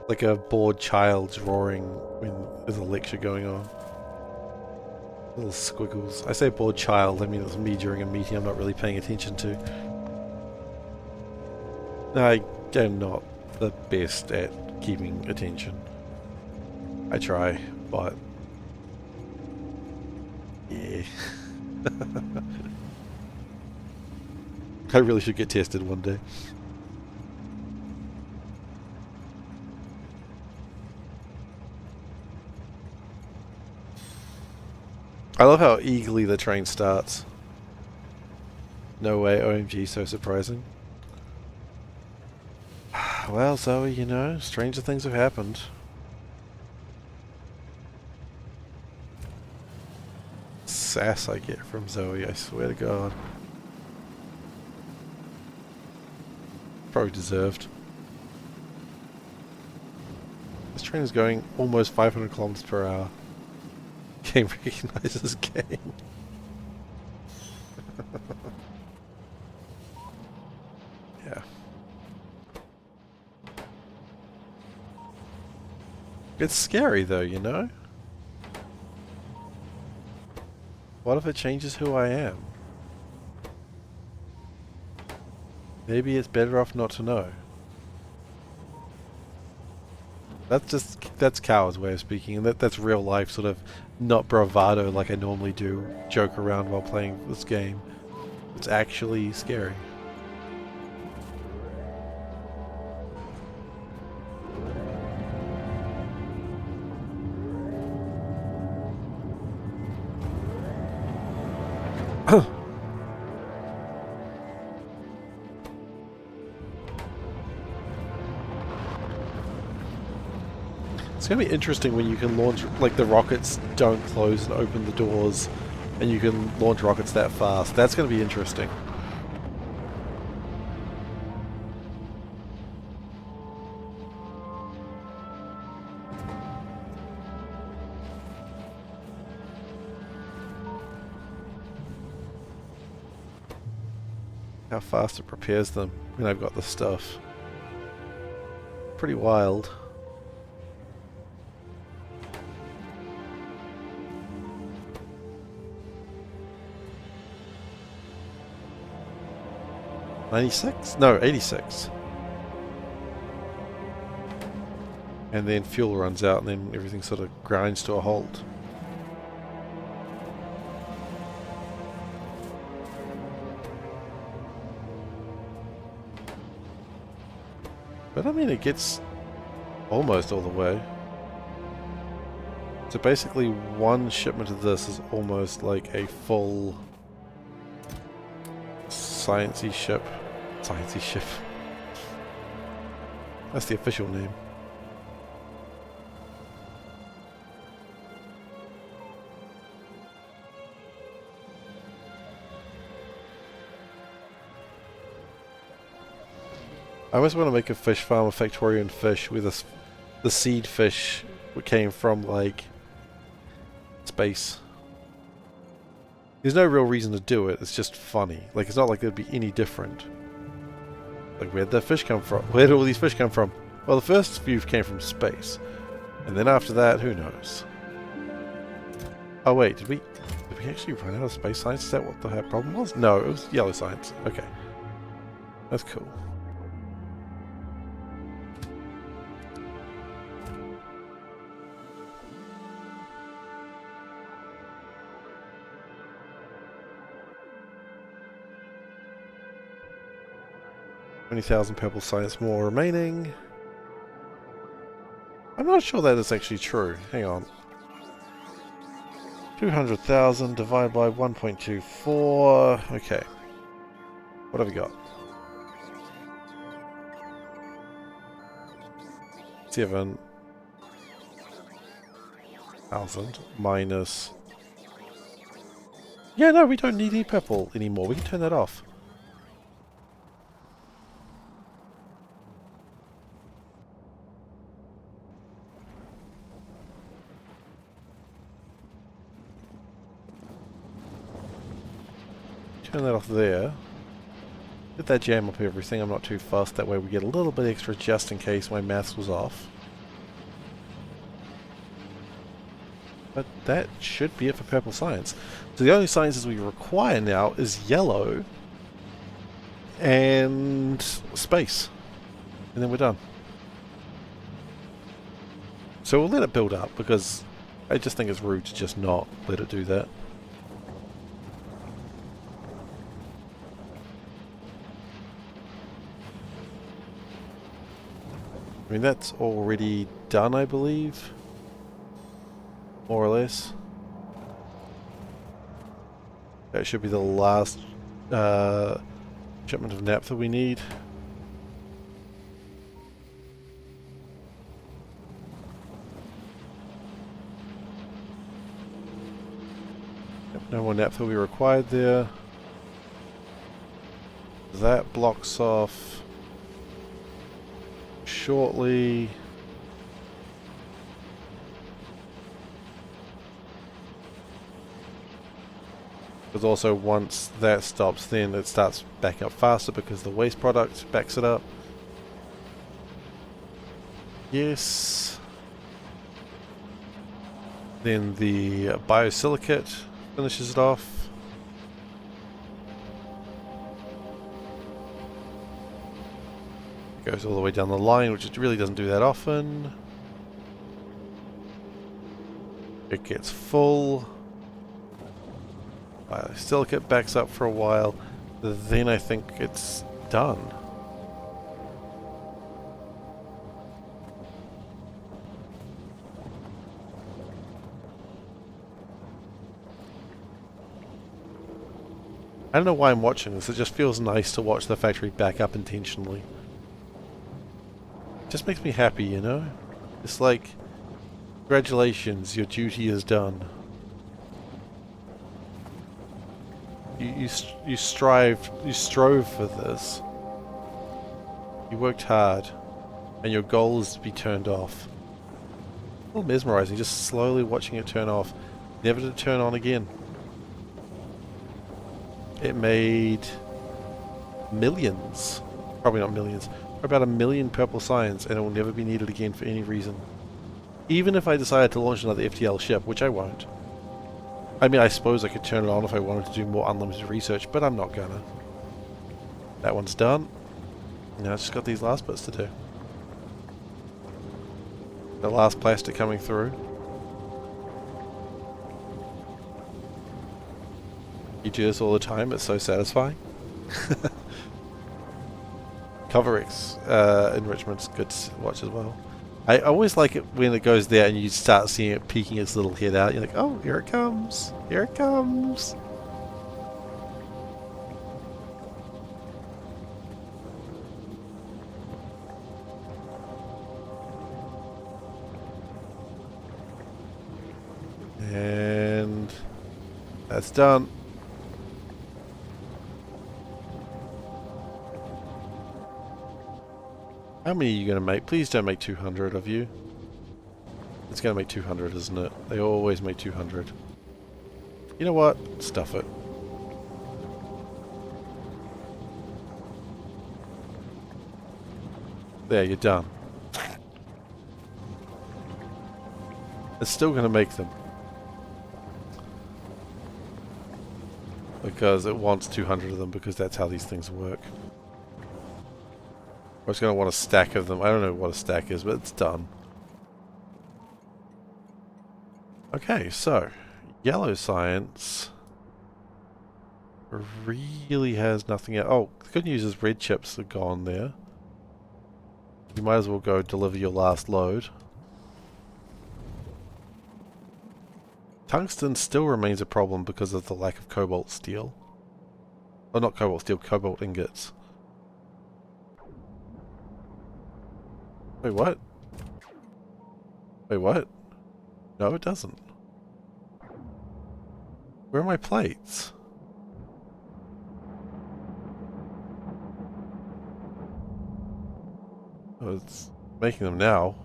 Like a bored child drawing when there's a lecture going on. Little squiggles. I say bored child, I mean it's me during a meeting I'm not really paying attention to. I am not the best at keeping attention. I try, but yeah. I really should get tested one day. I love how eagerly the train starts. No way, OMG, so surprising. Well, Zoe, you know, stranger things have happened. Sass I get from Zoe, I swear to God. Probably deserved. This train is going almost 500 kilometers per hour. Game recognizes game. Yeah. It's scary though, you know? What if it changes who I am? Maybe it's better off not to know. That's Coward's way of speaking, and that's real life, sort of not bravado like I normally do, joke around while playing this game. It's actually scary. It's going to be interesting when you can launch, like the rockets don't close and open the doors, and you can launch rockets that fast. That's going to be interesting. How fast it prepares them when I've got the stuff. Pretty wild. $96? No, 86. And then fuel runs out and then everything sort of grinds to a halt. But I mean, it gets almost all the way. So basically one shipment of this is almost like a full sciencey ship. Sciencey ship. That's the official name. I always want to make a fish farm of Factorio fish where the seed fish came from like space. There's no real reason to do it, it's just funny. Like, it's not like it'd be any different. Like, where'd the fish come from? Where did all these fish come from? Well, the first few came from space. And then after that, who knows? Oh wait, did we actually run out of space science? Is that what the problem was? No, it was yellow science. Okay. That's cool. $20,000 purple science more remaining. I'm not sure that is actually true. Hang on. 200,000 divided by 1.24. Okay. What have we got? 7,000 minus... Yeah, no, we don't need e-purple anymore. We can turn that off. Turn that off there. Get that jam up everything. I'm not too fussed. That way we get a little bit extra just in case my maths was off. But that should be it for purple science. So the only sciences we require now is yellow and space. And then we're done. So we'll let it build up because I just think it's rude to just not let it do that. I mean, that's already done, I believe. More or less. That should be the last shipment of naphtha we need. Yep, no more naphtha will be required there. That blocks off shortly. Because also once that stops, then it starts backing up faster because the waste product backs it up. Yes. Then the biosilicate finishes it off. It goes all the way down the line, which it really doesn't do that often. It gets full. Silicate backs up for a while, then I think it's done. I don't know why I'm watching this, it just feels nice to watch the factory back up intentionally. It just makes me happy, you know? It's like, congratulations, your duty is done. You strove for this. You worked hard, and your goal is to be turned off. A little mesmerizing, just slowly watching it turn off, never to turn on again. It made millions, probably not millions, about 1 million purple signs, and it will never be needed again for any reason. Even if I decided to launch another FTL ship, which I won't. I mean, I suppose I could turn it on if I wanted to do more unlimited research, but I'm not gonna. That one's done. Now I've just got these last bits to do. The last plastic coming through. You do this all the time, it's so satisfying. Coverex enrichment's good to watch as well. I always like it when it goes there and you start seeing it peeking its little head out. You're like, oh, here it comes. Here it comes. And that's done. How many are you going to make? Please don't make 200 of you. It's going to make 200, isn't it? They always make 200. You know what? Stuff it. There, you're done. It's still going to make them. Because it wants 200 of them, because that's how these things work. Or it's going to want a stack of them. I don't know what a stack is, but it's done. Okay, so yellow science really has nothing else. Oh, the good news is red chips are gone there. You might as well go deliver your last load. Tungsten still remains a problem because of the lack of cobalt steel. Oh, not cobalt steel, cobalt ingots. Wait, what? Wait, what? No, it doesn't. Where are my plates? Oh, it's making them now.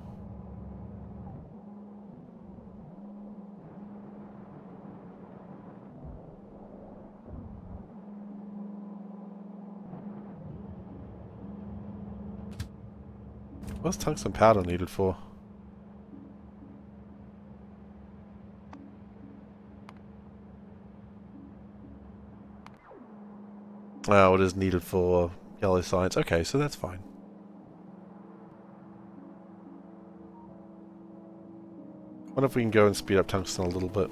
What's tungsten powder needed for? Oh, it is needed for yellow science. Okay, so that's fine. Wonder if we can go and speed up tungsten a little bit.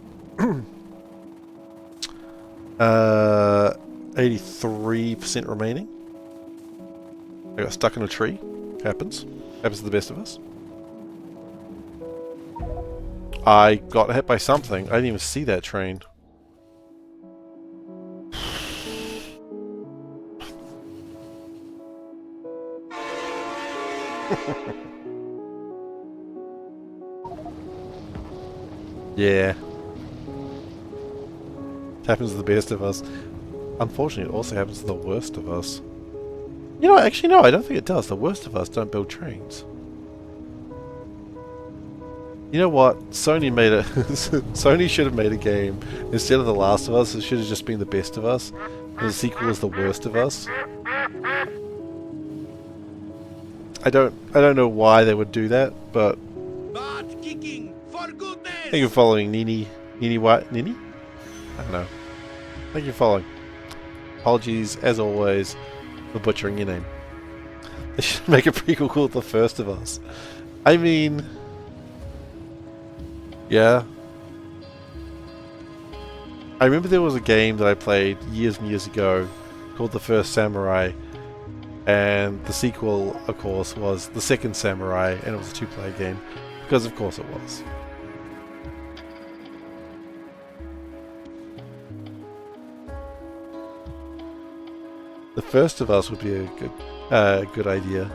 83% remaining. I got stuck in a tree. Happens. Happens to the best of us. I got hit by something. I didn't even see that train. Yeah. It happens to the best of us. Unfortunately, it also happens to the worst of us. You know, actually, no, I don't think it does. The worst of us don't build trains. You know what? Sony made it. Sony should have made a game instead of The Last of Us. It should have just been The Best of Us. And the sequel is The Worst of Us. I don't know why they would do that, but thank you for following Nini. Nini what? Nini? I don't know. Thank you for following. Apologies, as always, for butchering your name. They should make a prequel called The First of Us. I mean... yeah. I remember there was a game that I played years and years ago called The First Samurai. And the sequel, of course, was The Second Samurai, and it was a two-player game. Because of course it was. The First of Us would be a good idea.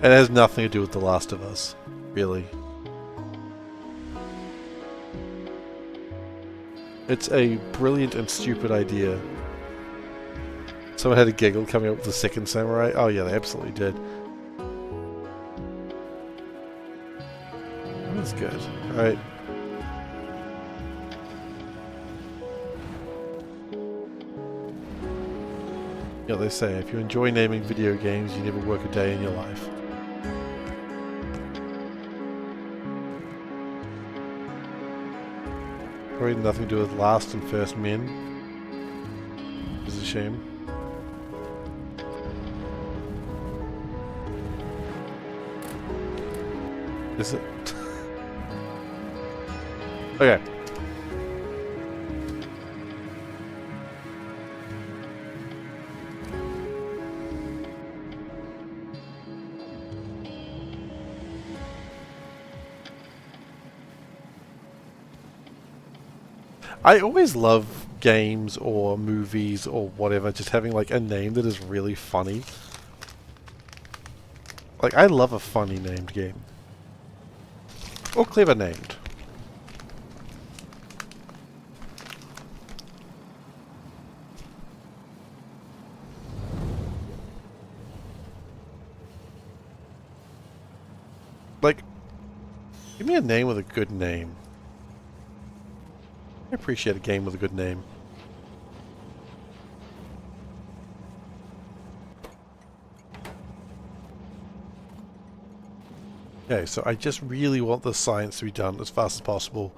And it has nothing to do with The Last of Us, really. It's a brilliant and stupid idea. Someone had a giggle coming up with The Second Samurai. Oh yeah, they absolutely did. That's good. Alright. Yeah, they say, if you enjoy naming video games, you never work a day in your life. Probably nothing to do with Last and First Men. It's a shame. Is it? Okay. I always love games or movies or whatever just having like a name that is really funny. Like, I love a funny named game. Or clever named. Like, give me a name with a good name. I appreciate a game with a good name. Okay, so I just really want this science to be done as fast as possible.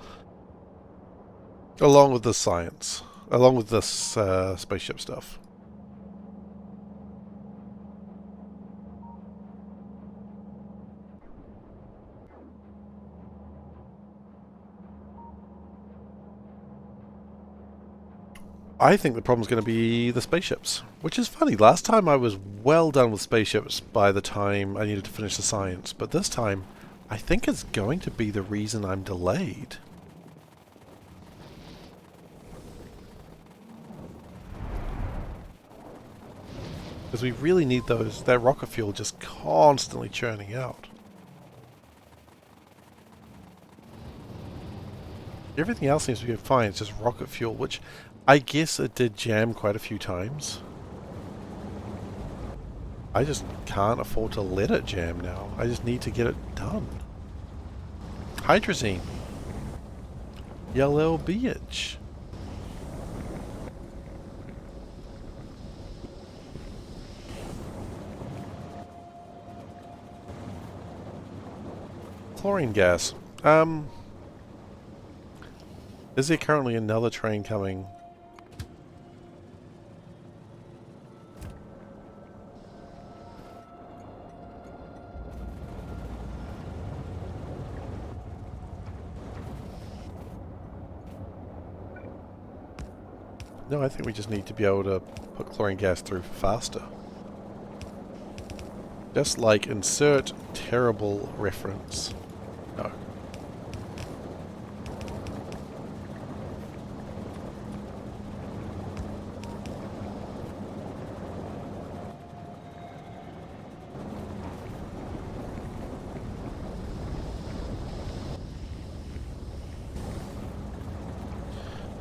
Along with this science. Along with this spaceship stuff. I think the problem's going to be the spaceships. Which is funny, last time I was well done with spaceships by the time I needed to finish the science, but this time I think it's going to be the reason I'm delayed. Because we really need that rocket fuel just constantly churning out. Everything else seems to be fine, it's just rocket fuel, which I guess it did jam quite a few times. I just can't afford to let it jam now. I just need to get it done. Hydrazine. Yellow beach. Chlorine gas. Is there currently another train coming? No, I think we just need to be able to put chlorine gas through faster. Just like insert terrible reference. No.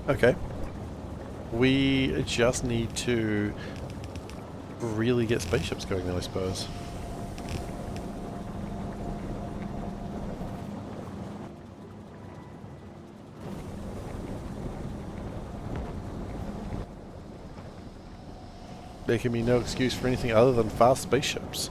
Okay. We just need to really get spaceships going then, I suppose. There can be no excuse for anything other than fast spaceships.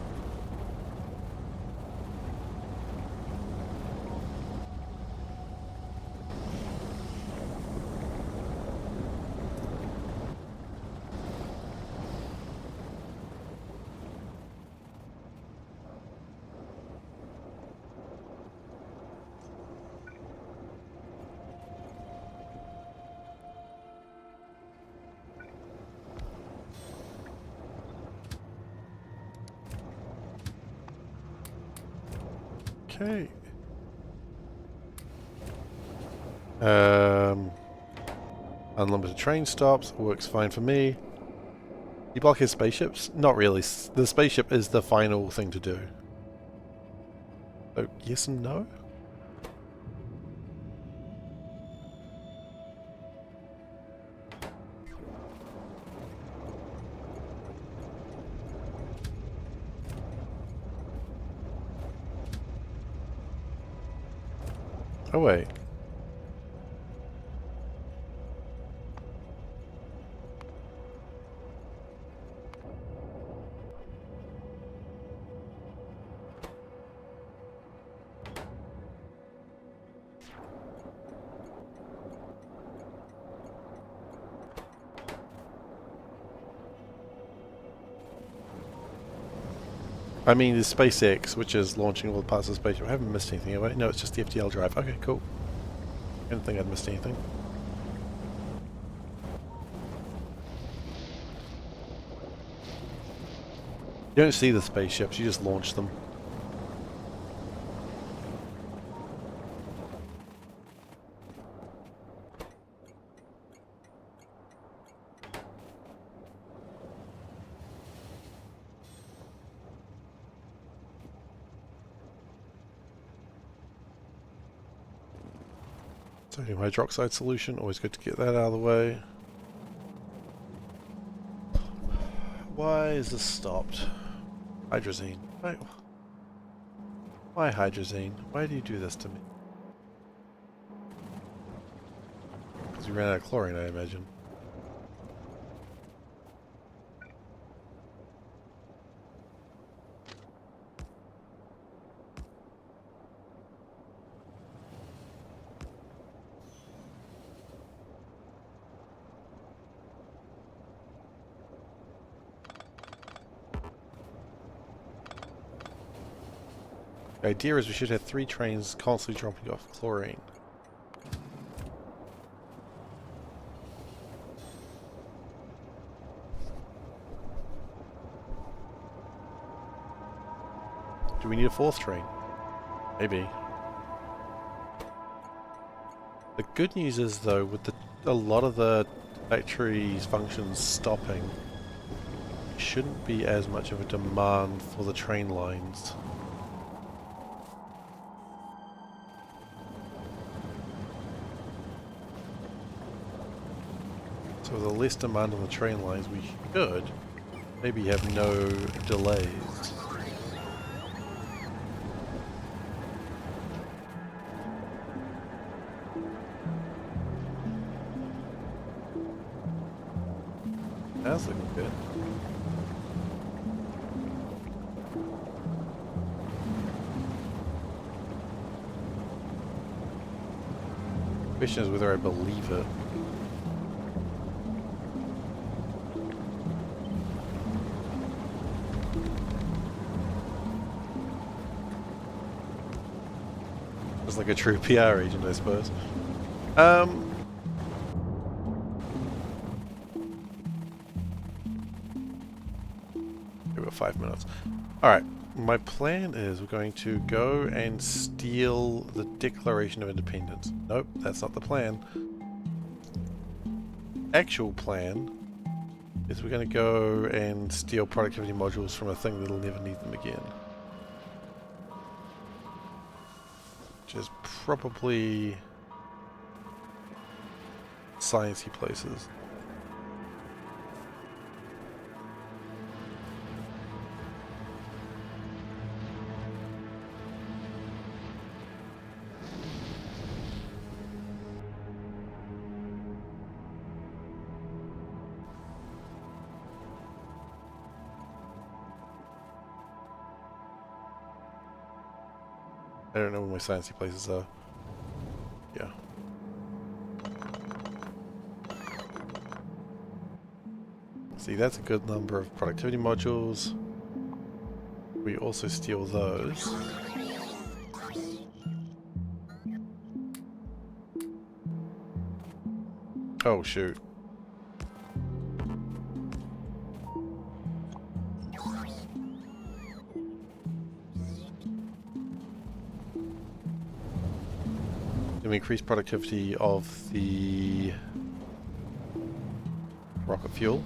Okay. Unlimited train stops works fine for me. You block his spaceships? Not really. The spaceship is the final thing to do. So yes and no? Oh wait. I mean, the SpaceX, which is launching all the parts of the spaceship. I haven't missed anything, have I? No, it's just the FTL drive. Okay, cool. I didn't think I'd missed anything. You don't see the spaceships, you just launch them. Sodium hydroxide solution, always good to get that out of the way. Why is this stopped? Hydrazine. Why hydrazine? Why do you do this to me? Because we ran out of chlorine, I imagine. The idea is we should have 3 trains constantly dropping off chlorine. Do we need a 4th train? Maybe. The good news is though, with a lot of the factory's functions stopping, there shouldn't be as much of a demand for the train lines. So with the less demand on the train lines, we should maybe have no delays. That's looking good. Question is whether I believe it. It's like a true PR agent, I suppose. got 5 minutes. Alright, my plan is we're going to go and steal the Declaration of Independence. Nope, that's not the plan. Actual plan is we're going to go and steal productivity modules from a thing that'll never need them again. Which is probably sciencey places. I don't know where my sciencey places are. Yeah. See, that's a good number of productivity modules. We also steal those. Oh, shoot. Then we increase productivity of the rocket fuel.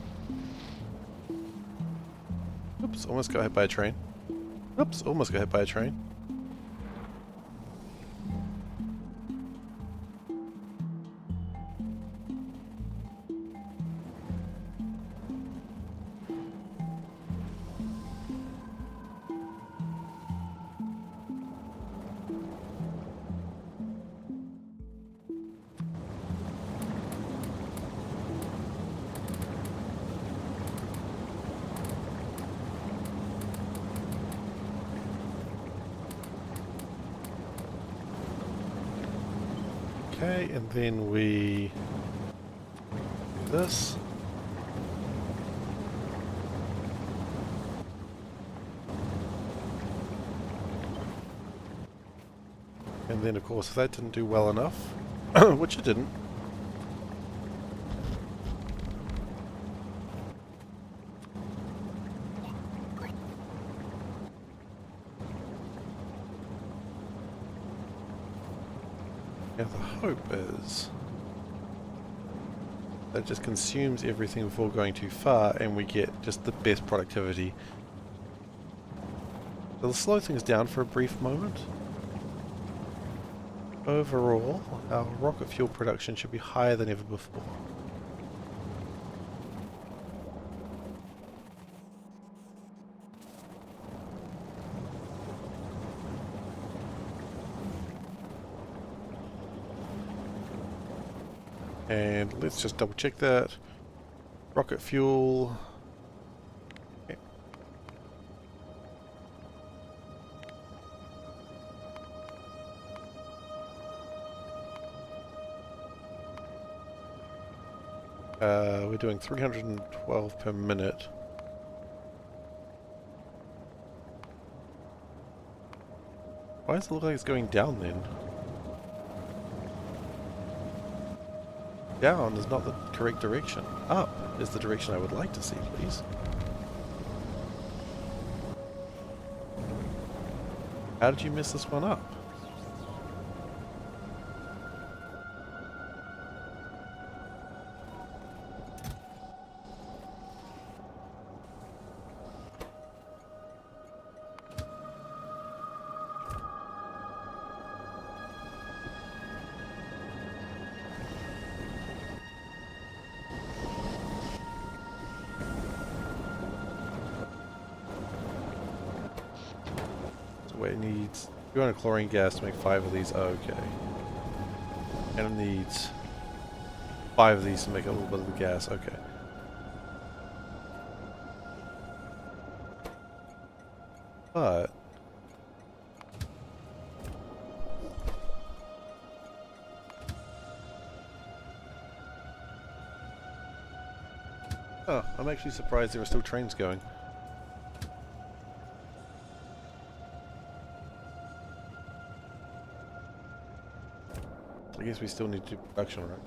Oops, almost got hit by a train. Oops, almost got hit by a train. Okay, and then we do this. And then of course if that didn't do well enough, which it didn't, now the hope is that it just consumes everything before going too far and we get just the best productivity. It'll slow things down for a brief moment. Overall, our rocket fuel production should be higher than ever before. And let's just double check that. Rocket fuel. Okay. We're doing 312 per minute. Why does it look like it's going down then? Down is not the correct direction. Up is the direction I would like to see, please. How did you mess this one up? It needs 200 chlorine gas to make 5 of these. Oh, okay. And it needs 5 of these to make a little bit of the gas. Okay. But oh, I'm actually surprised there are still trains going. I guess we still need to do production, right?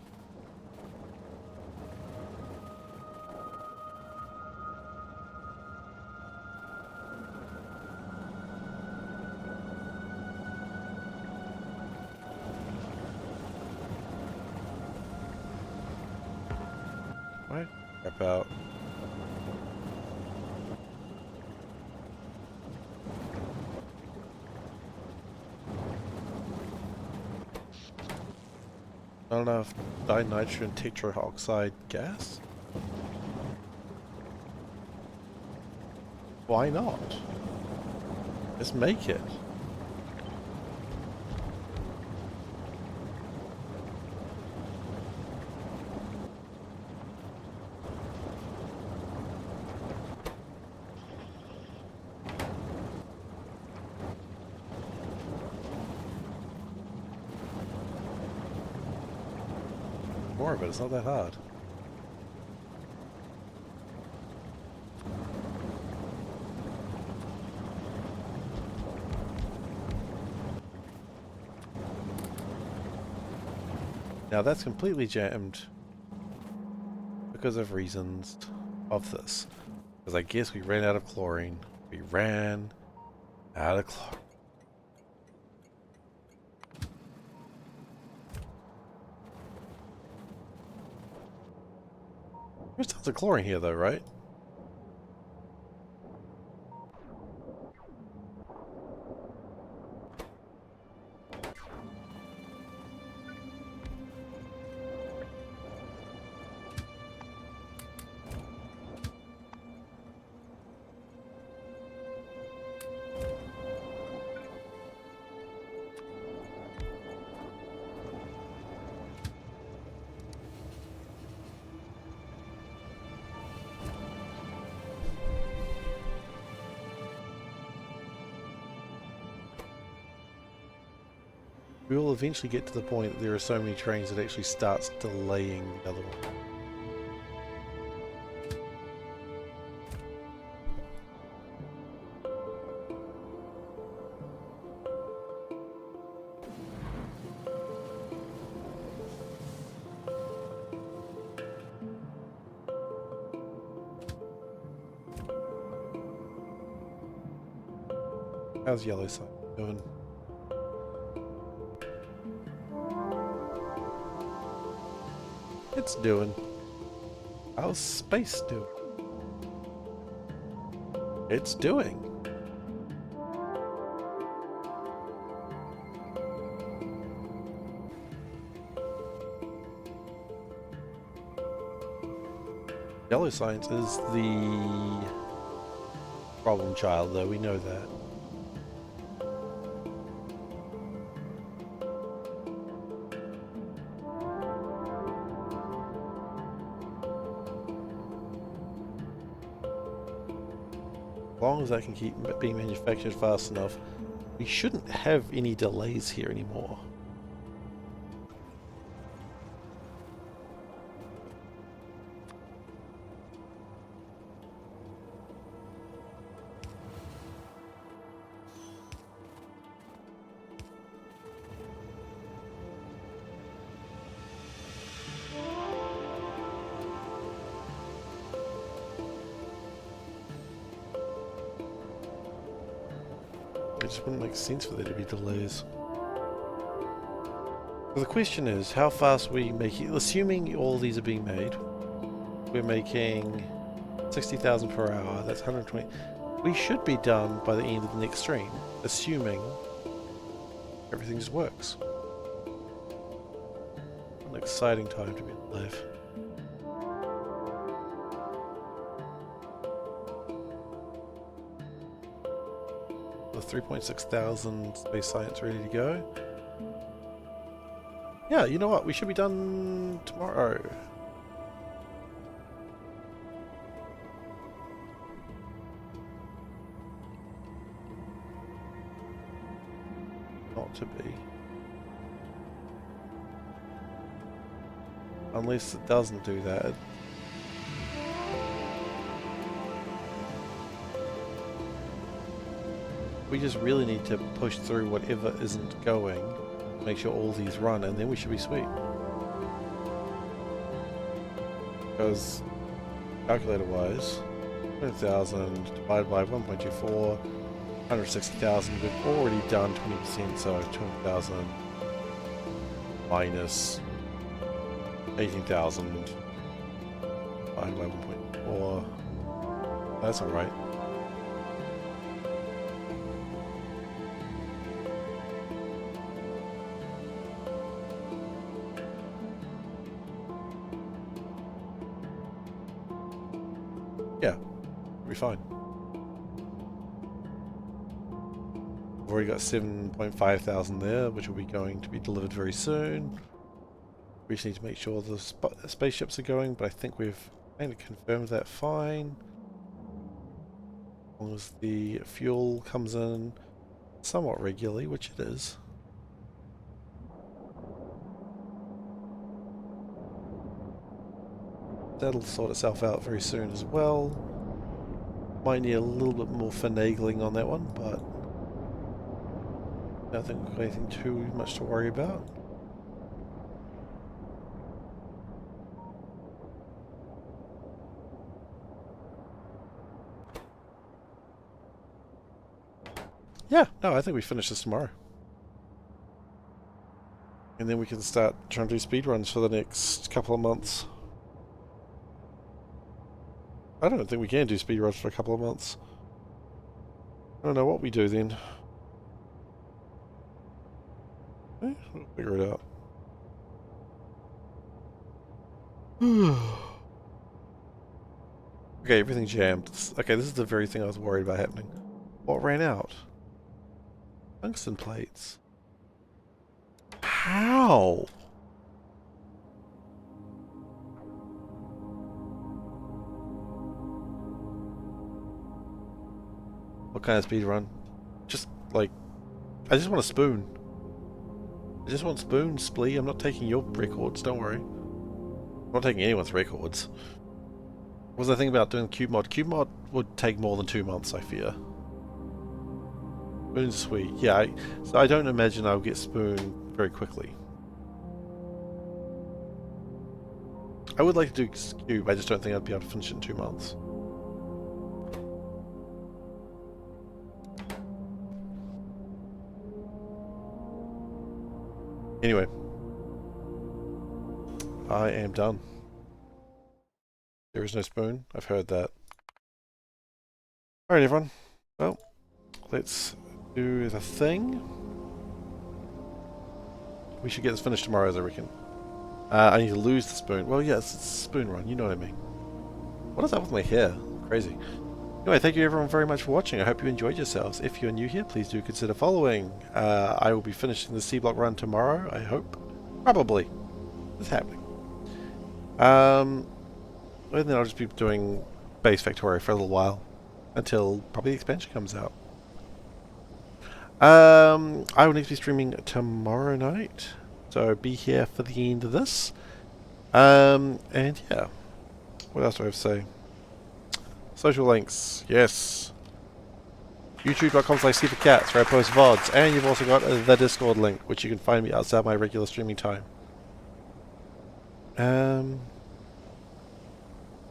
crap out. Not enough dinitrogen tetroxide gas? Why not? Just make it. More of it, it's not that hard. Now that's completely jammed because of reasons of this. Because I guess we ran out of chlorine. We ran out of chlorine. There's tons of chlorine here though, right? We will eventually get to the point that there are so many trains that actually starts delaying the other one. How's Yellow Sign doing? It's doing. How's space doing? It's doing. Yellow Science is the problem child, though, we know that. As long as I can keep being manufactured fast enough, we shouldn't have any delays here anymore. It just wouldn't make sense for there to be delays. So the question is, how fast we make it? Assuming all these are being made, we're making 60,000 per hour, that's 120. We should be done by the end of the next stream, assuming everything just works. An exciting time to be alive. The 3.6 thousand space science ready to go. Yeah, you know what? We should be done tomorrow. Not to be. Unless it doesn't do that. We just really need to push through whatever isn't going, make sure all these run, and then we should be sweet. Because, calculator-wise, 20,000 divided by 1.24, 160,000, we've already done 20%, so 200,000 minus 18,000 divided by 1.4. That's alright. Yeah, we'll be fine. We've already got 7.5 thousand there, which will be going to be delivered very soon. We just need to make sure the spaceships are going, but I think we've kind of confirmed that fine. As long as the fuel comes in somewhat regularly, which it is. That'll sort itself out very soon as well. Might need a little bit more finagling on that one, but I don't think we've got anything too much to worry about. Yeah, no, I think we finish this tomorrow. And then we can start trying to do speedruns for the next couple of months. I don't think we can do speedruns for a couple of months. I don't know what we do then. We'll figure it out. Okay, everything's jammed. Okay, this is the very thing I was worried about happening. What ran out? Tungsten plates. How? What kind of speed run? Just like, I just want a spoon. I just want spoon, Splee. I'm not taking your records, don't worry. I'm not taking anyone's records. What was I thinking about doing cube mod? Cube mod would take more than 2 months, I fear. Spoon's sweet. Yeah, so I don't imagine I'll get spoon very quickly. I would like to do cube, I just don't think I'd be able to finish it in 2 months. Anyway, I am done. There is no spoon. I've heard that. Alright, everyone. Well, let's do the thing. We should get this finished tomorrow, as I reckon. I need to lose the spoon. Well, yes, it's a spoon run. You know what I mean. What is up with my hair? Crazy. Anyway, thank you everyone very much for watching. I hope you enjoyed yourselves. If you're new here, please do consider following. I will be finishing the Seablock run tomorrow, I hope. Probably. It's happening. And then I'll just be doing base Factorio for a little while. Until probably the expansion comes out. I will need to be streaming tomorrow night. So be here for the end of this. And yeah. What else do I have to say? Social links, yes. YouTube.com/SeiferKatt, where I post VODs, and you've also got the Discord link, which you can find me outside my regular streaming time.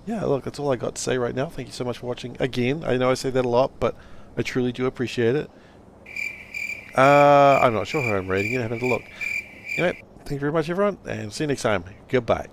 Yeah, look, that's all I got to say right now. Thank you so much for watching. Again, I know I say that a lot, but I truly do appreciate it. I'm not sure how I'm rating it. I haven't had a look. Anyway, thank you very much, everyone, and see you next time. Goodbye.